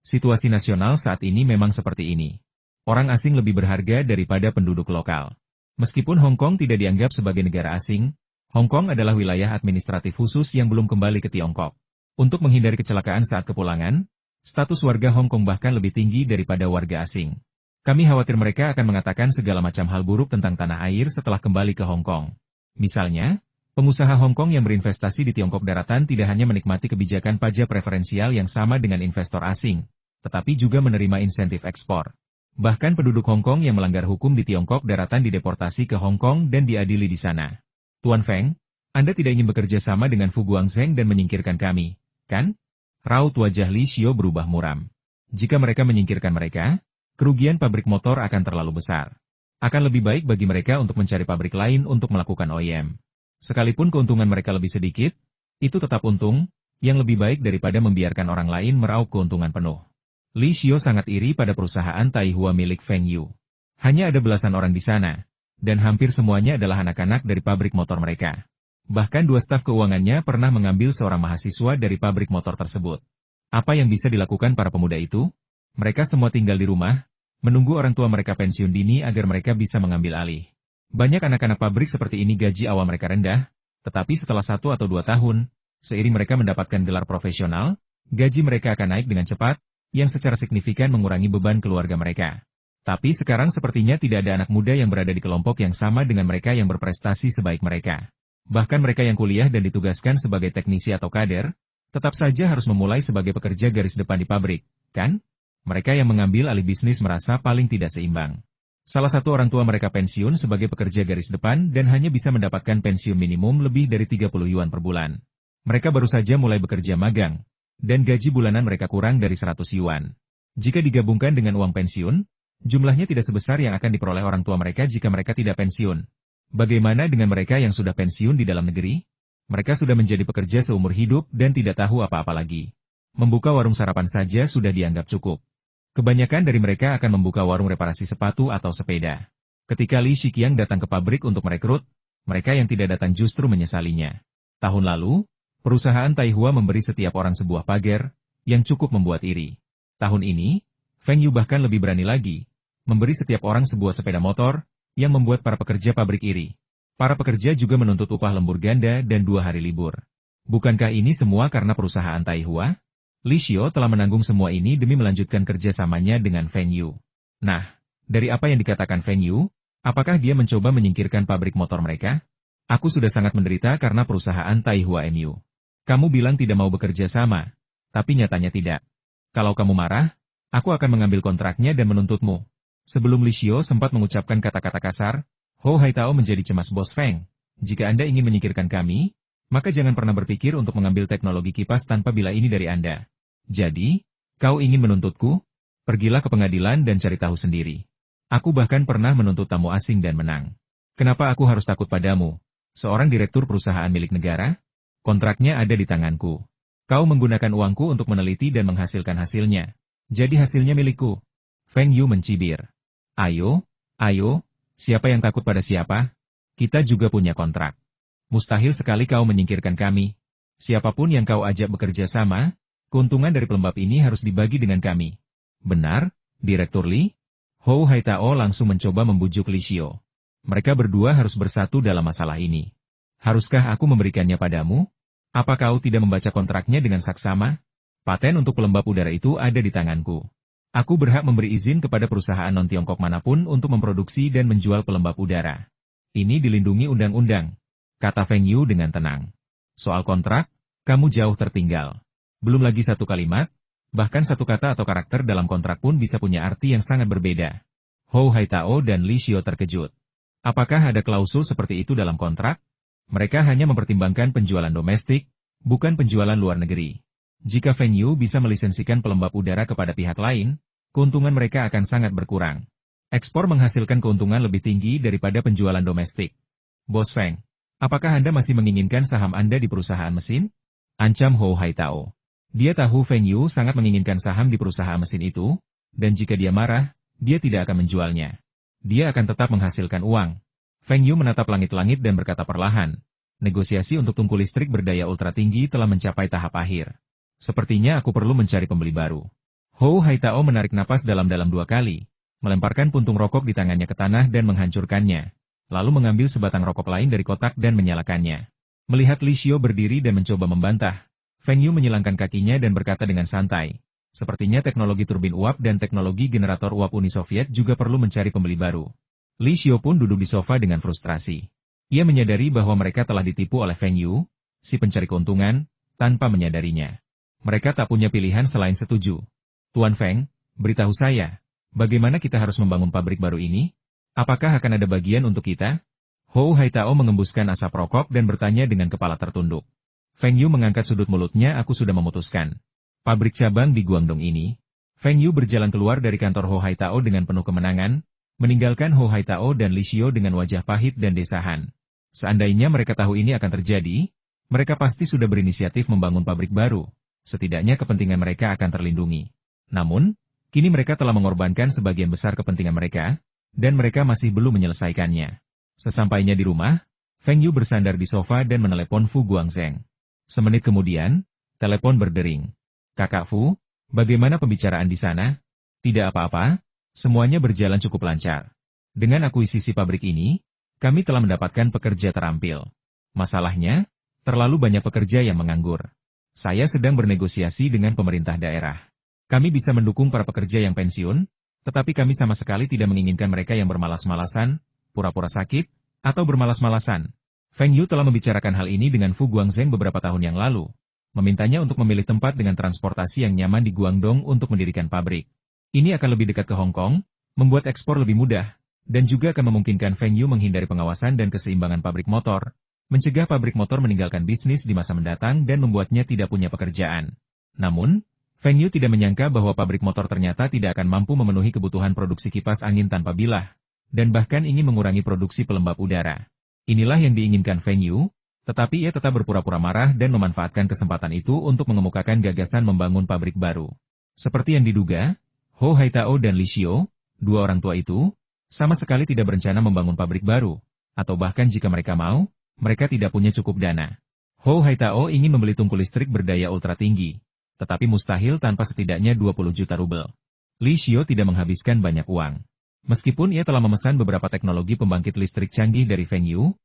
Situasi nasional saat ini memang seperti ini. Orang asing lebih berharga daripada penduduk lokal. Meskipun Hong Kong tidak dianggap sebagai negara asing, Hong Kong adalah wilayah administratif khusus yang belum kembali ke Tiongkok. Untuk menghindari kecelakaan saat kepulangan, status warga Hong Kong bahkan lebih tinggi daripada warga asing. Kami khawatir mereka akan mengatakan segala macam hal buruk tentang tanah air setelah kembali ke Hong Kong. Misalnya, pengusaha Hong Kong yang berinvestasi di Tiongkok daratan tidak hanya menikmati kebijakan pajak preferensial yang sama dengan investor asing, tetapi juga menerima insentif ekspor. Bahkan penduduk Hong Kong yang melanggar hukum di Tiongkok daratan dideportasi ke Hong Kong dan diadili di sana. Tuan Feng, Anda tidak ingin bekerja sama dengan Fu Guangzheng dan menyingkirkan kami, kan? Raut wajah Li Xiao berubah muram. Jika mereka menyingkirkan mereka, kerugian pabrik motor akan terlalu besar. Akan lebih baik bagi mereka untuk mencari pabrik lain untuk melakukan OEM. Sekalipun keuntungan mereka lebih sedikit, itu tetap untung, yang lebih baik daripada membiarkan orang lain meraup keuntungan penuh. Li Xiao sangat iri pada perusahaan Taihua milik Feng Yu. Hanya ada belasan orang di sana, dan hampir semuanya adalah anak-anak dari pabrik motor mereka. Bahkan 2 staf keuangannya pernah mengambil seorang mahasiswa dari pabrik motor tersebut. Apa yang bisa dilakukan para pemuda itu? Mereka semua tinggal di rumah, menunggu orang tua mereka pensiun dini agar mereka bisa mengambil alih. Banyak anak-anak pabrik seperti ini gaji awal mereka rendah, tetapi setelah 1 atau 2 tahun, seiring mereka mendapatkan gelar profesional, gaji mereka akan naik dengan cepat, yang secara signifikan mengurangi beban keluarga mereka. Tapi sekarang sepertinya tidak ada anak muda yang berada di kelompok yang sama dengan mereka yang berprestasi sebaik mereka. Bahkan mereka yang kuliah dan ditugaskan sebagai teknisi atau kader, tetap saja harus memulai sebagai pekerja garis depan di pabrik, kan? Mereka yang mengambil alih bisnis merasa paling tidak seimbang. Salah satu orang tua mereka pensiun sebagai pekerja garis depan dan hanya bisa mendapatkan pensiun minimum lebih dari 30 yuan per bulan. Mereka baru saja mulai bekerja magang, dan gaji bulanan mereka kurang dari 100 yuan. Jika digabungkan dengan uang pensiun, jumlahnya tidak sebesar yang akan diperoleh orang tua mereka jika mereka tidak pensiun. Bagaimana dengan mereka yang sudah pensiun di dalam negeri? Mereka sudah menjadi pekerja seumur hidup dan tidak tahu apa-apa lagi. Membuka warung sarapan saja sudah dianggap cukup. Kebanyakan dari mereka akan membuka warung reparasi sepatu atau sepeda. Ketika Li Shiqiang datang ke pabrik untuk merekrut, mereka yang tidak datang justru menyesalinya. Tahun lalu, perusahaan Taihua memberi setiap orang sebuah pagar, yang cukup membuat iri. Tahun ini, Feng Yu bahkan lebih berani lagi, memberi setiap orang sebuah sepeda motor, yang membuat para pekerja pabrik iri. Para pekerja juga menuntut upah lembur ganda dan 2 hari libur. Bukankah ini semua karena perusahaan Taihua? Li Xiao telah menanggung semua ini demi melanjutkan kerjasamanya dengan Feng Yu. Nah, dari apa yang dikatakan Feng Yu, apakah dia mencoba menyingkirkan pabrik motor mereka? Aku sudah sangat menderita karena perusahaan Taihua MU. Kamu bilang tidak mau bekerja sama, tapi nyatanya tidak. Kalau kamu marah, aku akan mengambil kontraknya dan menuntutmu. Sebelum Li Xiao sempat mengucapkan kata-kata kasar, Hou Haitao menjadi cemas. Bos Feng, jika Anda ingin menyingkirkan kami, maka jangan pernah berpikir untuk mengambil teknologi kipas tanpa bila ini dari Anda. Jadi, kau ingin menuntutku? Pergilah ke pengadilan dan cari tahu sendiri. Aku bahkan pernah menuntut tamu asing dan menang. Kenapa aku harus takut padamu? Seorang direktur perusahaan milik negara? Kontraknya ada di tanganku. Kau menggunakan uangku untuk meneliti dan menghasilkan hasilnya. Jadi hasilnya milikku. Feng Yu mencibir. Ayo, siapa yang takut pada siapa? Kita juga punya kontrak. Mustahil sekali kau menyingkirkan kami. Siapapun yang kau ajak bekerja sama, keuntungan dari pelembab ini harus dibagi dengan kami. Benar, Direktur Li? Hou Haitao langsung mencoba membujuk Li Xiao. Mereka berdua harus bersatu dalam masalah ini. Haruskah aku memberikannya padamu? Apa kau tidak membaca kontraknya dengan saksama? Paten untuk pelembab udara itu ada di tanganku. Aku berhak memberi izin kepada perusahaan non-Tiongkok manapun untuk memproduksi dan menjual pelembab udara. Ini dilindungi undang-undang, kata Feng Yu dengan tenang. Soal kontrak, kamu jauh tertinggal. Belum lagi satu kalimat, bahkan satu kata atau karakter dalam kontrak pun bisa punya arti yang sangat berbeda. Hou Haitao dan Li Xiao terkejut. Apakah ada klausul seperti itu dalam kontrak? Mereka hanya mempertimbangkan penjualan domestik, bukan penjualan luar negeri. Jika Feng Yu bisa melisensikan pelembab udara kepada pihak lain, keuntungan mereka akan sangat berkurang. Ekspor menghasilkan keuntungan lebih tinggi daripada penjualan domestik. Bos Feng, apakah Anda masih menginginkan saham Anda di perusahaan mesin? Ancam Hou Haitao. Dia tahu Feng Yu sangat menginginkan saham di perusahaan mesin itu, dan jika dia marah, dia tidak akan menjualnya. Dia akan tetap menghasilkan uang. Feng Yu menatap langit-langit dan berkata perlahan, negosiasi untuk tungku listrik berdaya ultra tinggi telah mencapai tahap akhir. Sepertinya aku perlu mencari pembeli baru. Hou Haitao menarik napas dalam-dalam 2 kali, melemparkan puntung rokok di tangannya ke tanah dan menghancurkannya, lalu mengambil sebatang rokok lain dari kotak dan menyalakannya. Melihat Li Xiao berdiri dan mencoba membantah, Feng Yu menyilangkan kakinya dan berkata dengan santai, sepertinya teknologi turbin uap dan teknologi generator uap Uni Soviet juga perlu mencari pembeli baru. Li Xiao pun duduk di sofa dengan frustrasi. Ia menyadari bahwa mereka telah ditipu oleh Feng Yu, si pencari keuntungan, tanpa menyadarinya. Mereka tak punya pilihan selain setuju. Tuan Feng, beritahu saya, bagaimana kita harus membangun pabrik baru ini? Apakah akan ada bagian untuk kita? Hou Haitao mengembuskan asap rokok dan bertanya dengan kepala tertunduk. Feng Yu mengangkat sudut mulutnya. Aku sudah memutuskan. Pabrik cabang di Guangdong ini. Feng Yu berjalan keluar dari kantor Hou Haitao dengan penuh kemenangan, meninggalkan Hou Haitao dan Li Xiao dengan wajah pahit dan desahan. Seandainya mereka tahu ini akan terjadi, mereka pasti sudah berinisiatif membangun pabrik baru. Setidaknya kepentingan mereka akan terlindungi. Namun, kini mereka telah mengorbankan sebagian besar kepentingan mereka, dan mereka masih belum menyelesaikannya. Sesampainya di rumah, Feng Yu bersandar di sofa dan menelepon Fu Guangzheng. Semenit kemudian, telepon berdering. Kakak Fu, bagaimana pembicaraan di sana? Tidak apa-apa, semuanya berjalan cukup lancar. Dengan akuisisi pabrik ini, kami telah mendapatkan pekerja terampil. Masalahnya, terlalu banyak pekerja yang menganggur. Saya sedang bernegosiasi dengan pemerintah daerah. Kami bisa mendukung para pekerja yang pensiun, tetapi kami sama sekali tidak menginginkan mereka yang bermalas-malasan, pura-pura sakit, atau bermalas-malasan. Feng Yu telah membicarakan hal ini dengan Fu Guangzheng beberapa tahun yang lalu, memintanya untuk memilih tempat dengan transportasi yang nyaman di Guangdong untuk mendirikan pabrik. Ini akan lebih dekat ke Hong Kong, membuat ekspor lebih mudah, dan juga akan memungkinkan Feng Yu menghindari pengawasan dan keseimbangan pabrik motor, mencegah pabrik motor meninggalkan bisnis di masa mendatang dan membuatnya tidak punya pekerjaan. Namun, Feng Yu tidak menyangka bahwa pabrik motor ternyata tidak akan mampu memenuhi kebutuhan produksi kipas angin tanpa bilah, dan bahkan ingin mengurangi produksi pelembab udara. Inilah yang diinginkan Feng Yu, tetapi ia tetap berpura-pura marah dan memanfaatkan kesempatan itu untuk mengemukakan gagasan membangun pabrik baru. Seperti yang diduga, Hou Haitao dan Li Xiao, 2 orang tua itu, sama sekali tidak berencana membangun pabrik baru, atau bahkan jika mereka mau, mereka tidak punya cukup dana. Hou Haitao ingin membeli tungku listrik berdaya ultra tinggi, tetapi mustahil tanpa setidaknya 20 juta rubel. Li Xiao tidak menghabiskan banyak uang. Meskipun ia telah memesan beberapa teknologi pembangkit listrik canggih dari Feng Yu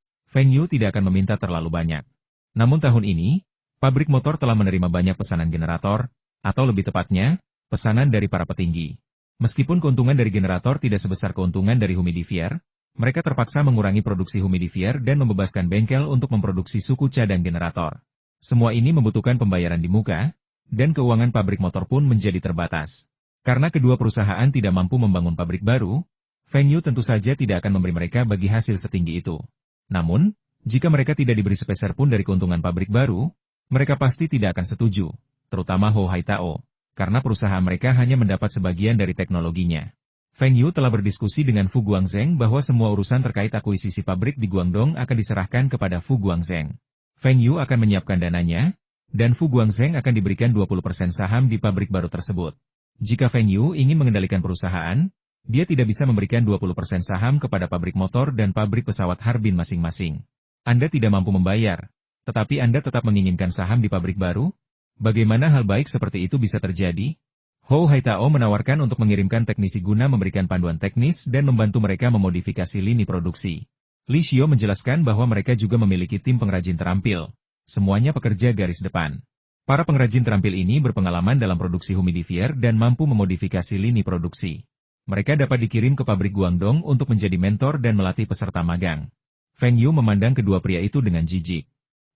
tidak akan meminta terlalu banyak. Namun tahun ini, pabrik motor telah menerima banyak pesanan generator, atau lebih tepatnya, pesanan dari para petinggi. Meskipun keuntungan dari generator tidak sebesar keuntungan dari humidifier, mereka terpaksa mengurangi produksi humidifier dan membebaskan bengkel untuk memproduksi suku cadang generator. Semua ini membutuhkan pembayaran di muka, dan keuangan pabrik motor pun menjadi terbatas. Karena kedua perusahaan tidak mampu membangun pabrik baru, Feng Yu tentu saja tidak akan memberi mereka bagi hasil setinggi itu. Namun, jika mereka tidak diberi sepeser pun dari keuntungan pabrik baru, mereka pasti tidak akan setuju, terutama Hou Haitao, karena perusahaan mereka hanya mendapat sebagian dari teknologinya. Feng Yu telah berdiskusi dengan Fu Guangzheng bahwa semua urusan terkait akuisisi pabrik di Guangdong akan diserahkan kepada Fu Guangzheng. Feng Yu akan menyiapkan dananya, dan Fu Guangzheng akan diberikan 20% saham di pabrik baru tersebut. Jika Feng Yu ingin mengendalikan perusahaan, dia tidak bisa memberikan 20% saham kepada pabrik motor dan pabrik pesawat Harbin masing-masing. Anda tidak mampu membayar, tetapi Anda tetap menginginkan saham di pabrik baru? Bagaimana hal baik seperti itu bisa terjadi? Hou Haitao menawarkan untuk mengirimkan teknisi guna memberikan panduan teknis dan membantu mereka memodifikasi lini produksi. Li Xiao menjelaskan bahwa mereka juga memiliki tim pengrajin terampil. Semuanya pekerja garis depan. Para pengrajin terampil ini berpengalaman dalam produksi humidifier dan mampu memodifikasi lini produksi. Mereka dapat dikirim ke pabrik Guangdong untuk menjadi mentor dan melatih peserta magang. Feng Yu memandang kedua pria itu dengan jijik.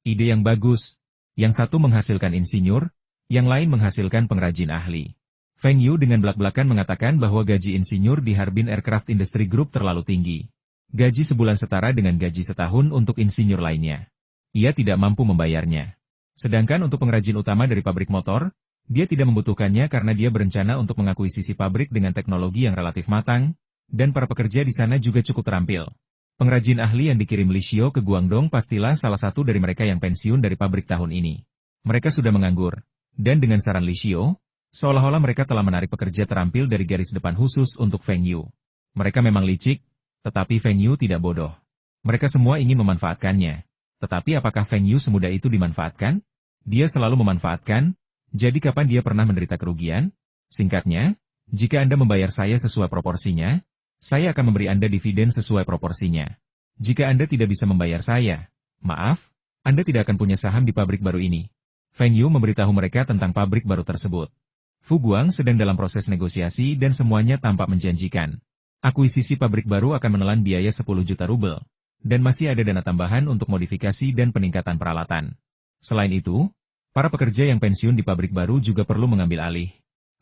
Ide yang bagus. Yang satu menghasilkan insinyur, yang lain menghasilkan pengrajin ahli. Feng Yu dengan belak-belakan mengatakan bahwa gaji insinyur di Harbin Aircraft Industry Group terlalu tinggi. Gaji sebulan setara dengan gaji setahun untuk insinyur lainnya. Ia tidak mampu membayarnya. Sedangkan untuk pengrajin utama dari pabrik motor, dia tidak membutuhkannya karena dia berencana untuk mengakuisisi pabrik dengan teknologi yang relatif matang, dan para pekerja di sana juga cukup terampil. Pengrajin ahli yang dikirim Li Xiao ke Guangdong pastilah salah satu dari mereka yang pensiun dari pabrik tahun ini. Mereka sudah menganggur, dan dengan saran Li Xiao, seolah-olah mereka telah menarik pekerja terampil dari garis depan khusus untuk Feng Yu. Mereka memang licik, tetapi Feng Yu tidak bodoh. Mereka semua ingin memanfaatkannya. Tetapi apakah Feng Yu semudah itu dimanfaatkan? Dia selalu memanfaatkan, jadi kapan dia pernah menderita kerugian? Singkatnya, jika Anda membayar saya sesuai proporsinya, saya akan memberi Anda dividen sesuai proporsinya. Jika Anda tidak bisa membayar saya, maaf, Anda tidak akan punya saham di pabrik baru ini. Feng Yu memberitahu mereka tentang pabrik baru tersebut. Fu Guang sedang dalam proses negosiasi dan semuanya tampak menjanjikan. Akuisisi pabrik baru akan menelan biaya 10 juta rubel, dan masih ada dana tambahan untuk modifikasi dan peningkatan peralatan. Selain itu, para pekerja yang pensiun di pabrik baru juga perlu mengambil alih.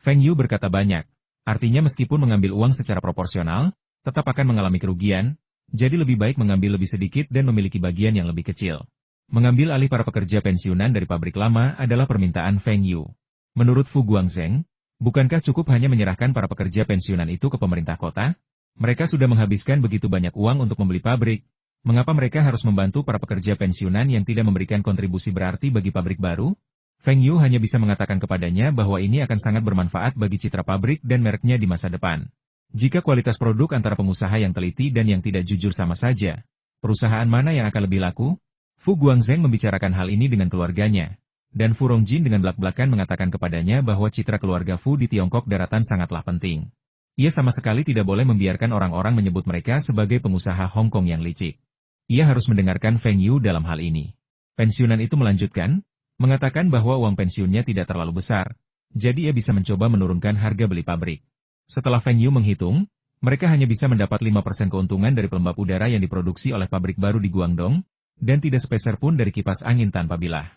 Feng Yu berkata banyak, artinya meskipun mengambil uang secara proporsional, tetap akan mengalami kerugian, jadi lebih baik mengambil lebih sedikit dan memiliki bagian yang lebih kecil. Mengambil alih para pekerja pensiunan dari pabrik lama adalah permintaan Feng Yu. Menurut Fu Guangzheng, bukankah cukup hanya menyerahkan para pekerja pensiunan itu ke pemerintah kota? Mereka sudah menghabiskan begitu banyak uang untuk membeli pabrik. Mengapa mereka harus membantu para pekerja pensiunan yang tidak memberikan kontribusi berarti bagi pabrik baru? Feng Yu hanya bisa mengatakan kepadanya bahwa ini akan sangat bermanfaat bagi citra pabrik dan mereknya di masa depan. Jika kualitas produk antara pengusaha yang teliti dan yang tidak jujur sama saja, perusahaan mana yang akan lebih laku? Fu Guangzheng membicarakan hal ini dengan keluarganya, dan Fu Rongjin dengan belak-belakan mengatakan kepadanya bahwa citra keluarga Fu di Tiongkok daratan sangatlah penting. Ia sama sekali tidak boleh membiarkan orang-orang menyebut mereka sebagai pengusaha Hong Kong yang licik. Ia harus mendengarkan Feng Yu dalam hal ini. Pensiunan itu melanjutkan, mengatakan bahwa uang pensiunnya tidak terlalu besar, jadi ia bisa mencoba menurunkan harga beli pabrik. Setelah Feng Yu menghitung, mereka hanya bisa mendapat 5% keuntungan dari pelembab udara yang diproduksi oleh pabrik baru di Guangdong, dan tidak sepeser pun dari kipas angin tanpa bilah.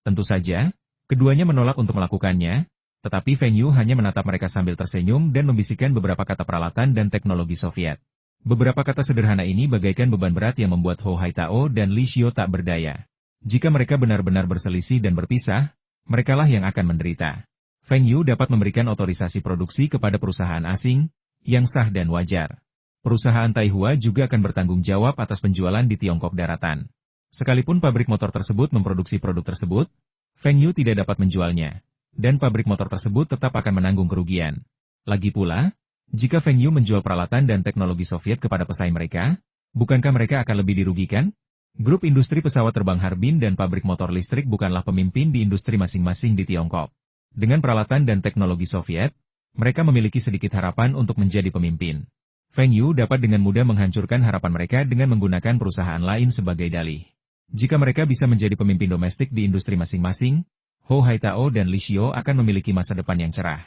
Tentu saja, keduanya menolak untuk melakukannya, tetapi Feng Yu hanya menatap mereka sambil tersenyum dan membisikkan beberapa kata peralatan dan teknologi Soviet. Beberapa kata sederhana ini bagaikan beban berat yang membuat Hou Haitao dan Li Xiao tak berdaya. Jika mereka benar-benar berselisih dan berpisah, merekalah yang akan menderita. Feng Yu dapat memberikan otorisasi produksi kepada perusahaan asing, yang sah dan wajar. Perusahaan Taihua juga akan bertanggung jawab atas penjualan di Tiongkok daratan. Sekalipun pabrik motor tersebut memproduksi produk tersebut, Feng Yu tidak dapat menjualnya, dan pabrik motor tersebut tetap akan menanggung kerugian. Lagi pula, jika Feng Yu menjual peralatan dan teknologi Soviet kepada pesaing mereka, bukankah mereka akan lebih dirugikan? Grup industri pesawat terbang Harbin dan pabrik motor listrik bukanlah pemimpin di industri masing-masing di Tiongkok. Dengan peralatan dan teknologi Soviet, mereka memiliki sedikit harapan untuk menjadi pemimpin. Feng Yu dapat dengan mudah menghancurkan harapan mereka dengan menggunakan perusahaan lain sebagai dalih. Jika mereka bisa menjadi pemimpin domestik di industri masing-masing, Hou Haitao dan Li Xiao akan memiliki masa depan yang cerah.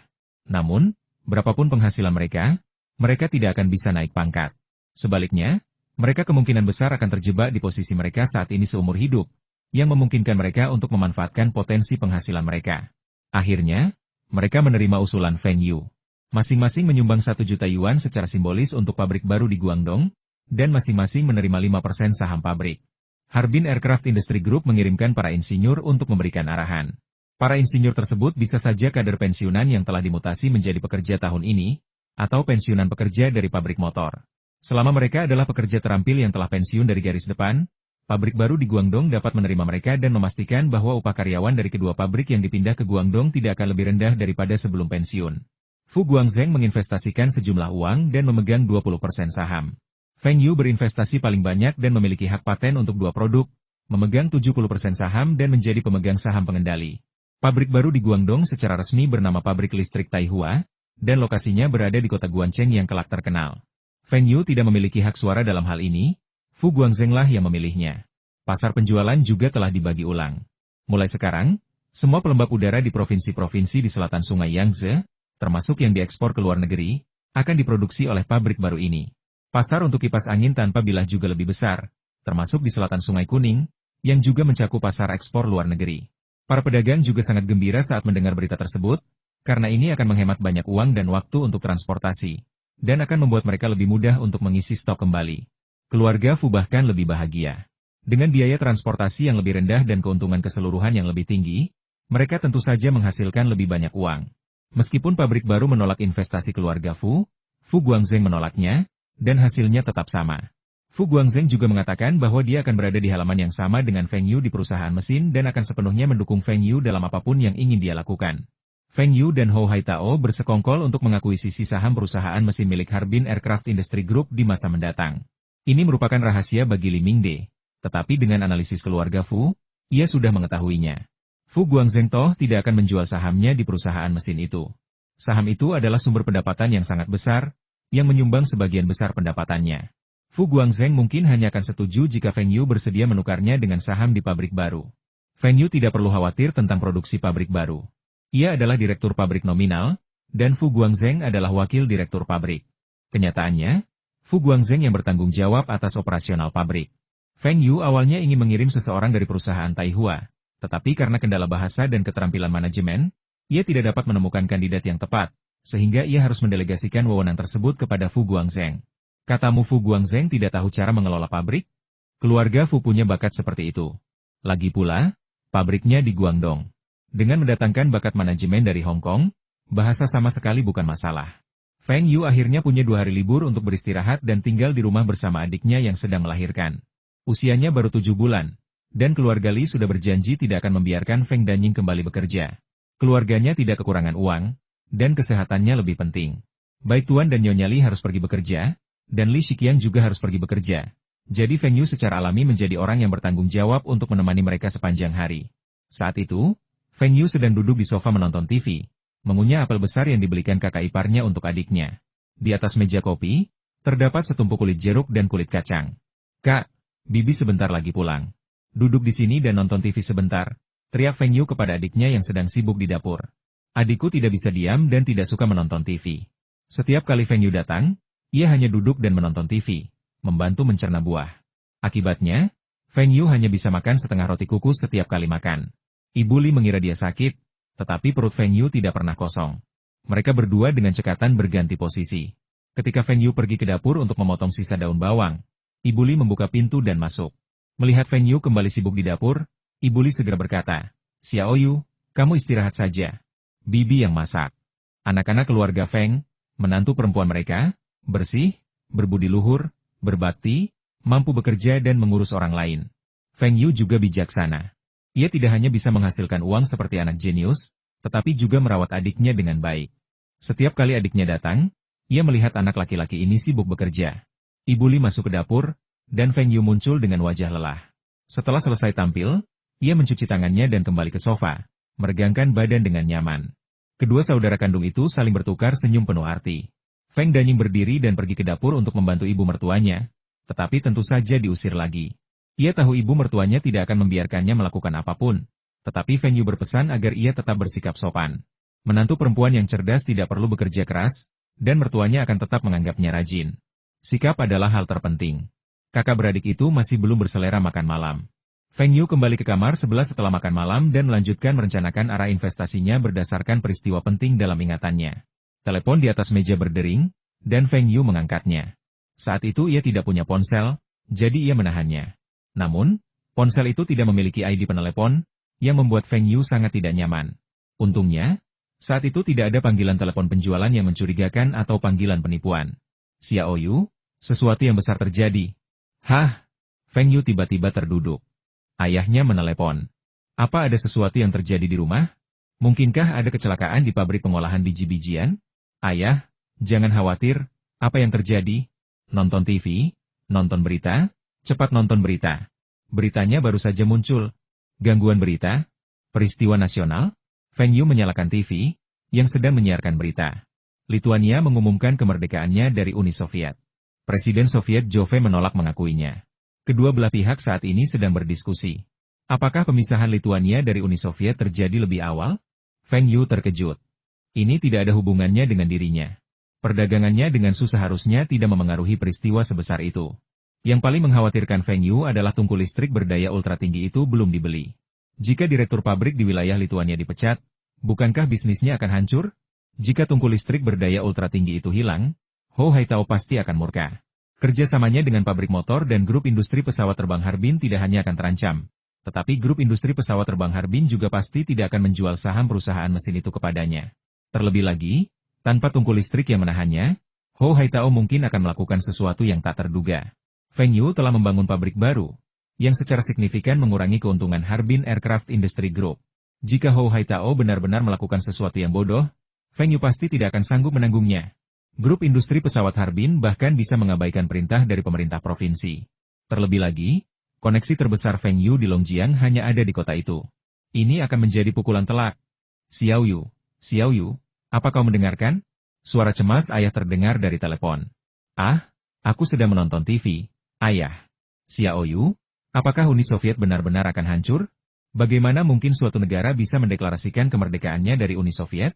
Namun, berapapun penghasilan mereka, mereka tidak akan bisa naik pangkat. Sebaliknya, mereka kemungkinan besar akan terjebak di posisi mereka saat ini seumur hidup, yang memungkinkan mereka untuk memanfaatkan potensi penghasilan mereka. Akhirnya, mereka menerima usulan Feng Yu. Masing-masing menyumbang 1 juta yuan secara simbolis untuk pabrik baru di Guangdong, dan masing-masing menerima 5% saham pabrik. Harbin Aircraft Industry Group mengirimkan para insinyur untuk memberikan arahan. Para insinyur tersebut bisa saja kader pensiunan yang telah dimutasi menjadi pekerja tahun ini, atau pensiunan pekerja dari pabrik motor. Selama mereka adalah pekerja terampil yang telah pensiun dari garis depan, pabrik baru di Guangdong dapat menerima mereka dan memastikan bahwa upah karyawan dari kedua pabrik yang dipindah ke Guangdong tidak akan lebih rendah daripada sebelum pensiun. Fu Guangzheng menginvestasikan sejumlah uang dan memegang 20% saham. Feng Yu berinvestasi paling banyak dan memiliki hak paten untuk 2 produk, memegang 70% saham dan menjadi pemegang saham pengendali. Pabrik baru di Guangdong secara resmi bernama Pabrik Listrik Taihua, dan lokasinya berada di kota Guangcheng yang kelak terkenal. Feng Yu tidak memiliki hak suara dalam hal ini, Fu Guangzheng lah yang memilihnya. Pasar penjualan juga telah dibagi ulang. Mulai sekarang, semua pelembab udara di provinsi-provinsi di selatan Sungai Yangtze, termasuk yang diekspor ke luar negeri, akan diproduksi oleh pabrik baru ini. Pasar untuk kipas angin tanpa bilah juga lebih besar, termasuk di selatan Sungai Kuning, yang juga mencakup pasar ekspor luar negeri. Para pedagang juga sangat gembira saat mendengar berita tersebut, karena ini akan menghemat banyak uang dan waktu untuk transportasi, dan akan membuat mereka lebih mudah untuk mengisi stok kembali. Keluarga Fu bahkan lebih bahagia. Dengan biaya transportasi yang lebih rendah dan keuntungan keseluruhan yang lebih tinggi, mereka tentu saja menghasilkan lebih banyak uang. Meskipun pabrik baru menolak investasi keluarga Fu Guangzheng menolaknya, dan hasilnya tetap sama. Fu Guangzheng juga mengatakan bahwa dia akan berada di halaman yang sama dengan Feng Yu di perusahaan mesin dan akan sepenuhnya mendukung Feng Yu dalam apapun yang ingin dia lakukan. Feng Yu dan Hou Haitao bersekongkol untuk mengakuisisi saham perusahaan mesin milik Harbin Aircraft Industry Group di masa mendatang. Ini merupakan rahasia bagi Li Mingde, tetapi dengan analisis keluarga Fu, ia sudah mengetahuinya. Fu Guangzheng toh tidak akan menjual sahamnya di perusahaan mesin itu. Saham itu adalah sumber pendapatan yang sangat besar, yang menyumbang sebagian besar pendapatannya. Fu Guangzheng mungkin hanya akan setuju jika Feng Yu bersedia menukarnya dengan saham di pabrik baru. Feng Yu tidak perlu khawatir tentang produksi pabrik baru. Ia adalah direktur pabrik nominal, dan Fu Guangzheng adalah wakil direktur pabrik. Kenyataannya, Fu Guangzheng yang bertanggung jawab atas operasional pabrik. Feng Yu awalnya ingin mengirim seseorang dari perusahaan Taihua, tetapi karena kendala bahasa dan keterampilan manajemen, ia tidak dapat menemukan kandidat yang tepat, sehingga ia harus mendelegasikan wewenang tersebut kepada Fu Guangzheng. Katamu Fu Guangzheng tidak tahu cara mengelola pabrik? Keluarga Fu punya bakat seperti itu. Lagi pula, pabriknya di Guangdong. Dengan mendatangkan bakat manajemen dari Hong Kong, bahasa sama sekali bukan masalah. Feng Yu akhirnya punya 2 hari libur untuk beristirahat dan tinggal di rumah bersama adiknya yang sedang melahirkan. Usianya baru 7 bulan, dan keluarga Li sudah berjanji tidak akan membiarkan Feng Danying kembali bekerja. Keluarganya tidak kekurangan uang, dan kesehatannya lebih penting. Baik Tuan dan Nyonya Li harus pergi bekerja, dan Li Shiqiang juga harus pergi bekerja. Jadi Feng Yu secara alami menjadi orang yang bertanggung jawab untuk menemani mereka sepanjang hari. Saat itu, Feng Yu sedang duduk di sofa menonton TV, mengunyah apel besar yang dibelikan kakak iparnya untuk adiknya. Di atas meja kopi, terdapat setumpuk kulit jeruk dan kulit kacang. "Kak, Bibi sebentar lagi pulang. Duduk di sini dan nonton TV sebentar," teriak Feng Yu kepada adiknya yang sedang sibuk di dapur. Adikku tidak bisa diam dan tidak suka menonton TV. Setiap kali Feng Yu datang, ia hanya duduk dan menonton TV, membantu mencerna buah. Akibatnya, Feng Yu hanya bisa makan setengah roti kukus setiap kali makan. Ibu Li mengira dia sakit, tetapi perut Feng Yu tidak pernah kosong. Mereka berdua dengan cekatan berganti posisi. Ketika Feng Yu pergi ke dapur untuk memotong sisa daun bawang, Ibu Li membuka pintu dan masuk. Melihat Feng Yu kembali sibuk di dapur, Ibu Li segera berkata, "Xiao Yu, kamu istirahat saja. Bibi yang masak." Anak-anak keluarga Feng, menantu perempuan mereka, bersih, berbudi luhur, berbakti, mampu bekerja dan mengurus orang lain. Feng Yu juga bijaksana. Ia tidak hanya bisa menghasilkan uang seperti anak jenius, tetapi juga merawat adiknya dengan baik. Setiap kali adiknya datang, ia melihat anak laki-laki ini sibuk bekerja. Ibu Li masuk ke dapur, dan Feng Yu muncul dengan wajah lelah. Setelah selesai tampil, ia mencuci tangannya dan kembali ke sofa, meregangkan badan dengan nyaman. Kedua saudara kandung itu saling bertukar senyum penuh arti. Feng Danying berdiri dan pergi ke dapur untuk membantu ibu mertuanya, tetapi tentu saja diusir lagi. Ia tahu ibu mertuanya tidak akan membiarkannya melakukan apapun, tetapi Feng Yu berpesan agar ia tetap bersikap sopan. Menantu perempuan yang cerdas tidak perlu bekerja keras, dan mertuanya akan tetap menganggapnya rajin. Sikap adalah hal terpenting. Kakak beradik itu masih belum berselera makan malam. Feng Yu kembali ke kamar sebelah setelah makan malam dan melanjutkan merencanakan arah investasinya berdasarkan peristiwa penting dalam ingatannya. Telepon di atas meja berdering, dan Feng Yu mengangkatnya. Saat itu ia tidak punya ponsel, jadi ia menahannya. Namun, ponsel itu tidak memiliki ID penelepon, yang membuat Feng Yu sangat tidak nyaman. Untungnya, saat itu tidak ada panggilan telepon penjualan yang mencurigakan atau panggilan penipuan. "Xiao Yu, sesuatu yang besar terjadi." "Hah?" Feng Yu tiba-tiba terduduk. Ayahnya menelepon. "Apa ada sesuatu yang terjadi di rumah? Mungkinkah ada kecelakaan di pabrik pengolahan biji-bijian?" "Ayah, jangan khawatir, apa yang terjadi?" "Nonton TV, nonton berita, cepat nonton berita." Beritanya baru saja muncul. Gangguan berita? Peristiwa nasional? Feng Yu menyalakan TV, yang sedang menyiarkan berita. Lituania mengumumkan kemerdekaannya dari Uni Soviet. Presiden Soviet Jove menolak mengakuinya. Kedua belah pihak saat ini sedang berdiskusi. Apakah pemisahan Lituania dari Uni Soviet terjadi lebih awal? Feng Yu terkejut. Ini tidak ada hubungannya dengan dirinya. Perdagangannya dengan Su seharusnya tidak memengaruhi peristiwa sebesar itu. Yang paling mengkhawatirkan Feng Yu adalah tungku listrik berdaya ultra tinggi itu belum dibeli. Jika direktur pabrik di wilayah Lituania dipecat, bukankah bisnisnya akan hancur? Jika tungku listrik berdaya ultra tinggi itu hilang, Ho Haitao pasti akan murka. Kerjasamanya dengan pabrik motor dan grup industri pesawat terbang Harbin tidak hanya akan terancam, tetapi grup industri pesawat terbang Harbin juga pasti tidak akan menjual saham perusahaan mesin itu kepadanya. Terlebih lagi, tanpa tungku listrik yang menahannya, Ho Haitao mungkin akan melakukan sesuatu yang tak terduga. Feng Yu telah membangun pabrik baru, yang secara signifikan mengurangi keuntungan Harbin Aircraft Industry Group. Jika Ho Haitao benar-benar melakukan sesuatu yang bodoh, Feng Yu pasti tidak akan sanggup menanggungnya. Grup industri pesawat Harbin bahkan bisa mengabaikan perintah dari pemerintah provinsi. Terlebih lagi, koneksi terbesar Feng Yu di Longjiang hanya ada di kota itu. Ini akan menjadi pukulan telak. Xiao Yu, apa kau mendengarkan? Suara cemas ayah terdengar dari telepon. Ah, aku sedang menonton TV, ayah. Xiao Yu, apakah Uni Soviet benar-benar akan hancur? Bagaimana mungkin suatu negara bisa mendeklarasikan kemerdekaannya dari Uni Soviet?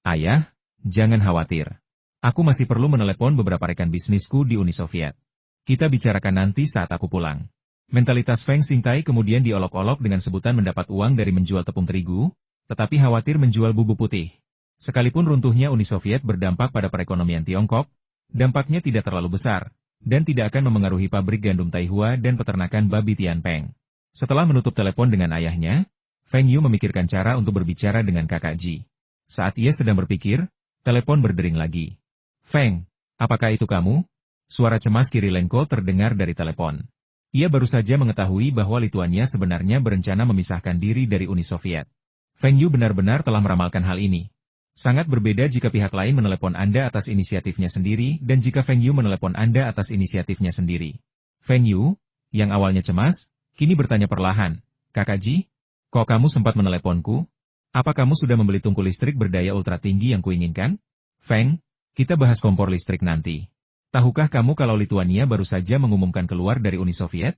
Ayah, jangan khawatir. Aku masih perlu menelepon beberapa rekan bisnisku di Uni Soviet. Kita bicarakan nanti saat aku pulang. Mentalitas Feng Xingtai kemudian diolok-olok dengan sebutan mendapat uang dari menjual tepung terigu, tetapi khawatir menjual bubuk putih. Sekalipun runtuhnya Uni Soviet berdampak pada perekonomian Tiongkok, dampaknya tidak terlalu besar, dan tidak akan memengaruhi pabrik gandum Taihua dan peternakan babi Tianpeng. Setelah menutup telepon dengan ayahnya, Feng Yu memikirkan cara untuk berbicara dengan kakak Ji. Saat ia sedang berpikir, telepon berdering lagi. Feng, apakah itu kamu? Suara cemas Kirilenko terdengar dari telepon. Ia baru saja mengetahui bahwa Lituania sebenarnya berencana memisahkan diri dari Uni Soviet. Feng Yu benar-benar telah meramalkan hal ini. Sangat berbeda jika pihak lain menelepon Anda atas inisiatifnya sendiri dan jika Feng Yu menelepon Anda atas inisiatifnya sendiri. Feng Yu, yang awalnya cemas, kini bertanya perlahan, Kakak Ji, kok kamu sempat meneleponku? Apa kamu sudah membeli tungku listrik berdaya ultra tinggi yang kuinginkan? Feng, kita bahas kompor listrik nanti. Tahukah kamu kalau Lituania baru saja mengumumkan keluar dari Uni Soviet?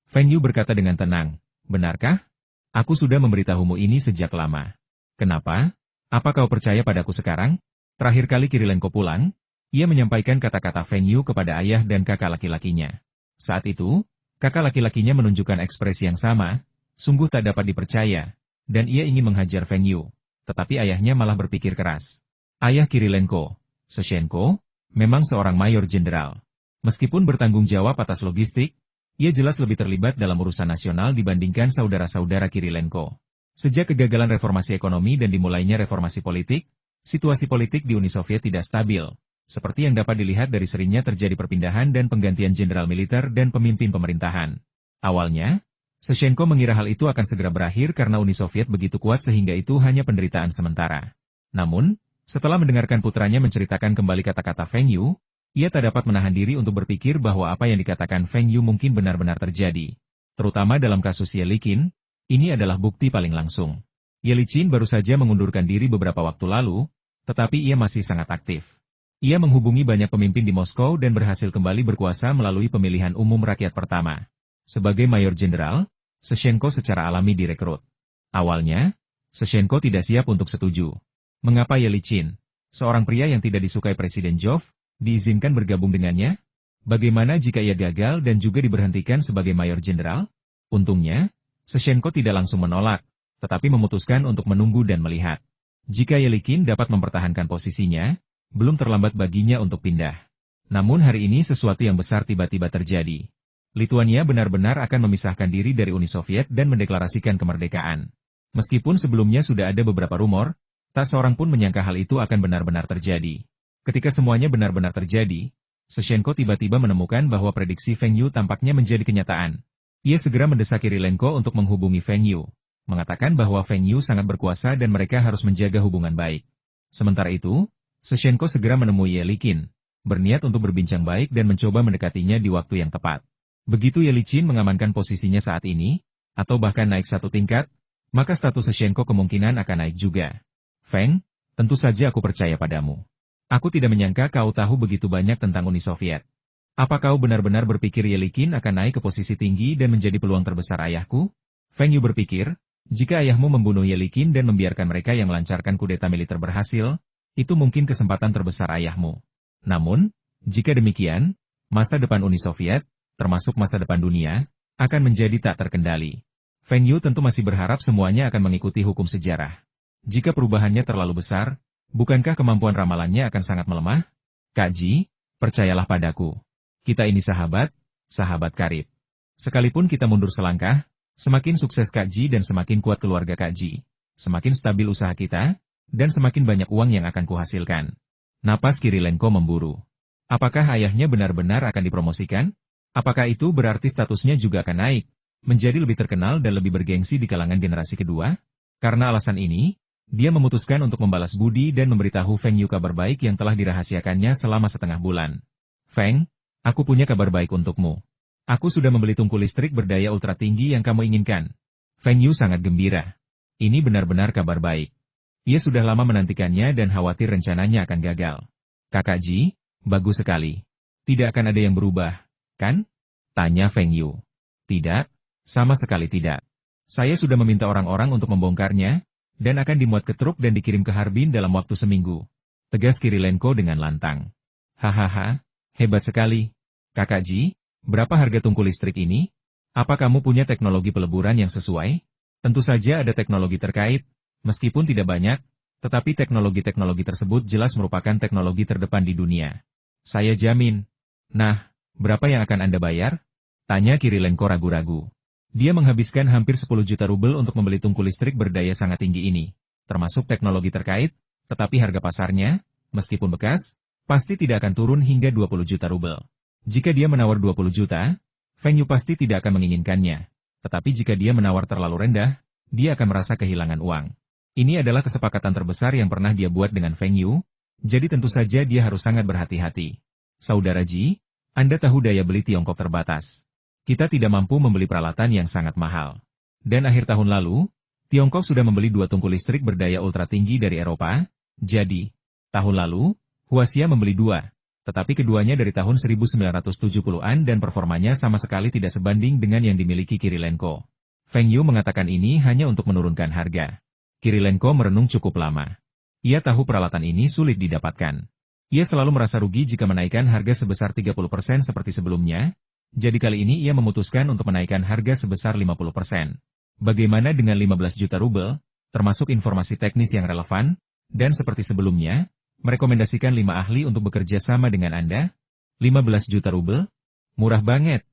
Feng Yu berkata dengan tenang, benarkah? Aku sudah memberitahumu ini sejak lama. Kenapa? Apa kau percaya padaku sekarang? Terakhir kali Kirilenko pulang, ia menyampaikan kata-kata Feng Yu kepada ayah dan kakak laki-lakinya. Saat itu, kakak laki-lakinya menunjukkan ekspresi yang sama, sungguh tak dapat dipercaya, dan ia ingin menghajar Feng Yu, tetapi ayahnya malah berpikir keras. Ayah Kirilenko, Seshenko, memang seorang mayor jenderal. Meskipun bertanggung jawab atas logistik, ia jelas lebih terlibat dalam urusan nasional dibandingkan saudara-saudara Kirilenko. Sejak kegagalan reformasi ekonomi dan dimulainya reformasi politik, situasi politik di Uni Soviet tidak stabil, seperti yang dapat dilihat dari seringnya terjadi perpindahan dan penggantian jenderal militer dan pemimpin pemerintahan. Awalnya, Seshenko mengira hal itu akan segera berakhir karena Uni Soviet begitu kuat sehingga itu hanya penderitaan sementara. Namun, setelah mendengarkan putranya menceritakan kembali kata-kata Feng Yu, ia tak dapat menahan diri untuk berpikir bahwa apa yang dikatakan Feng Yu mungkin benar-benar terjadi. Terutama dalam kasus Ye Liqin, ini adalah bukti paling langsung. Ye Liqin baru saja mengundurkan diri beberapa waktu lalu, tetapi ia masih sangat aktif. Ia menghubungi banyak pemimpin di Moskow dan berhasil kembali berkuasa melalui pemilihan umum rakyat pertama. Sebagai mayor jenderal, Seshenko secara alami direkrut. Awalnya, Seshenko tidak siap untuk setuju. Mengapa Ye Liqin, seorang pria yang tidak disukai Presiden Jove, diizinkan bergabung dengannya? Bagaimana jika ia gagal dan juga diberhentikan sebagai mayor jenderal? Untungnya, Seshenko tidak langsung menolak, tetapi memutuskan untuk menunggu dan melihat. Jika Ye Liqin dapat mempertahankan posisinya, belum terlambat baginya untuk pindah. Namun hari ini sesuatu yang besar tiba-tiba terjadi. Lituania benar-benar akan memisahkan diri dari Uni Soviet dan mendeklarasikan kemerdekaan. Meskipun sebelumnya sudah ada beberapa rumor, tak seorang pun menyangka hal itu akan benar-benar terjadi. Ketika semuanya benar-benar terjadi, Seshenko tiba-tiba menemukan bahwa prediksi Feng Yu tampaknya menjadi kenyataan. Ia segera mendesak Kirilenko untuk menghubungi Feng Yu, mengatakan bahwa Feng Yu sangat berkuasa dan mereka harus menjaga hubungan baik. Sementara itu, Seshenko segera menemui Ye Liqin, berniat untuk berbincang baik dan mencoba mendekatinya di waktu yang tepat. Begitu Ye Liqin mengamankan posisinya saat ini, atau bahkan naik satu tingkat, maka status Shenko kemungkinan akan naik juga. Feng, tentu saja aku percaya padamu. Aku tidak menyangka kau tahu begitu banyak tentang Uni Soviet. Apa kau benar-benar berpikir Ye Liqin akan naik ke posisi tinggi dan menjadi peluang terbesar ayahku? Feng Yu berpikir, jika ayahmu membunuh Ye Liqin dan membiarkan mereka yang melancarkan kudeta militer berhasil, itu mungkin kesempatan terbesar ayahmu. Namun, jika demikian, masa depan Uni Soviet, termasuk masa depan dunia, akan menjadi tak terkendali. Feng Yu tentu masih berharap semuanya akan mengikuti hukum sejarah. Jika perubahannya terlalu besar, bukankah kemampuan ramalannya akan sangat melemah? Kak Ji, percayalah padaku. Kita ini sahabat, sahabat karib. Sekalipun kita mundur selangkah, semakin sukses Kak Ji dan semakin kuat keluarga Kak Ji, semakin stabil usaha kita, dan semakin banyak uang yang akan kuhasilkan. Napas Kirilenko memburu. Apakah ayahnya benar-benar akan dipromosikan? Apakah itu berarti statusnya juga akan naik, menjadi lebih terkenal dan lebih bergengsi di kalangan generasi kedua? Karena alasan ini, dia memutuskan untuk membalas budi dan memberitahu Feng Yu kabar baik yang telah dirahasiakannya selama setengah bulan. Feng, aku punya kabar baik untukmu. Aku sudah membeli tungku listrik berdaya ultra tinggi yang kamu inginkan. Feng Yu sangat gembira. Ini benar-benar kabar baik. Ia sudah lama menantikannya dan khawatir rencananya akan gagal. Kakak Ji, bagus sekali. Tidak akan ada yang berubah, kan? Tanya Feng Yu. Tidak, sama sekali tidak. Saya sudah meminta orang-orang untuk membongkarnya, dan akan dimuat ke truk dan dikirim ke Harbin dalam waktu seminggu. Tegas Kirilenko dengan lantang. Hahaha, hebat sekali. Kakak Ji, berapa harga tungku listrik ini? Apa kamu punya teknologi peleburan yang sesuai? Tentu saja ada teknologi terkait, meskipun tidak banyak, tetapi teknologi-teknologi tersebut jelas merupakan teknologi terdepan di dunia. Saya jamin. Nah, berapa yang akan Anda bayar? Tanya Kirilenko ragu-ragu. Dia menghabiskan hampir 10 juta rubel untuk membeli tungku listrik berdaya sangat tinggi ini, termasuk teknologi terkait, tetapi harga pasarnya, meskipun bekas, pasti tidak akan turun hingga 20 juta rubel. Jika dia menawar 20 juta, Feng Yu pasti tidak akan menginginkannya. Tetapi jika dia menawar terlalu rendah, dia akan merasa kehilangan uang. Ini adalah kesepakatan terbesar yang pernah dia buat dengan Feng Yu, jadi tentu saja dia harus sangat berhati-hati. Saudara Ji, Anda tahu daya beli Tiongkok terbatas. Kita tidak mampu membeli peralatan yang sangat mahal. Dan akhir tahun lalu, Tiongkok sudah membeli 2 tungku listrik berdaya ultra tinggi dari Eropa, jadi, tahun lalu, Huaxia membeli 2, tetapi keduanya dari tahun 1970-an dan performanya sama sekali tidak sebanding dengan yang dimiliki Kirilenko. Feng Yu mengatakan ini hanya untuk menurunkan harga. Kirilenko merenung cukup lama. Ia tahu peralatan ini sulit didapatkan. Ia selalu merasa rugi jika menaikkan harga sebesar 30% seperti sebelumnya, jadi kali ini ia memutuskan untuk menaikkan harga sebesar 50%. Bagaimana dengan 15 juta rubel, termasuk informasi teknis yang relevan, dan seperti sebelumnya, merekomendasikan 5 ahli untuk bekerja sama dengan Anda? 15 juta rubel? Murah banget.